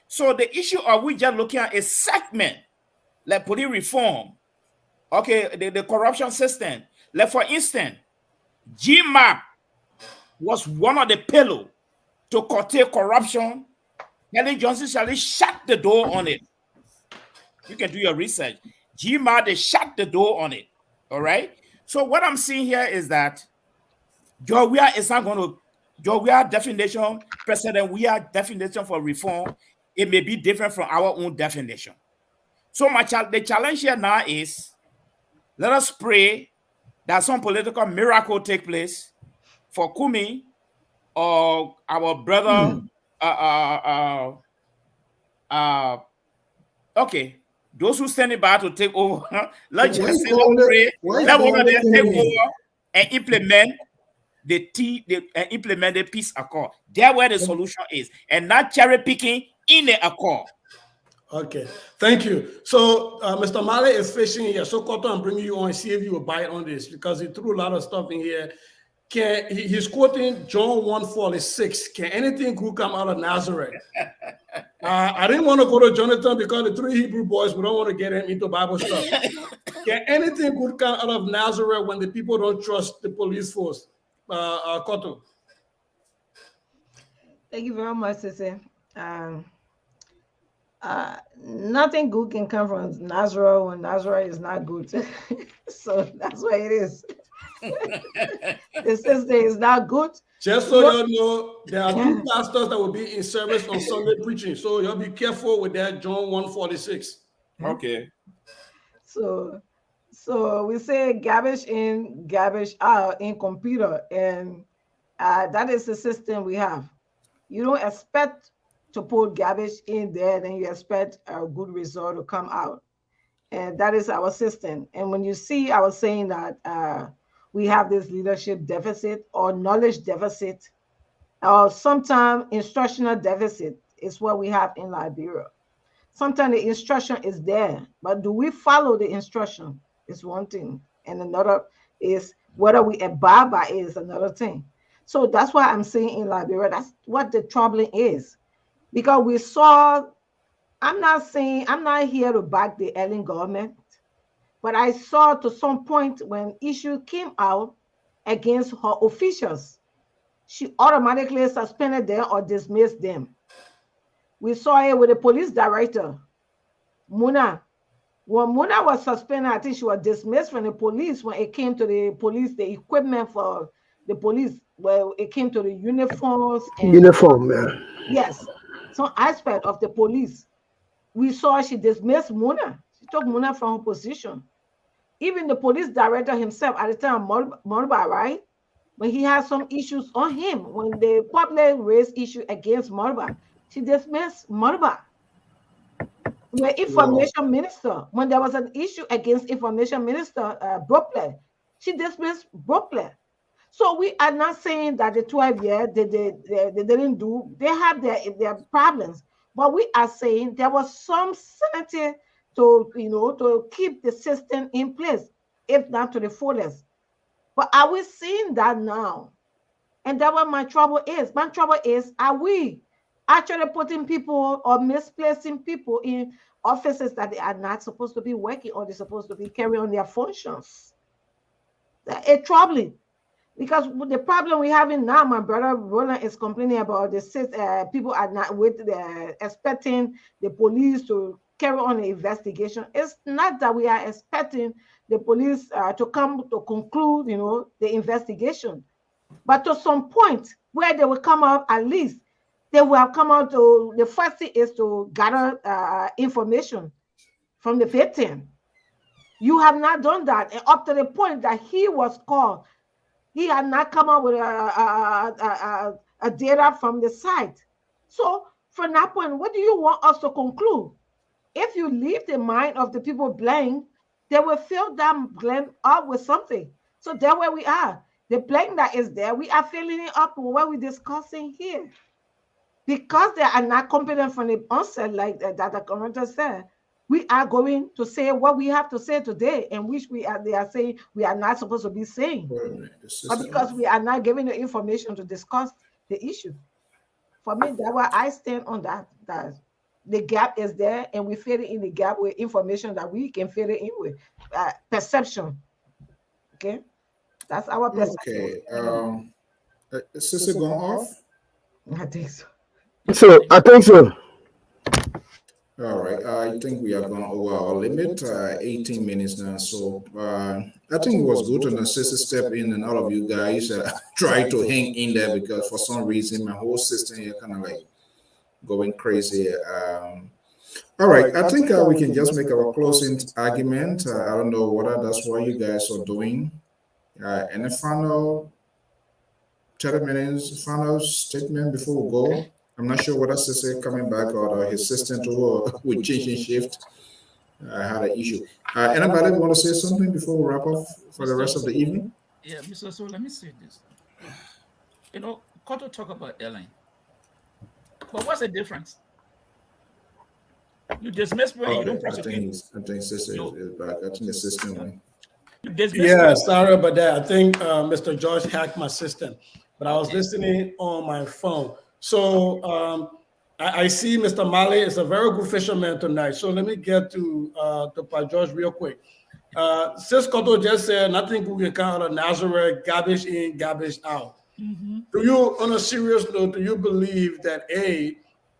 So the issue of we just looking at a segment, like police reform, the corruption system. Like for instance, GMAP was one of the pillars to curtail corruption. Helen Johnson Sirleaf shut the door on it. You can do your research. GMAP, they shut the door on it. All right. So what I'm seeing here is that Georgia is not going to, Georgia definition, President, we are definition for reform. It may be different from our own definition. So the challenge here now is, let us pray that some political miracle take place for Kumi or our brother, those who standing by to take over, let's just say, let's pray, let one take over and implement the peace accord. That's where the solution is, and not cherry picking in the accord. Okay, thank you. So Mr. Male is fishing here. So Koto, I'm bringing you on and see if you will bite on this because he threw a lot of stuff in here. He's quoting John 1:46. Can anything good come out of Nazareth? I didn't want to go to Jonathan because the three Hebrew boys, we don't want to get him into Bible stuff. Can anything good come out of Nazareth when the people don't trust the police force? Koto. Thank you very much, Sissy. Nothing good can come from Nazareth when Nazareth is not good. So that's why it is. The sister is not good. Just so you know, there are two pastors that will be in service on Sunday preaching. So you'll be careful with that John 1:46. Okay. So we say garbage in, garbage out in computer, and that is the system we have. You don't expect to put garbage in there, then you expect a good result to come out. And that is our system. And when you see, I was saying that we have this leadership deficit or knowledge deficit, or sometimes instructional deficit is what we have in Liberia. Sometimes the instruction is there, but do we follow the instruction is one thing. And another is whether we abide by it is another thing. So that's why I'm saying in Liberia, that's what the troubling is. Because we saw, I'm not here to back the Ellen government, but I saw to some point when issue came out against her officials, she automatically suspended them or dismissed them. We saw it with the police director, Muna. When Muna was suspended, I think she was dismissed from the police when it came to the police, the equipment for the police, well, it came to the uniforms. And uniform, yeah. Yes, some aspect of the police. We saw she dismissed Muna. She took Muna from her position. Even the police director himself at the time, Morba, right? But he had some issues on him. When the public raised issue against Morba, she dismissed Morba. The information minister, when there was an issue against information minister Brooklyn, she dismissed Brooklyn. So we are not saying that the 12 years they didn't do, they have their problems, but we are saying there was some sanity to keep the system in place, if not to the fullest. But are we seeing that now? And that's what my trouble is. My trouble is, are we actually putting people or misplacing people in offices that they are not supposed to be working or they're supposed to be carrying on their functions? It's troubling. Because the problem we're having now, my brother Roland is complaining about the people are not expecting the police to carry on the investigation. It's not that we are expecting the police to come to conclude, the investigation, but to some point where they will come out, at least they will come out to, the first thing is to gather information from the victim. You have not done that, and up to the point that he was called. He had not come up with a data from the site. So from that point, what do you want us to conclude? If you leave the mind of the people blank, they will fill that blank up with something. So that's where we are. The blank that is there, we are filling it up with what we're discussing here. Because they are not competent from the onset, like that the commenter said, we are going to say what we have to say today, and which they are saying we are not supposed to be saying. But because we are not giving the information to discuss the issue. For me, that's why I stand on that the gap is there, and we fill it in the gap with information that we can fill it in with perception. Okay, that's our perception. Okay, is Sissy going off? I think so. So I think so. All right, I think we are going over our limit, 18 minutes now. So I think it was good to Sissy step in, and all of you guys try to hang in there, because for some reason my whole system here kind of like going crazy. All right, I think we can just make our closing argument. I don't know whether that's what you guys are doing. Any final 30 minutes, final statement before we go? I'm not sure whether Sissy coming back or his assistant with changing shift had an issue. Anybody want to say something before we wrap up for the rest of the evening? Yeah, Mr. So let me say this. Cotto talk about airline. But what's the difference? You dismiss when you don't prosecute. I think Sissy is back. I think the system went. Yeah, sorry about that. I think Mr. George hacked my system, but I was listening on my phone. So I see Mr. Mali is a very good fisherman tonight. So let me get to Pa George real quick. Sis Cotto just said, nothing we can count on Nazareth, garbage in, garbage out. Mm-hmm. Do you, on a serious note, do you believe that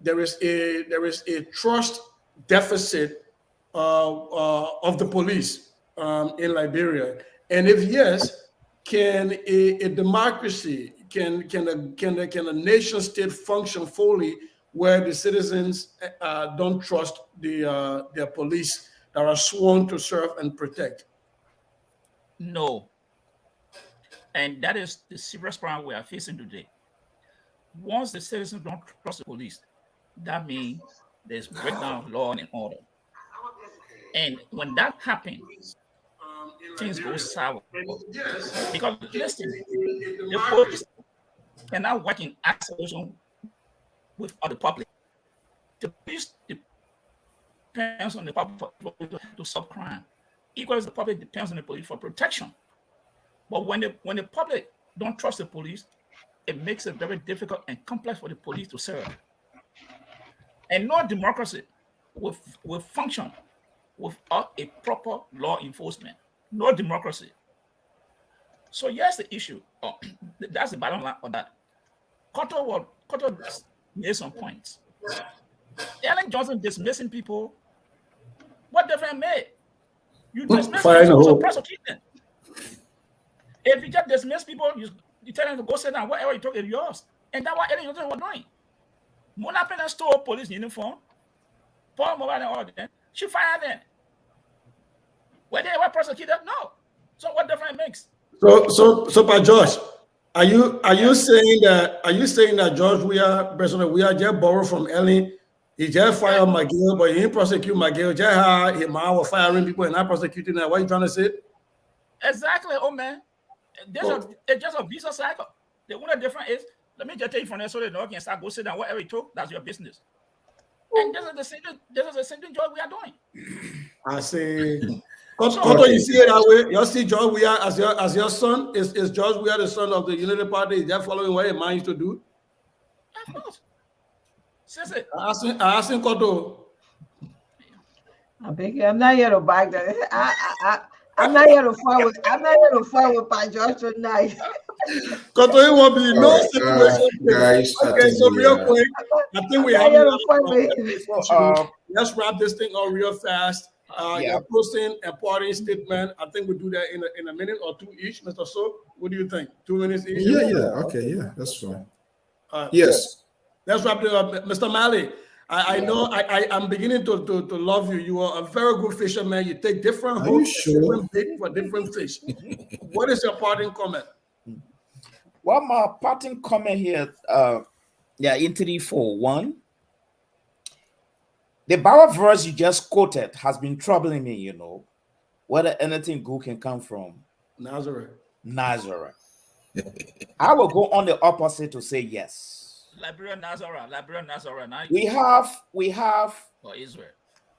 there is a trust deficit of the police in Liberia? And if yes, can a democracy, can a nation state function fully where the citizens don't trust their police that are sworn to serve and protect? No. And that is the serious problem we are facing today. Once the citizens don't trust the police, that means there's breakdown of law and order. And when that happens, things go sour. Because listen, the police cannot work in isolation with the public. The police depends on the public to stop crime. Equally, the public depends on the police for protection. But when the public don't trust the police, it makes it very difficult and complex for the police to serve. And no democracy will function without a proper law enforcement. No democracy. So here's the issue. That's the bottom line of that. Cotto made some points. Ellen Johnson dismissing people. What difference made? You dismiss people to prosecute them. If you just dismiss people, you tell them to go sit down. Whatever you talk is yours. And that's what Ellen Johnson was doing. Mona Penn stole police uniform, Paul Mobile and all of them. She fired them. Were they ever prosecuted? No. So what difference it makes? So by Josh, are you saying that George Weah, President Weah, just borrowed from Ellen? He just fired McGill, but he didn't prosecute McGill. Just how he was firing people and not prosecuting them. What are you trying to say? Exactly, oh man. It's just a visa cycle. The only difference is, let me just tell you from there so they know can start go sit down, whatever you took, that's your business. And this is the same thing George we are doing. I see. Koto, you see it that way? You see George Weah as your son? Is George Weah the son of the Unity Party? Is that following what he managed to do? Of course. I asked him Koto. I'm not here to back that. I'm not here to fight with Pat George tonight. Koto, it won't be no situation. Guys, okay, so real quick, I think we have let's wrap this thing up real fast. You're posting a parting statement. I think we'll do that in a minute or two each. Mr. So, what do you think? 2 minutes each? Okay, that's fine. Yes. Let's wrap it up. Mr. Malley, I know I'm beginning to love you. You are a very good fisherman. You take different hooks, different bait for different fish. What is your parting comment? Well, my parting comment here, in 341. The Bible verse you just quoted has been troubling me, whether anything good can come from Nazareth. I will go on the opposite to say yes. Liberia, Nazareth. We have for Israel.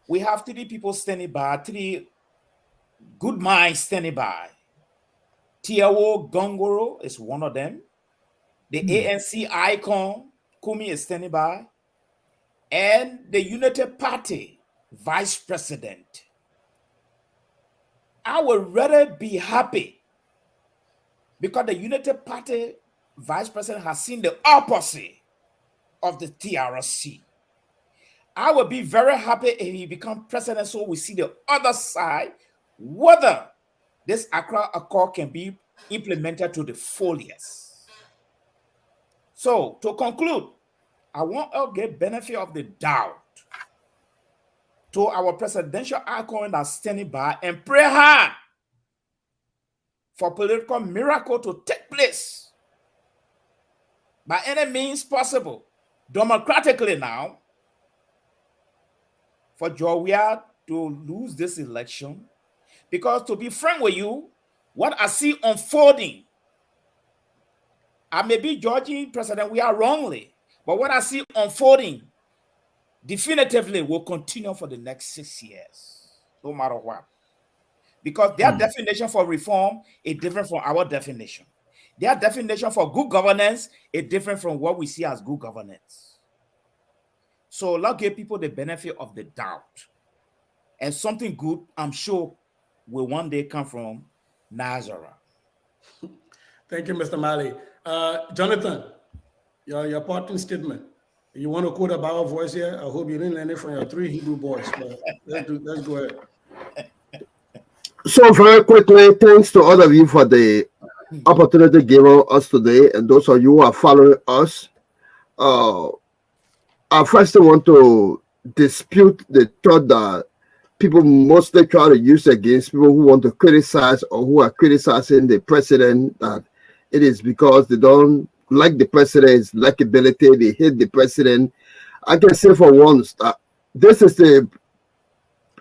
We have 3 people standing by, 3 good minds standing by. Tiawo Gongoro is one of them. The ANC icon, Kumi, is standing by. And the Unity Party vice president. I would rather be happy because the Unity Party vice president has seen the opposite of the TRC. I would be very happy if he becomes president so we see the other side, whether this Accra Accord can be implemented to the fullest. So, to conclude, I want to give benefit of the doubt to our presidential icon that's standing by and pray hard for political miracle to take place by any means possible, democratically now, for George Weah to lose this election. Because to be frank with you, what I see unfolding, I may be judging President Weah wrongly, but what I see unfolding definitively will continue for the next 6 years, no matter what. Because their definition for reform is different from our definition. Their definition for good governance is different from what we see as good governance. So let's give people the benefit of the doubt. And something good, I'm sure, will one day come from Nazareth. Thank you, Mr. Malley. Jonathan, your parting statement. You want to quote a Bible voice here? I hope you didn't learn it from your 3 Hebrew boys. But let's go ahead. So very quickly, thanks to all of you for the opportunity given us today, and those of you who are following us. I first want to dispute the thought that people mostly try to use against people who want to criticize or who are criticizing the president, that it is because they don't like the president's likability, they hate the president. I can say for once that this is the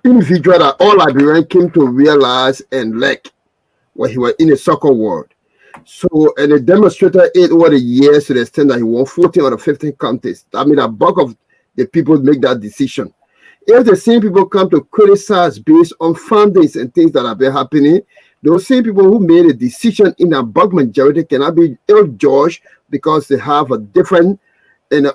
individual that all Liberians came to realize and like when he was in the soccer world. So, and it demonstrated it over the years to the extent that he won 14 out of 15 counties. I mean, a bulk of the people make that decision. If the same people come to criticize based on findings and things that have been happening, those same people who made a decision in a bulk majority cannot be ill-judged because they have a different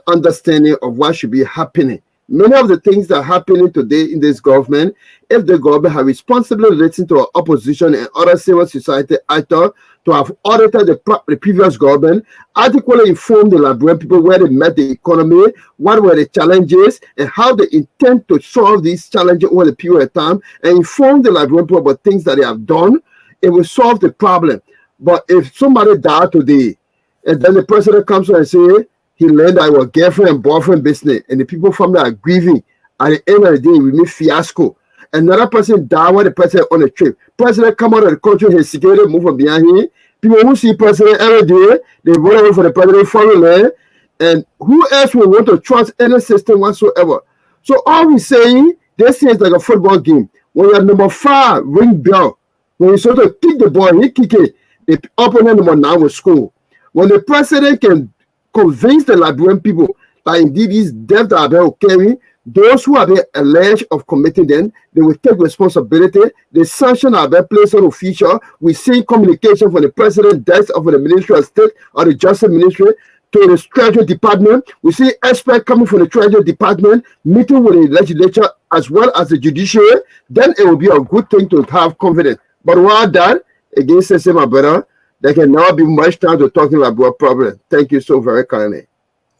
understanding of what should be happening. Many of the things that are happening today in this government, if the government had responsibly listened to our opposition and other civil society actors to have audited the previous government, adequately informed the Liberian people where they met the economy, what were the challenges, and how they intend to solve these challenges over the period of time, and inform the Liberian people about things that they have done, it will solve the problem. But if somebody died today, and then the president comes and says, he learned that it was girlfriend and boyfriend business, and the people from there are grieving. At the end of the day, we need fiasco. Another person died while the president on a trip. President come out of the country, his security move from behind him. People who see president every day, they run away for the president foreign. And who else will want to trust any system whatsoever? So all we saying, this is like a football game. When you're number 5, ring bell. When you sort of kick the ball, he kick it. The opponent number 9 will score. When the president can convince the Liberian people that indeed these deaths that are being occurring, those who have been alleged of committing them, they will take responsibility. The sanction are being placed on official. We see communication from the president, desk of the Ministry of State or the Justice Ministry to the Treasury Department. We see experts coming from the Treasury Department, meeting with the legislature as well as the judiciary. Then it will be a good thing to have confidence. But while that, against the same brother, there can now be much time to talking about problem. Thank you so very kindly.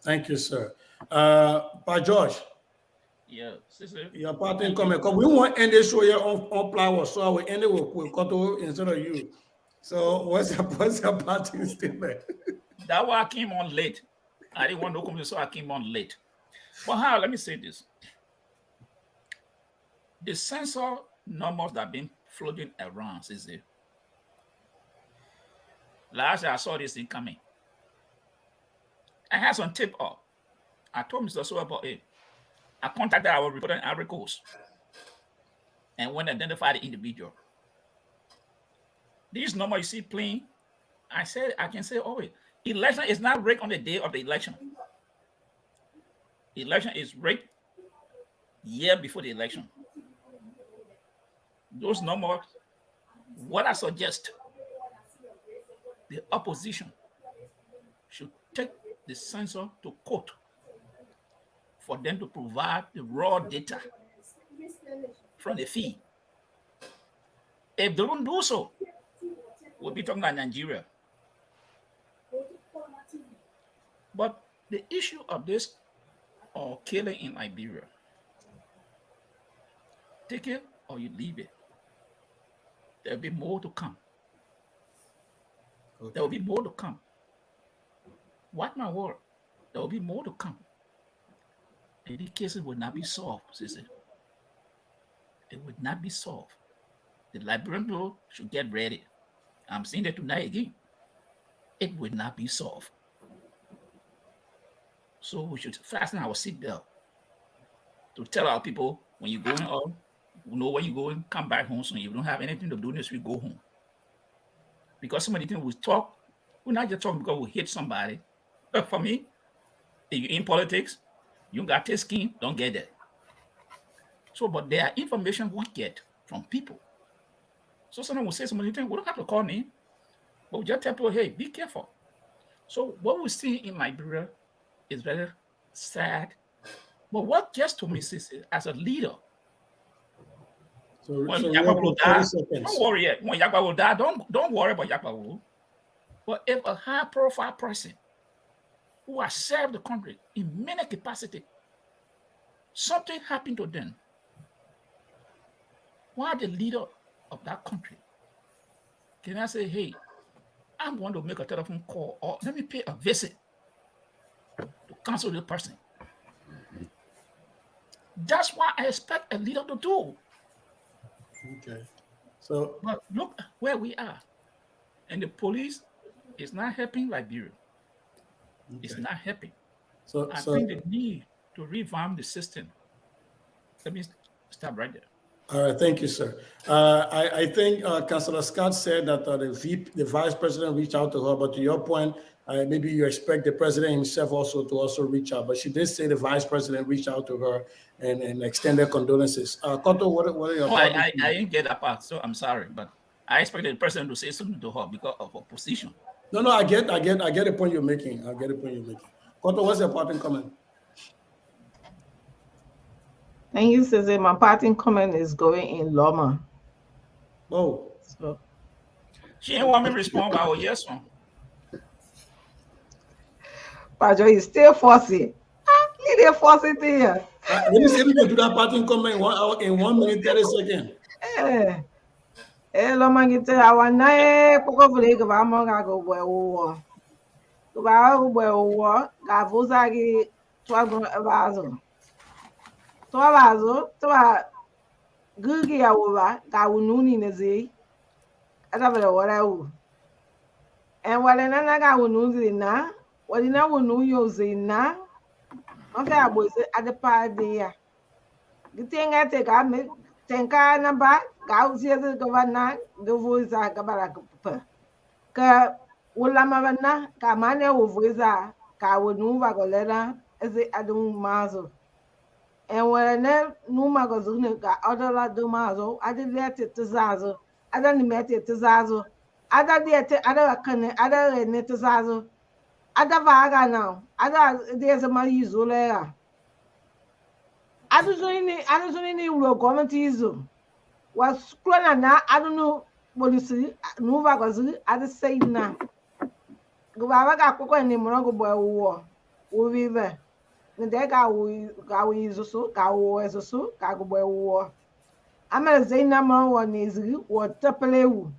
Thank you, sir. By George. Yeah, sister. Your parting comment. Because we want to end this show here on Flower, so I will end it with Koto instead of you. So what's your parting statement? That's why I came on late. I didn't want to come, so I came on late. But how? Let me say this. The censor numbers that have been floating around, sister. Last year I saw this thing coming. I had some tip up. I told Mr. So about it. I contacted our reporter in Ivory Coast and went and identified the individual. This number you see playing, I can say, oh, wait, election is not rigged on the day of the election. Election is rigged year before the election. Those numbers, what I suggest, the opposition should take the censor to court for them to provide the raw data from the feed. If they don't do so, we'll be talking about Nigeria. But the issue of this killing in Liberia, take it or you leave it. There'll be more to come. Okay. There will be more to come. What my word? There will be more to come. And these cases will not be solved, sister. It would not be solved. The Liberian people should get ready. I'm saying that tonight again. It would not be solved. So we should fasten our seatbelt to tell our people when you're going out, you know where you're going, come back home. So if you don't have anything to do this, we go home. Because some of the things we talk, we're not just talking because we hit somebody. But for me, if you're in politics, you got thick skin, don't get that. So, but there are information we get from people. So someone will say something, we don't have to call name, but we just tell people, hey, be careful. So what we see in Liberia is very sad. But what gets to me is as a leader, when Yagba will die, don't worry yet. When Yagba will die, don't worry about Yagba will. But if a high-profile person who has served the country in many capacities, something happened to them, why the leader of that country can I say, hey, I'm going to make a telephone call or let me pay a visit to counsel the person? That's what I expect a leader to do. Okay. So, but look where we are. And the police is not helping Liberia. Okay. It's not helping. So I think they need to revamp the system. Let me stop right there. All right, thank you, sir. I think Councillor Scott said that the vice president reached out to her, but to your point, maybe you expect the president himself to reach out. But she did say the vice president reached out to her and extended condolences. Koto, what are your thoughts? I didn't get that part, so I'm sorry, but I expected the president to say something to her because of her position. No, I get the point you're making. Koto, what's your parting comment? Thank you, Cesar. My parting comment is going in Loma. Oh. So. She didn't want me to respond by a yes one. Pajo, you still forcing. You didn't force it here. Let me see if you can do that parting comment in 1 minute, 30 seconds. Loma, you tell our night, probably go where Gugi Awa, Gawununi Nazi, Adabra Warawu. And what another Gawunuzi na, what in our New Yosi na, okay, I was at the party. The thing I take, I make Tenka number, Gauzi the governor, the voice are Gabaraka. Ka Ulamavana, Kamane Uviza, Kawunuva Golera, as the Adum Mazo. And when I knew magazine got other la do mazo, I did let it to Zazo, I don't met it to Zazo, I don't get it, other can other net to Zazo, other vaga now, other there's a Marizulera. I don't any will comment izo. Was Clona, I don't know what you see, Nova was at the same now. Gavaga Coco and Morongo boy war, will be there. Gawi izusu, gawo ezusu, gagwe wo. Ama zaina ma wonizi wo tepelewu.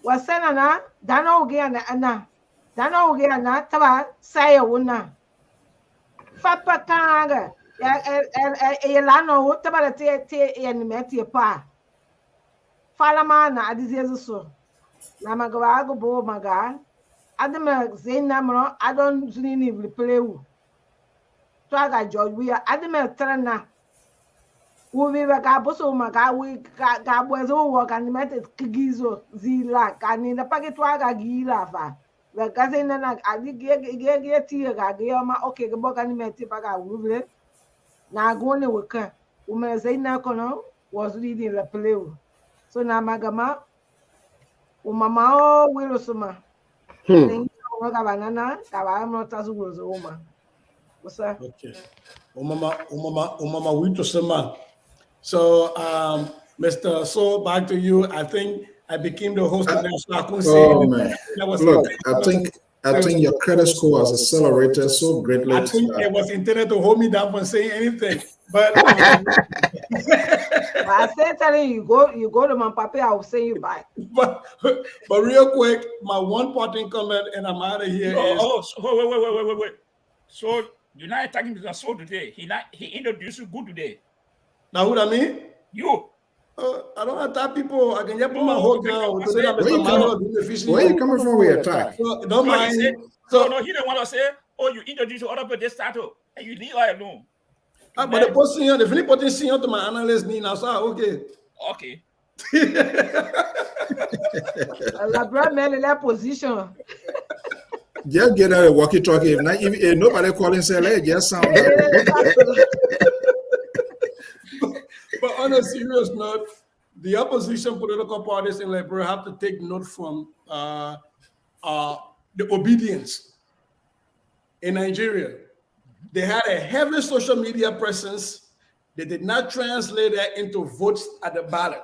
Wasena na dana oge ana. Dana oge ana taba saye wona. Fapa kanga ya lano wo taba te ya nimeti pa. Fala mana adizi ezusu. Na magawa go bo maga. Adama zaina ma adon zuni pelewu. Twaga George, we are adamant trana. We were Gaboso Maga, we Gabwazo work and met it Kigizo, Zila, and in the packet Twaga Gilava. The Gazena, I did get tea, Gagama, okay, the book and met Tipaga, we now going to work. Woman say Nakono was leading the play. So now Magama, Umama, Willosuma. Thank you, Gavanana, Gavam not as was a woman. Okay. Umama Wito Sema. So, Mr. So, back to you. I think I became the host of that. So I couldn't say man. Look, I think your credit score has accelerated so greatly. I think it was intended to hold me down from saying anything. But I said telling you go to my papa, I will send you back. But real quick, my one parting comment, and I'm out of here. Wait. So you're not attacking the soul today. He introduced you good today. Now what I mean? You. I don't attack people. I can just put my whole down. Where you coming from with attack? Don't mind. No, he don't want to say, oh, you introduce your other people, they start up, and you leave alone. But the person here, if anybody see to my analyst, Nina, so okay. Okay. La brought man in that position. Just get out of walkie-talkie. If nobody calling say, hey, just sound. But on a serious note, the opposition political parties in Liberia have to take note from the obedience in Nigeria. They had a heavy social media presence. They did not translate that into votes at the ballot.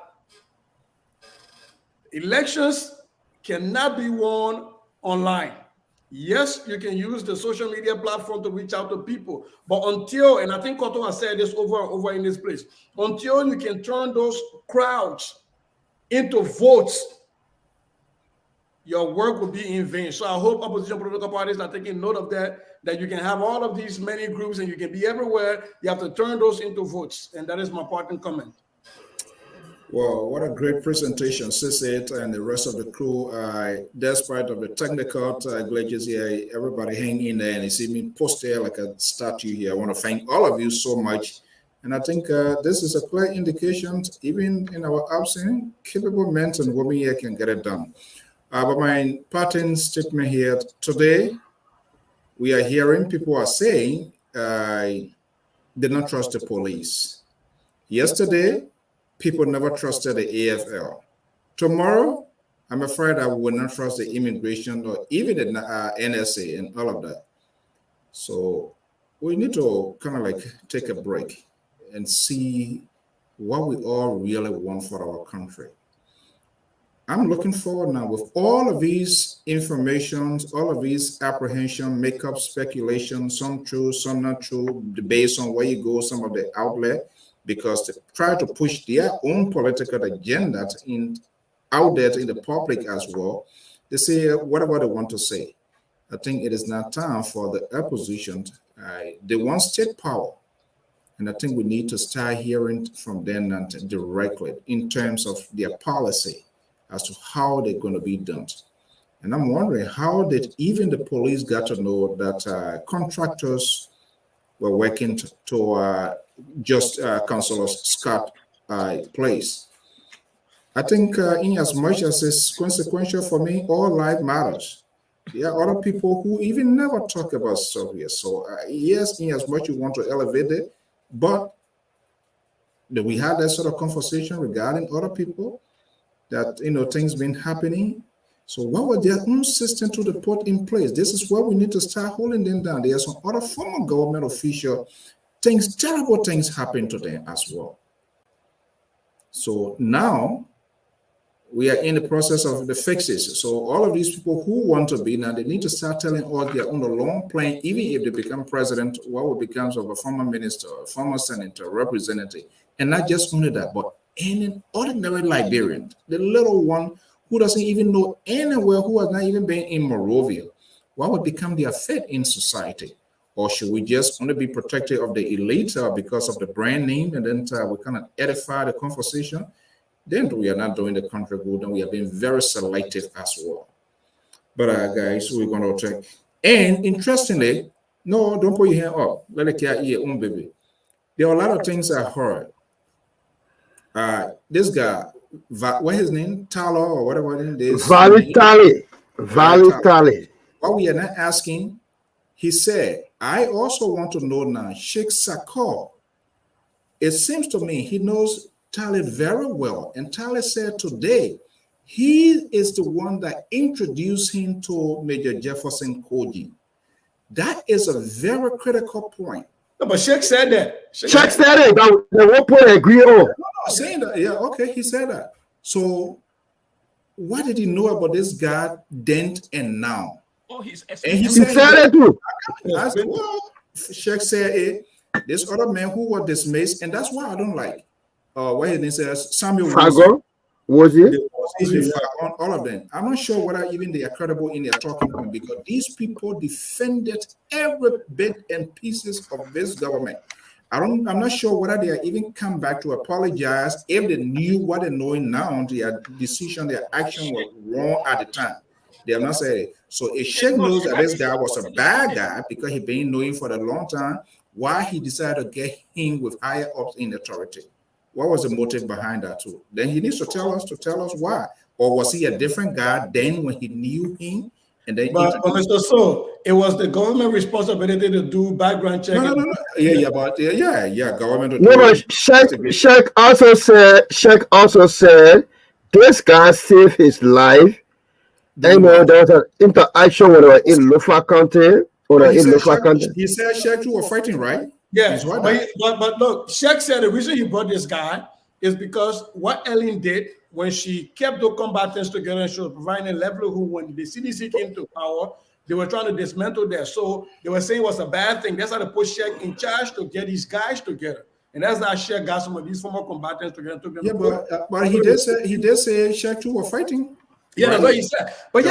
Elections cannot be won online. Yes, you can use the social media platform to reach out to people, but until, and I think Cotto has said this over and over in this place, until you can turn those crowds into votes, your work will be in vain. So I hope opposition political parties are taking note of that you can have all of these many groups and you can be everywhere. You have to turn those into votes. And that is my parting comment. Well, what a great presentation, Sissit and the rest of the crew. Despite of the technical glitches here, everybody hang in there and you see me post there like a statue here. I want to thank all of you so much. And I think this is a clear indication, even in our absence, capable men and women here can get it done. But my parting statement here today, we are hearing people are saying they don't trust the police. Yesterday, people never trusted the AFL. Tomorrow, I'm afraid I will not trust the immigration or even the NSA and all of that. So we need to kind of like take a break and see what we all really want for our country. I'm looking forward now with all of these informations, all of these apprehension, makeup, speculation, some true, some not true, based on where you go, some of the outlet, because they try to push their own political agenda out there in the public as well. They say whatever they want to say. I think it is now time for the opposition. They want state power. And I think we need to start hearing from them and directly in terms of their policy as to how they're going to be done. And I'm wondering, how did even the police got to know that contractors were working to just Councilor Scott place? I think in as much as it's consequential for me, all life matters. There are other people who even never talk about stuff here. So yes, in as much you want to elevate it, but we had that sort of conversation regarding other people that, things been happening. So what was their own system to put in place? This is where we need to start holding them down. There are some other former government official things, terrible things happen to them as well. So now we are in the process of the fixes. So all of these people who want to be now, they need to start telling all their own long plan, even if they become president, what will become of a former minister, a former senator, representative. And not just only that, but any ordinary Liberian, the little one who doesn't even know anywhere, who has not even been in Morovia, what would become their fate in society? Or should we just only be protective of the elite because of the brand name, and then we kind of edify the conversation? Then we are not doing the country good, and we are being very selective as well. But guys, we're going to check. And interestingly, no, don't put your hand up. Let it get your own baby. There are a lot of things I heard. This guy, what's his name? Talo or whatever it is. Valitali. What we are not asking, he said, I also want to know now, Sheikh Sakor. It seems to me he knows Talib very well. And Talib said today, he is the one that introduced him to Major Jefferson Koji. That is a very critical point. No, but Sheikh said that. Sheikh said it. They won't put agree on. Saying that, yeah, okay, he said that. So what did he know about this guy then and now? Oh, he said it too. I said, well, Sheikh said this other man who was dismissed, and that's why I don't like. What his name says, Samuel Fago, was it? All of them. I'm not sure whether even they are credible in their talking point, because these people defended every bit and pieces of this government. I'm not sure whether they are even come back to apologize if they knew what they know now, their decision, their action was wrong at the time. They have not said it. So if Sheikh knows that this guy was a bad guy because he been knowing for a long time, why he decided to get him with higher ups in authority? What was the motive behind that too? Then he needs to tell us why. Or was he a different guy then when he knew him? And then but Mr. So it was the government responsibility to do background check. No. Yeah, government. No, but Sheikh also said this guy saved his life. And there was an interaction with in Lufa County. He said Sheikh were fighting, right? Yes, but look, Sheikh said the reason he brought this guy is because what Ellen did when she kept the combatants together and she was providing a livelihood. When the CDC came to power, they were trying to dismantle that. So they were saying it was a bad thing. That's how they put Sheikh in charge to get these guys together. And that's how Sheikh got some of these former combatants together. But he did say Sheikh too were fighting. Yeah, that's what he said. But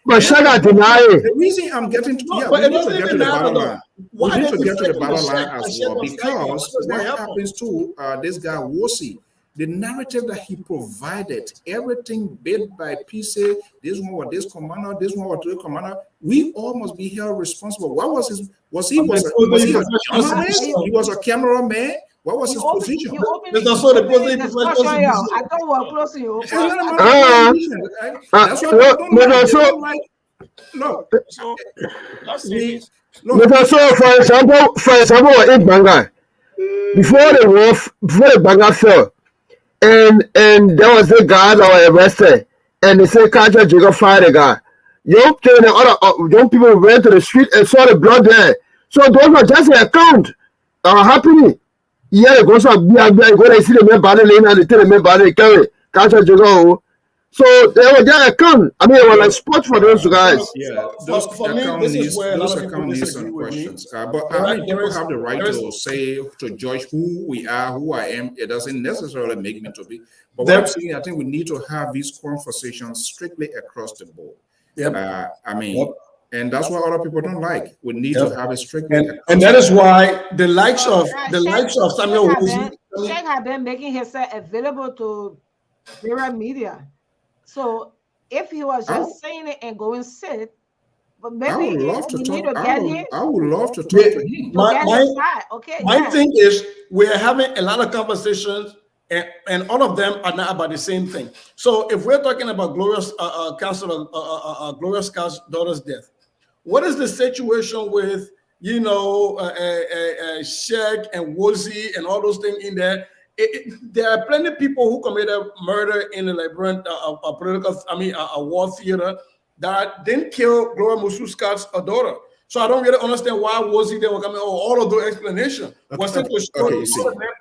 but Sheikh denied it. The reason I'm getting to we need to get to the bottom line. We need to get to the bottom line as well, because what happens to this guy Wosi, the narrative that he provided, everything bit by piece, this one was this commander, this one was this commander, we all must be held responsible. What was his? Was he a journalist? He was a cameraman. What was his position? Mr. So the position. I thought we were close to you. That's what Look, so let's see this. Mr. So for example, in Banga, before the Banga fell, and there was a guy that was arrested, and they said Kaja Jigo fired the guy. Young people went to the street and saw the blood there. So those were just an account happening. Yeah, they go to see the men battling and they tell the men battling carry Kaja Jigo. So they were just account. I mean, it was like sport for those guys. Yeah, those account needs some questions. But I mean, people have the right to say, to judge who we are, who I am. It doesn't necessarily make me to be. But what I'm saying, I think we need to have these conversations strictly across the board. Yep. I mean, And that's what other people don't like. We need to have a strict. And that is why the likes of Samuel Woolsey. Sheikh had been making himself available to various media. So if he was just saying it and going sit, but maybe I would love to talk. I would love to talk to him. My thing is, we're having a lot of conversations, and all of them are not about the same thing. So if we're talking about Glorious Scott's daughter's death, what is the situation with Sheikh and Woolsey and all those things in there? There are plenty of people who committed murder in the Liberian war theater that didn't kill Gloria Musu Scott's daughter. So I don't really understand why Woolsey they were coming. All of the explanation was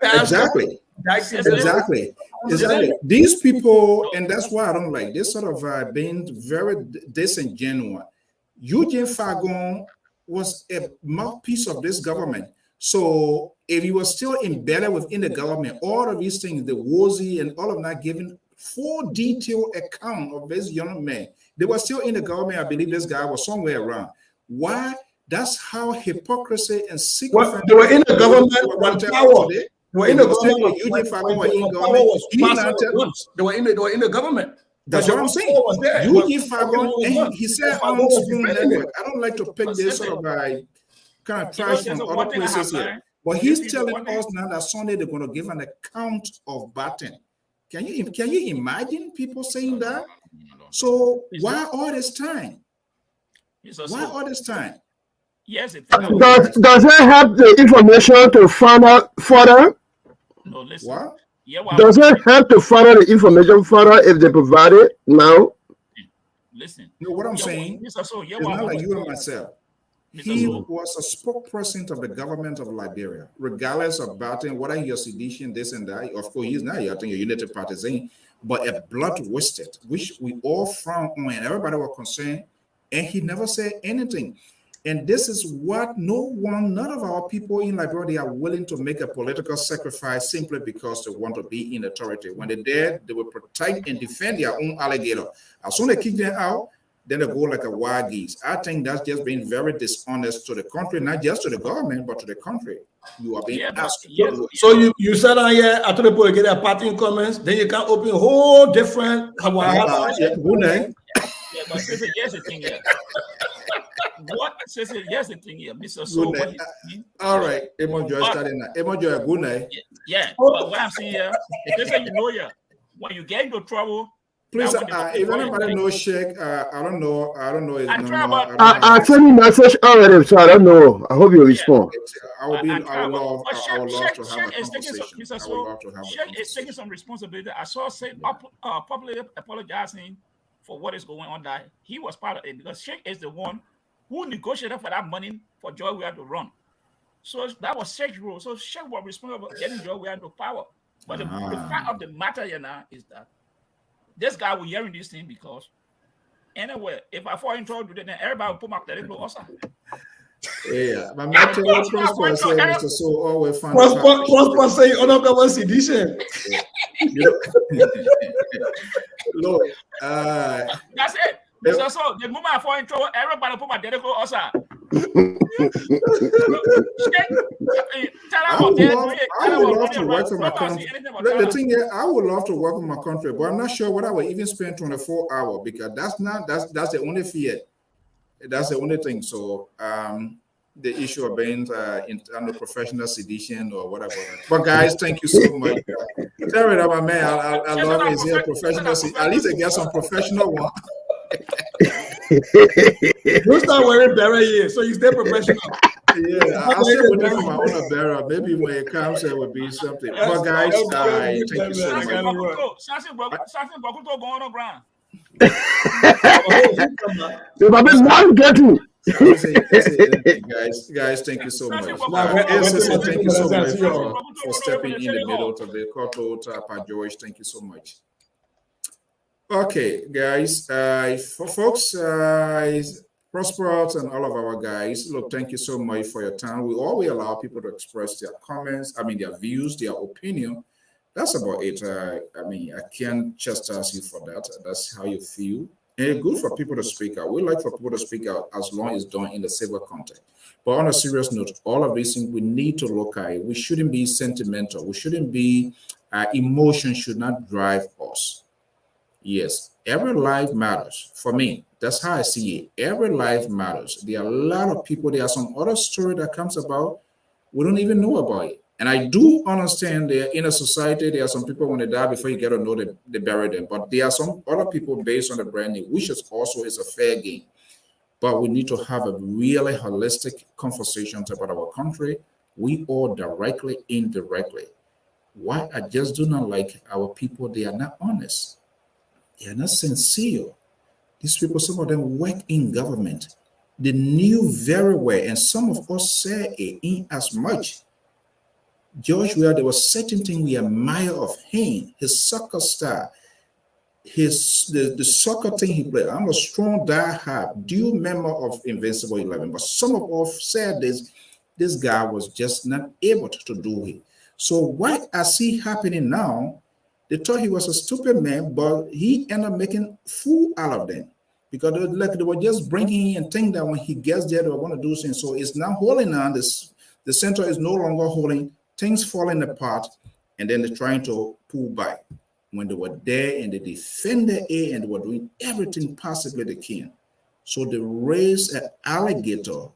Exactly. These people, and that's why I don't like this sort of being very disingenuous. Eugene Fagon was a mouthpiece of this government. So if he was still embedded within the government, all of these things, the Woolsey and all of that, giving full detailed account of this young man, they were still in the government. I believe this guy was somewhere around. Why? That's how hypocrisy and secret. They were in the government when power. They were in the government They were in the government. That's what I'm saying. Eugene Fagon, and he said on Spoon Network. I don't like to pick this sort of kind of trash from other places here. But he's telling us now that Sunday they're going to give an account of Batten. Can you imagine people saying that? So why all this time? Why all this time? Yes, does it have the information to find out further? No, listen. What? Yeah, does it have to further the information further if they provide it now? Listen. You know what I'm saying? It's not like you and myself. He was a spokesperson of the government of Liberia, regardless of Batten, whether he was sedition, this and that. Of course, he's not, I think, a United Partisan, but a blood wasted, which we all frown on, and everybody was concerned, and he never said anything. And this is what none of our people in Liberia are willing to make a political sacrifice simply because they want to be in authority. When they're there, they will protect and defend their own alligator. As soon as they kick them out, then they go like a wild geese. I think that's just being very dishonest to the country, not just to the government, but to the country. You are being asked to do it. So you said on here, I told people to get their parting comments, then you can open a whole different. Good night. Yeah, but here's the thing here. Here's the thing here, Mr. So. All right, Emojo starting now. Emojo, good night. Yeah, but what I'm saying here, when you get into trouble. Please, if anybody knows Sheikh, I don't know his number. I sent you a message already, so I don't know. I hope you respond. I would love to have a conversation. Sheikh is taking some responsibility. I saw Sheikh publicly apologizing for what is going on. That he was part of it because Sheikh is the one who negotiated for that money for Joy we had to run. So that was Sheikh's role. So Sheikh was responsible for getting Joy we had to power. But the fact of the matter here now is that this guy will hearing this thing because anyway, if I fall into trouble, then everybody will put my political also. Yeah, but my Prosper said Mr. So always fun. Prosper say uncovered sedition. Look, that's it. So the moment I fall into trouble, everybody put my political also. I would love to work for my country. The thing is, I would love to work in my country, but I'm not sure whether I will even spend 24 hours because that's the only fear. That's the only thing. So the issue of being under professional sedition or whatever. But guys, thank you so much. Tell me that my man, I love his here professional. At least I get some professional one. You start wearing beret here, so you stay professional. Yeah, I'll stay with it for my own beret. Maybe when it comes, it will be something. But guys, thank you so much. Guys, thank you so much. Thank you so much for stepping in the middle of the court. George, thank you so much. Okay, guys, for folks, Prosperous and all of our guys, look, thank you so much for your time. We always allow people to express their comments, their views, their opinion. That's about it. I can't chastise you for that. That's how you feel. And it's good for people to speak out. We like for people to speak out as long as it's done in the civil context. But on a serious note, all of these things we need to look at it. We shouldn't be sentimental. We shouldn't be, emotion should not drive us. Yes, every life matters. For me, that's how I see it. Every life matters. There are a lot of people, there are some other story that comes about, we don't even know about it. And I do understand that in a society, there are some people when they die before you get to know they bury them. But there are some other people based on the brand name, which is also is a fair game. But we need to have a really holistic conversation about our country. We all directly, indirectly. Why I just do not like our people, they are not honest. They are not sincere. These people, some of them work in government. They knew very well, and some of us say it in as much. George, where there was certain thing we admire of him, his soccer style, the soccer thing he played. I'm a strong die-hard, due member of Invincible 11, but some of us said this guy was just not able to do it. So what I see happening now, they thought he was a stupid man, but he ended up making fool out of them because they were just bringing him and think that when he gets there, they were going to do things. So it's now holding on. The center is no longer holding, things falling apart, and then they're trying to pull back. When they were there and they defended it and they were doing everything possibly they can. So they raised an alligator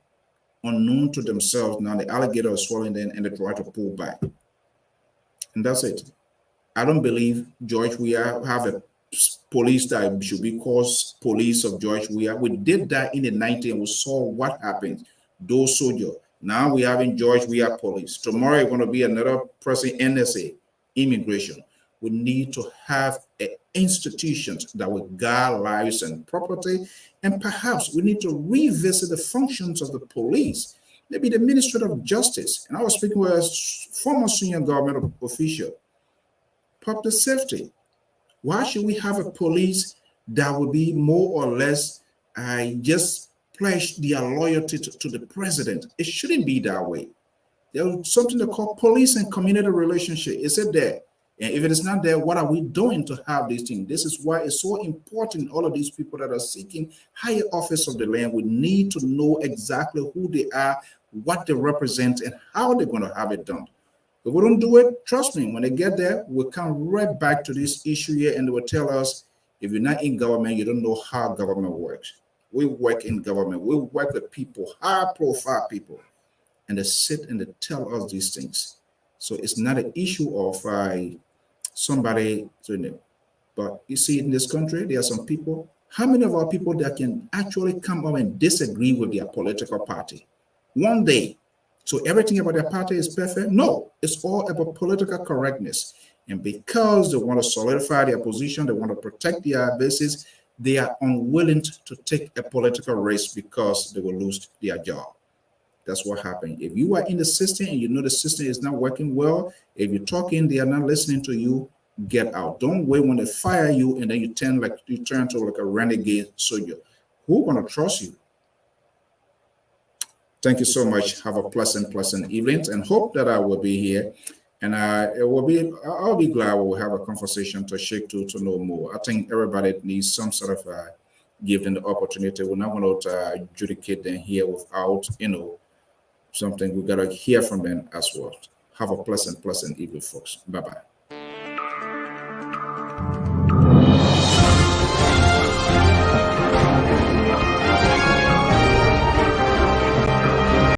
unknown to themselves. Now the alligator is swallowing them and they try to pull back. And that's it. I don't believe George Weah have a police that should be called police of George Weah. We did that in the 90s and we saw what happened. Those soldiers. Now we're having George Weah police. Tomorrow it's going to be another person, NSA, immigration. We need to have institutions that will guard lives and property. And perhaps we need to revisit the functions of the police, maybe the Ministry of Justice. And I was speaking with a former senior government official, public safety. Why should we have a police that will be more or less just pledge their loyalty to the president? It shouldn't be that way. There's something they call police and community relationship. Is it there? And if it is not there, what are we doing to have these things? This is why it's so important. All of these people that are seeking higher office of the land, we need to know exactly who they are, what they represent, and how they're going to have it done. If we don't do it, trust me, when they get there, we'll come right back to this issue here and they will tell us, if you're not in government, you don't know how government works. We work in government. We work with people, high-profile people, and they sit and they tell us these things. So it's not an issue of somebody to know. But you see, in this country, there are some people. How many of our people that can actually come up and disagree with their political party one day? So everything about their party is perfect? No, it's all about political correctness. And because they want to solidify their position, they want to protect their bases, they are unwilling to take a political risk because they will lose their job. That's what happened. If you are in the system and you know the system is not working well, if you're talking, they are not listening to you, get out. Don't wait when they fire you and then you turn to like a renegade soldier. Who's gonna trust you? Thank you so much. Have a pleasant evening, and hope that I will be here. And I'll be glad we'll have a conversation to shake to know more. I think everybody needs some sort of give them the opportunity. We're not going to adjudicate them here without something. We gotta hear from them as well. Have a pleasant evening, folks. Bye-bye.